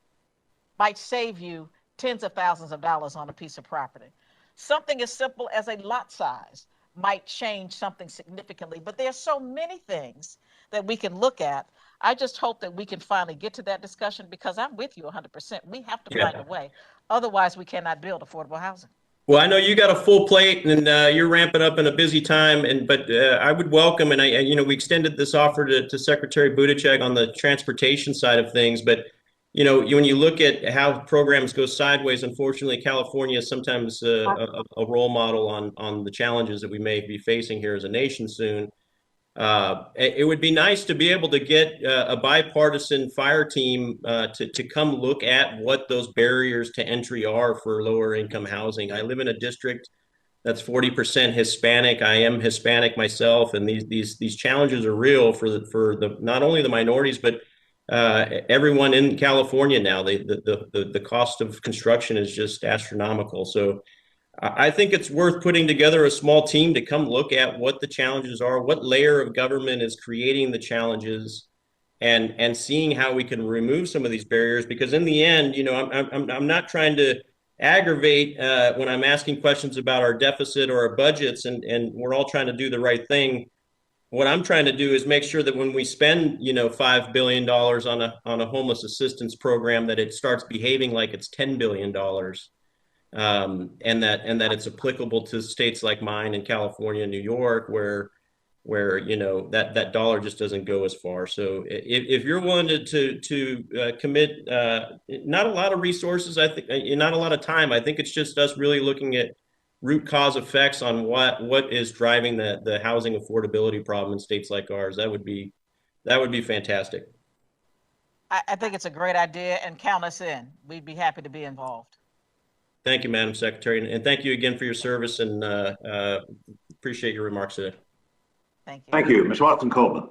might save you tens of thousands of dollars on a piece of property. Something as simple as a lot size might change something significantly, but there's so many things that we can look at. I just hope that we can finally get to that discussion, because I'm with you 100%. We have to find a way. Otherwise, we cannot build affordable housing. Well, I know you got a full plate, and you're ramping up in a busy time. But I would welcome, and we extended this offer to Secretary Buttigieg on the transportation side of things. But when you look at how programs go sideways, unfortunately, California is sometimes a role model on the challenges that we may be facing here as a nation soon. It would be nice to be able to get a bipartisan fire team to come look at what those barriers to entry are for lower income housing. I live in a district that's 40% Hispanic. I am Hispanic myself, and these challenges are real for the not only the minorities, but everyone in California now. The cost of construction is just astronomical. So I think it's worth putting together a small team to come look at what the challenges are, what layer of government is creating the challenges, and seeing how we can remove some of these barriers. Because in the end, I'm not trying to aggravate when I'm asking questions about our deficit or our budgets, and we're all trying to do the right thing. What I'm trying to do is make sure that when we spend, $5 billion on a homeless assistance program, that it starts behaving like it's $10 billion. And that it's applicable to states like mine in California and New York, where that dollar just doesn't go as far. So if you're willing to commit not a lot of resources, I think not a lot of time, I think it's just us really looking at root cause effects on what is driving the housing affordability problem in states like ours. That would be fantastic. I think it's a great idea, and count us in. We'd be happy to be involved. Thank you, Madam Secretary, and thank you again for your service, and appreciate your remarks today. Thank you. Thank you. Ms. Watson-Coleman.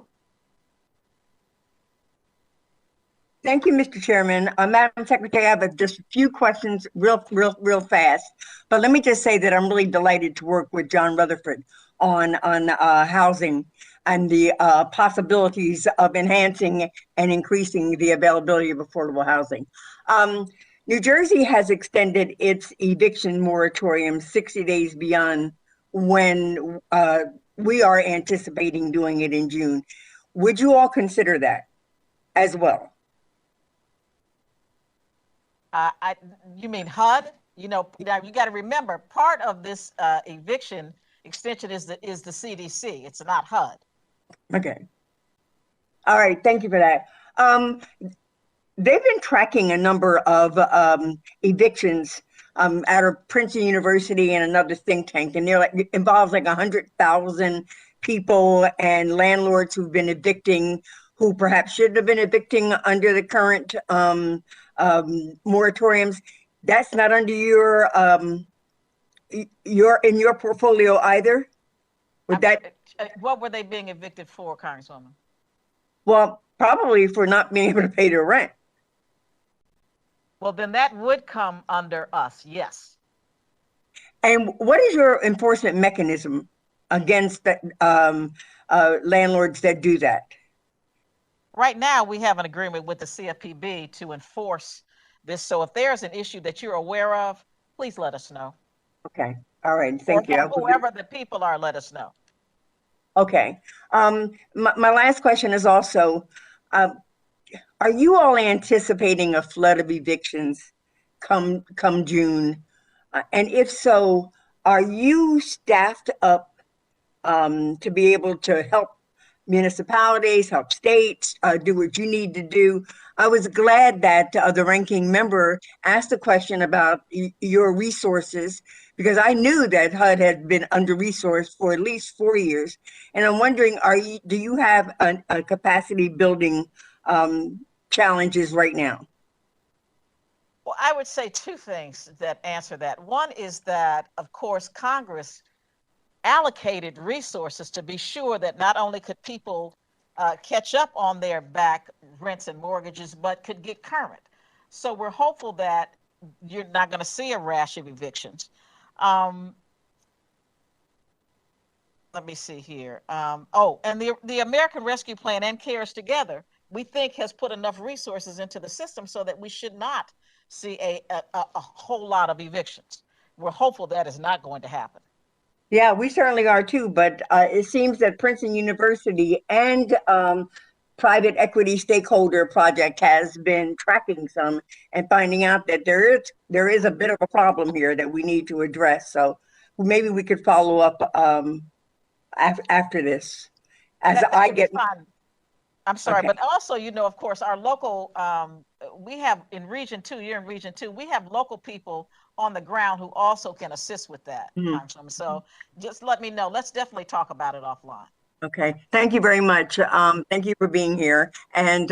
Thank you, Mr. Chairman. Madam Secretary, I have just a few questions real fast. But let me just say that I'm really delighted to work with John Rutherford on housing and the possibilities of enhancing and increasing the availability of affordable housing. New Jersey has extended its eviction moratorium 60 days beyond when we are anticipating doing it in June. Would you all consider that as well? You mean HUD? You got to remember, part of this eviction extension is the CDC. It's not HUD. Okay. All right. Thank you for that. They've been tracking a number of evictions out of Princeton University and another think tank, and involves like 100,000 people and landlords who've been evicting, who perhaps shouldn't have been evicting under the current moratoriums. That's not under your portfolio either. What were they being evicted for, Congresswoman? Well, probably for not being able to pay their rent. Well, then that would come under us, yes. And what is your enforcement mechanism against the landlords that do that? Right now, we have an agreement with the CFPB to enforce this. So if there's an issue that you're aware of, please let us know. Okay. All right. Thank you. Whoever the people are, let us know. Okay. My last question is also, are you all anticipating a flood of evictions come June? And if so, are you staffed up to be able to help municipalities, help states do what you need to do? I was glad that the ranking member asked a question about your resources, because I knew that HUD had been under-resourced for at least 4 years. And I'm wondering, do you have a capacity building challenges right now? Well, I would say two things that answer that. One is that, of course, Congress allocated resources to be sure that not only could people catch up on their back rents and mortgages, but could get current. So we're hopeful that you're not going to see a rash of evictions. Let me see here. And the American Rescue Plan and CARES together, we think has put enough resources into the system so that we should not see a whole lot of evictions. We're hopeful that is not going to happen. Yeah, we certainly are too, but it seems that Princeton University and private equity stakeholder project has been tracking some and finding out that there is a bit of a problem here that we need to address. So maybe we could follow up after this. I'm sorry, Okay. but also, of course, our local, we have in Region 2, you're in Region 2, we have local people on the ground who also can assist with that, Congresswoman. So just let me know. Let's definitely talk about it offline. Okay, thank you very much. Thank you for being here. And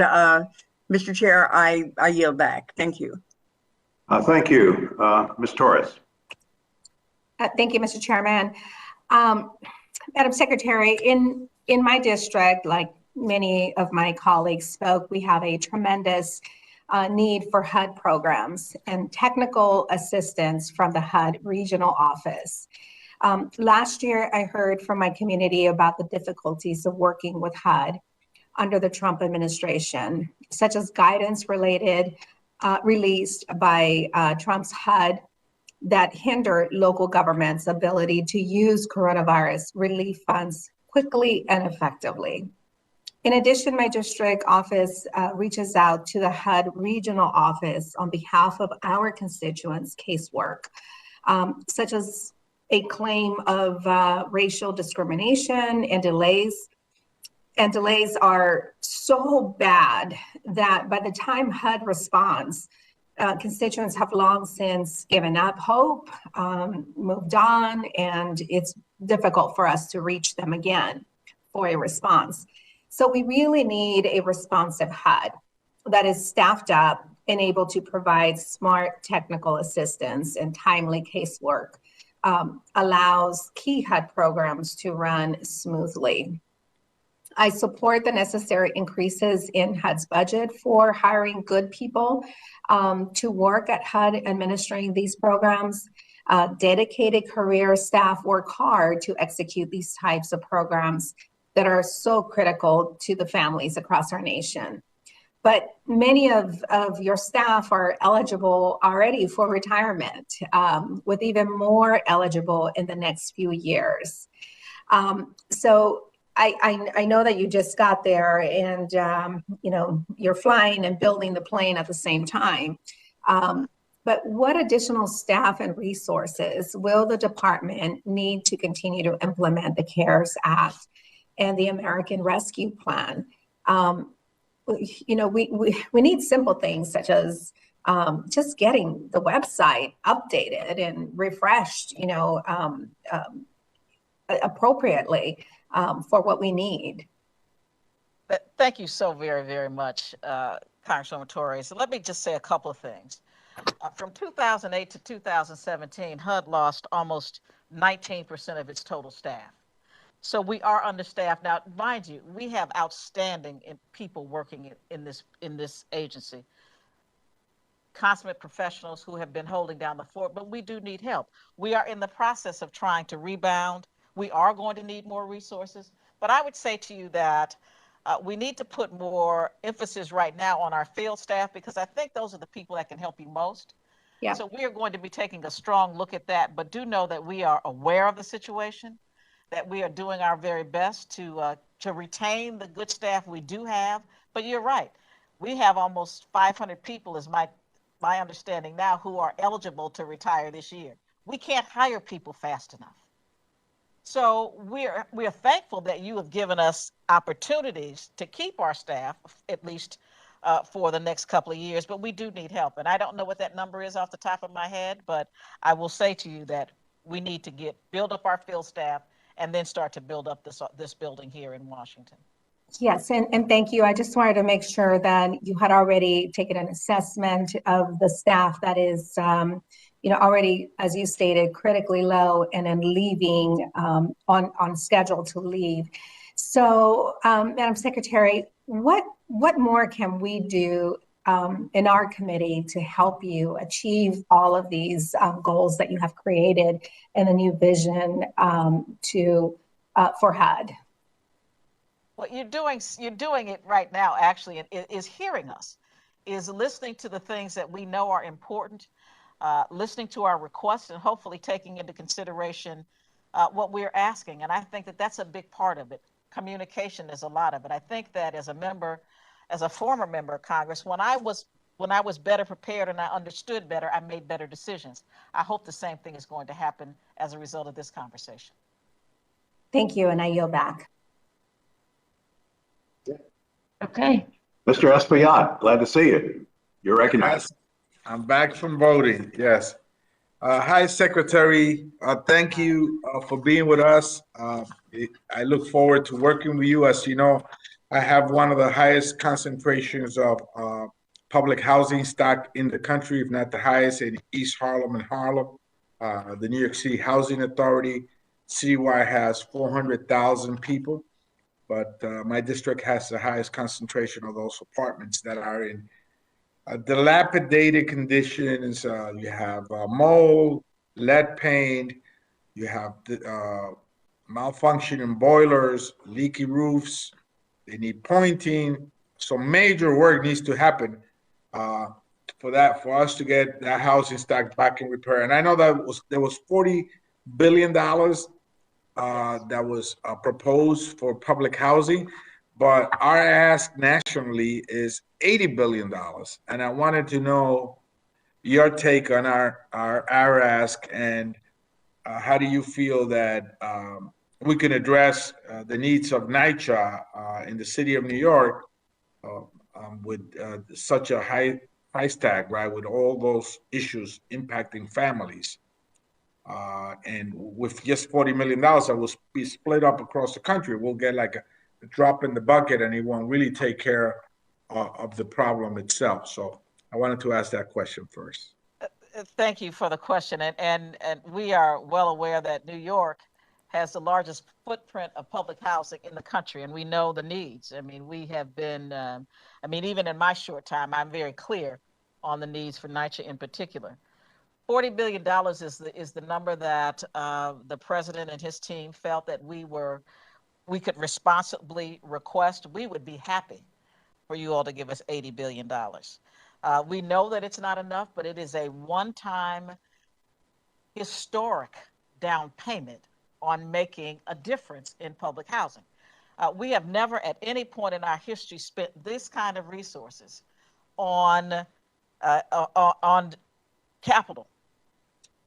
Mr. Chair, I yield back. Thank you. Thank you. Ms. Torres. Thank you, Mr. Chairman. Madam Secretary, in my district, like many of my colleagues spoke, we have a tremendous need for HUD programs and technical assistance from the HUD regional office. Last year, I heard from my community about the difficulties of working with HUD under the Trump administration, such as guidance released by Trump's HUD that hindered local governments' ability to use coronavirus relief funds quickly and effectively. In addition, my district office reaches out to the HUD regional office on behalf of our constituents' casework, such as a claim of racial discrimination and delays. And delays are so bad that by the time HUD responds, constituents have long since given up hope, moved on, and it's difficult for us to reach them again for a response. So we really need a responsive HUD that is staffed up and able to provide smart technical assistance and timely casework, allows key HUD programs to run smoothly. I support the necessary increases in HUD's budget for hiring good people to work at HUD administering these programs. Dedicated career staff work hard to execute these types of programs that are so critical to the families across our nation. But many of your staff are eligible already for retirement, with even more eligible in the next few years. So I know that you just got there and you're flying and building the plane at the same time. But what additional staff and resources will the department need to continue to implement the CARES Act and the American Rescue Plan? We need simple things such as just getting the website updated and refreshed, appropriately for what we need. Thank you so very, very much, Congresswoman Torres. So let me just say a couple of things. From 2008 to 2017, HUD lost almost 19% of its total staff. So we are understaffed. Now, mind you, we have outstanding people working in this agency, consummate professionals who have been holding down the fort, but we do need help. We are in the process of trying to rebound. We are going to need more resources, but I would say to you that we need to put more emphasis right now on our field staff, because I think those are the people that can help you most. Yeah. So we are going to be taking a strong look at that, but do know that we are aware of the situation, that we are doing our very best to retain the good staff we do have. But you're right, we have almost 500 people, is my understanding now, who are eligible to retire this year. We can't hire people fast enough. So we're thankful that you have given us opportunities to keep our staff, at least for the next couple of years, but we do need help. And I don't know what that number is off the top of my head, but I will say to you that we need to build up our field staff and then start to build up this building here in Washington. Yes, and thank you. I just wanted to make sure that you had already taken an assessment of the staff that is, already, as you stated, critically low and then leaving on schedule to leave. So, Madam Secretary, what more can we do in our committee to help you achieve all of these goals that you have created and a new vision for HUD? Well, you're doing it right now, actually, and is hearing us, is listening to the things that we know are important, listening to our requests, and hopefully taking into consideration what we're asking. And I think that that's a big part of it. Communication is a lot of it. I think that as a former member of Congress, when I was better prepared and I understood better, I made better decisions. I hope the same thing is going to happen as a result of this conversation. Thank you, and I yield back. Okay. Mr. Espaillat, glad to see you. You're recognized. I'm back from voting, yes. Hi, Secretary. Thank you for being with us. I look forward to working with you. As you know, I have one of the highest concentrations of public housing stock in the country, if not the highest, in East Harlem and Harlem. The New York City Housing Authority, citywide, has 400,000 people. But my district has the highest concentration of those apartments that are in dilapidated conditions. You have mold, lead paint, you have malfunctioning boilers, leaky roofs. They need pointing. So major work needs to happen for us to get that housing stock back in repair. And I know that there was $40 billion that was proposed for public housing, but our ask nationally is $80 billion. And I wanted to know your take on our ask, and how do you feel that we can address the needs of NYCHA in the city of New York with such a high price tag, right, with all those issues impacting families. And with just $40 million that will be split up across the country, we'll get like a drop in the bucket, and it won't really take care of the problem itself. So I wanted to ask that question first. Thank you for the question. And we are well aware that New York has the largest footprint of public housing in the country, and we know the needs. I mean, we have been, even in my short time, I'm very clear on the needs for NYCHA in particular. $40 billion is the number that the president and his team felt that we could responsibly request. We would be happy for you all to give us $80 billion. We know that it's not enough, but it is a one-time historic down payment on making a difference in public housing. We have never at any point in our history spent this kind of resources on capital.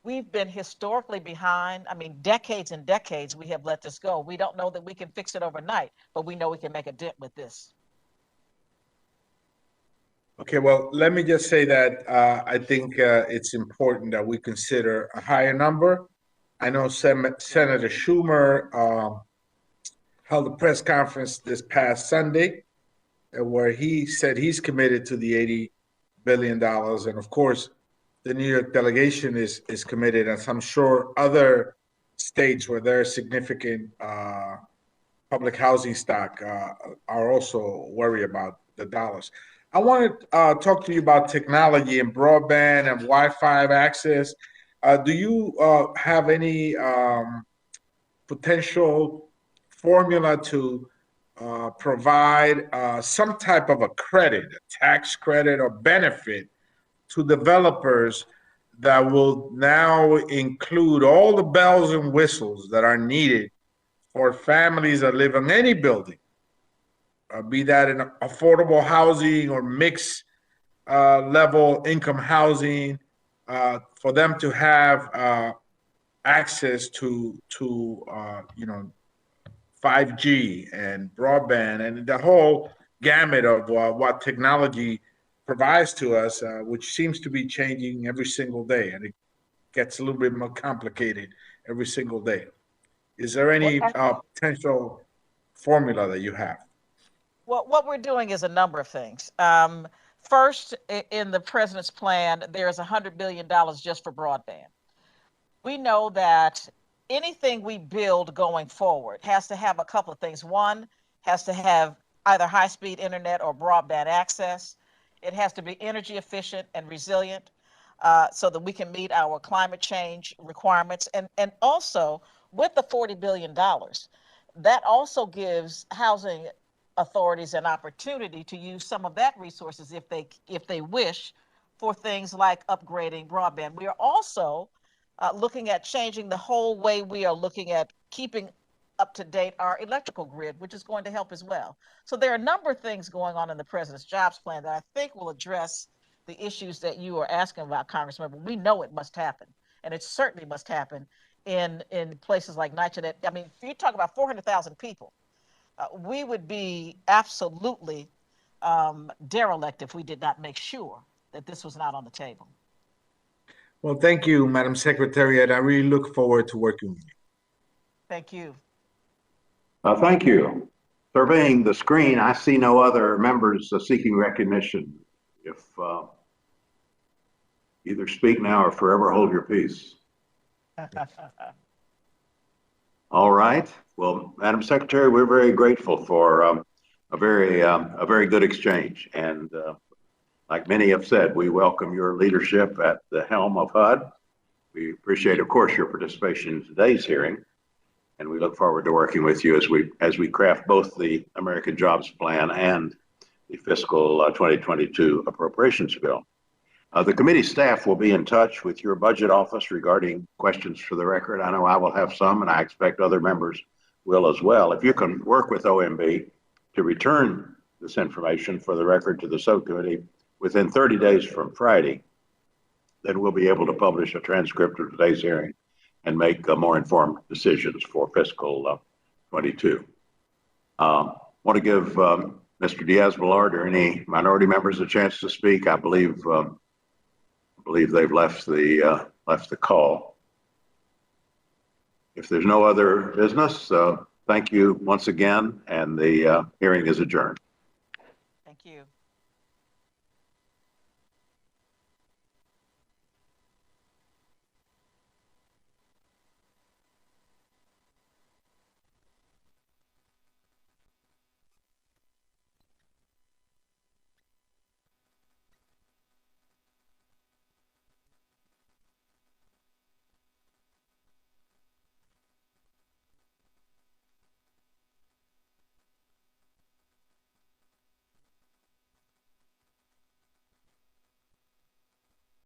We've been historically behind. Decades and decades we have let this go. We don't know that we can fix it overnight, but we know we can make a dent with this. Okay, well, let me just say that I think it's important that we consider a higher number. I know Senator Schumer held a press conference this past Sunday where he said he's committed to the $80 billion. And of course, the New York delegation is committed, as I'm sure other states where there's significant public housing stock are also worried about the dollars. I want to talk to you about technology and broadband and Wi-Fi access. Do you have any potential formula to provide some type of a credit, a tax credit or benefit to developers that will now include all the bells and whistles that are needed for families that live in any building, be that in affordable housing or mixed level income housing, for them to have access to 5G and broadband and the whole gamut of what technology provides to us, which seems to be changing every single day, and it gets a little bit more complicated every single day. Is there any potential formula that you have? Well, what we're doing is a number of things. First, in the president's plan, there's $100 billion just for broadband. We know that anything we build going forward has to have a couple of things. One, has to have either high-speed internet or broadband access. It has to be energy efficient and resilient so that we can meet our climate change requirements. And also, with the $40 billion, that also gives housing authorities an opportunity to use some of that resources if they wish for things like upgrading broadband. We are also looking at changing the whole way we are looking at keeping up to date our electrical grid, which is going to help as well. So there are a number of things going on in the president's jobs plan that I think will address the issues that you are asking about, Congressman. We know it must happen, and it certainly must happen in places like Nitronet. I mean, if you talk about 400,000 people, we would be absolutely derelict if we did not make sure that this was not on the table. Well, thank you, Madam Secretary, and I really look forward to working with you. Thank you. Thank you. Surveying the screen, I see no other members seeking recognition. If either speak now or forever hold your peace. All right. Well, Madam Secretary, we're very grateful for a very good exchange. And like many have said, we welcome your leadership at the helm of HUD. We appreciate, of course, your participation in today's hearing. And we look forward to working with you as we craft both the American Jobs Plan and the fiscal 2022 appropriations bill. The committee staff will be in touch with your budget office regarding questions for the record. I know I will have some, and I expect other members will as well. If you can work with OMB to return this information for the record to the subcommittee within 30 days from Friday, then we'll be able to publish a transcript of today's hearing and make more informed decisions for fiscal 22. Want to give Mr. Diaz-Balart or any minority members a chance to speak. I believe they've left the call. If there's no other business, thank you once again, and the hearing is adjourned.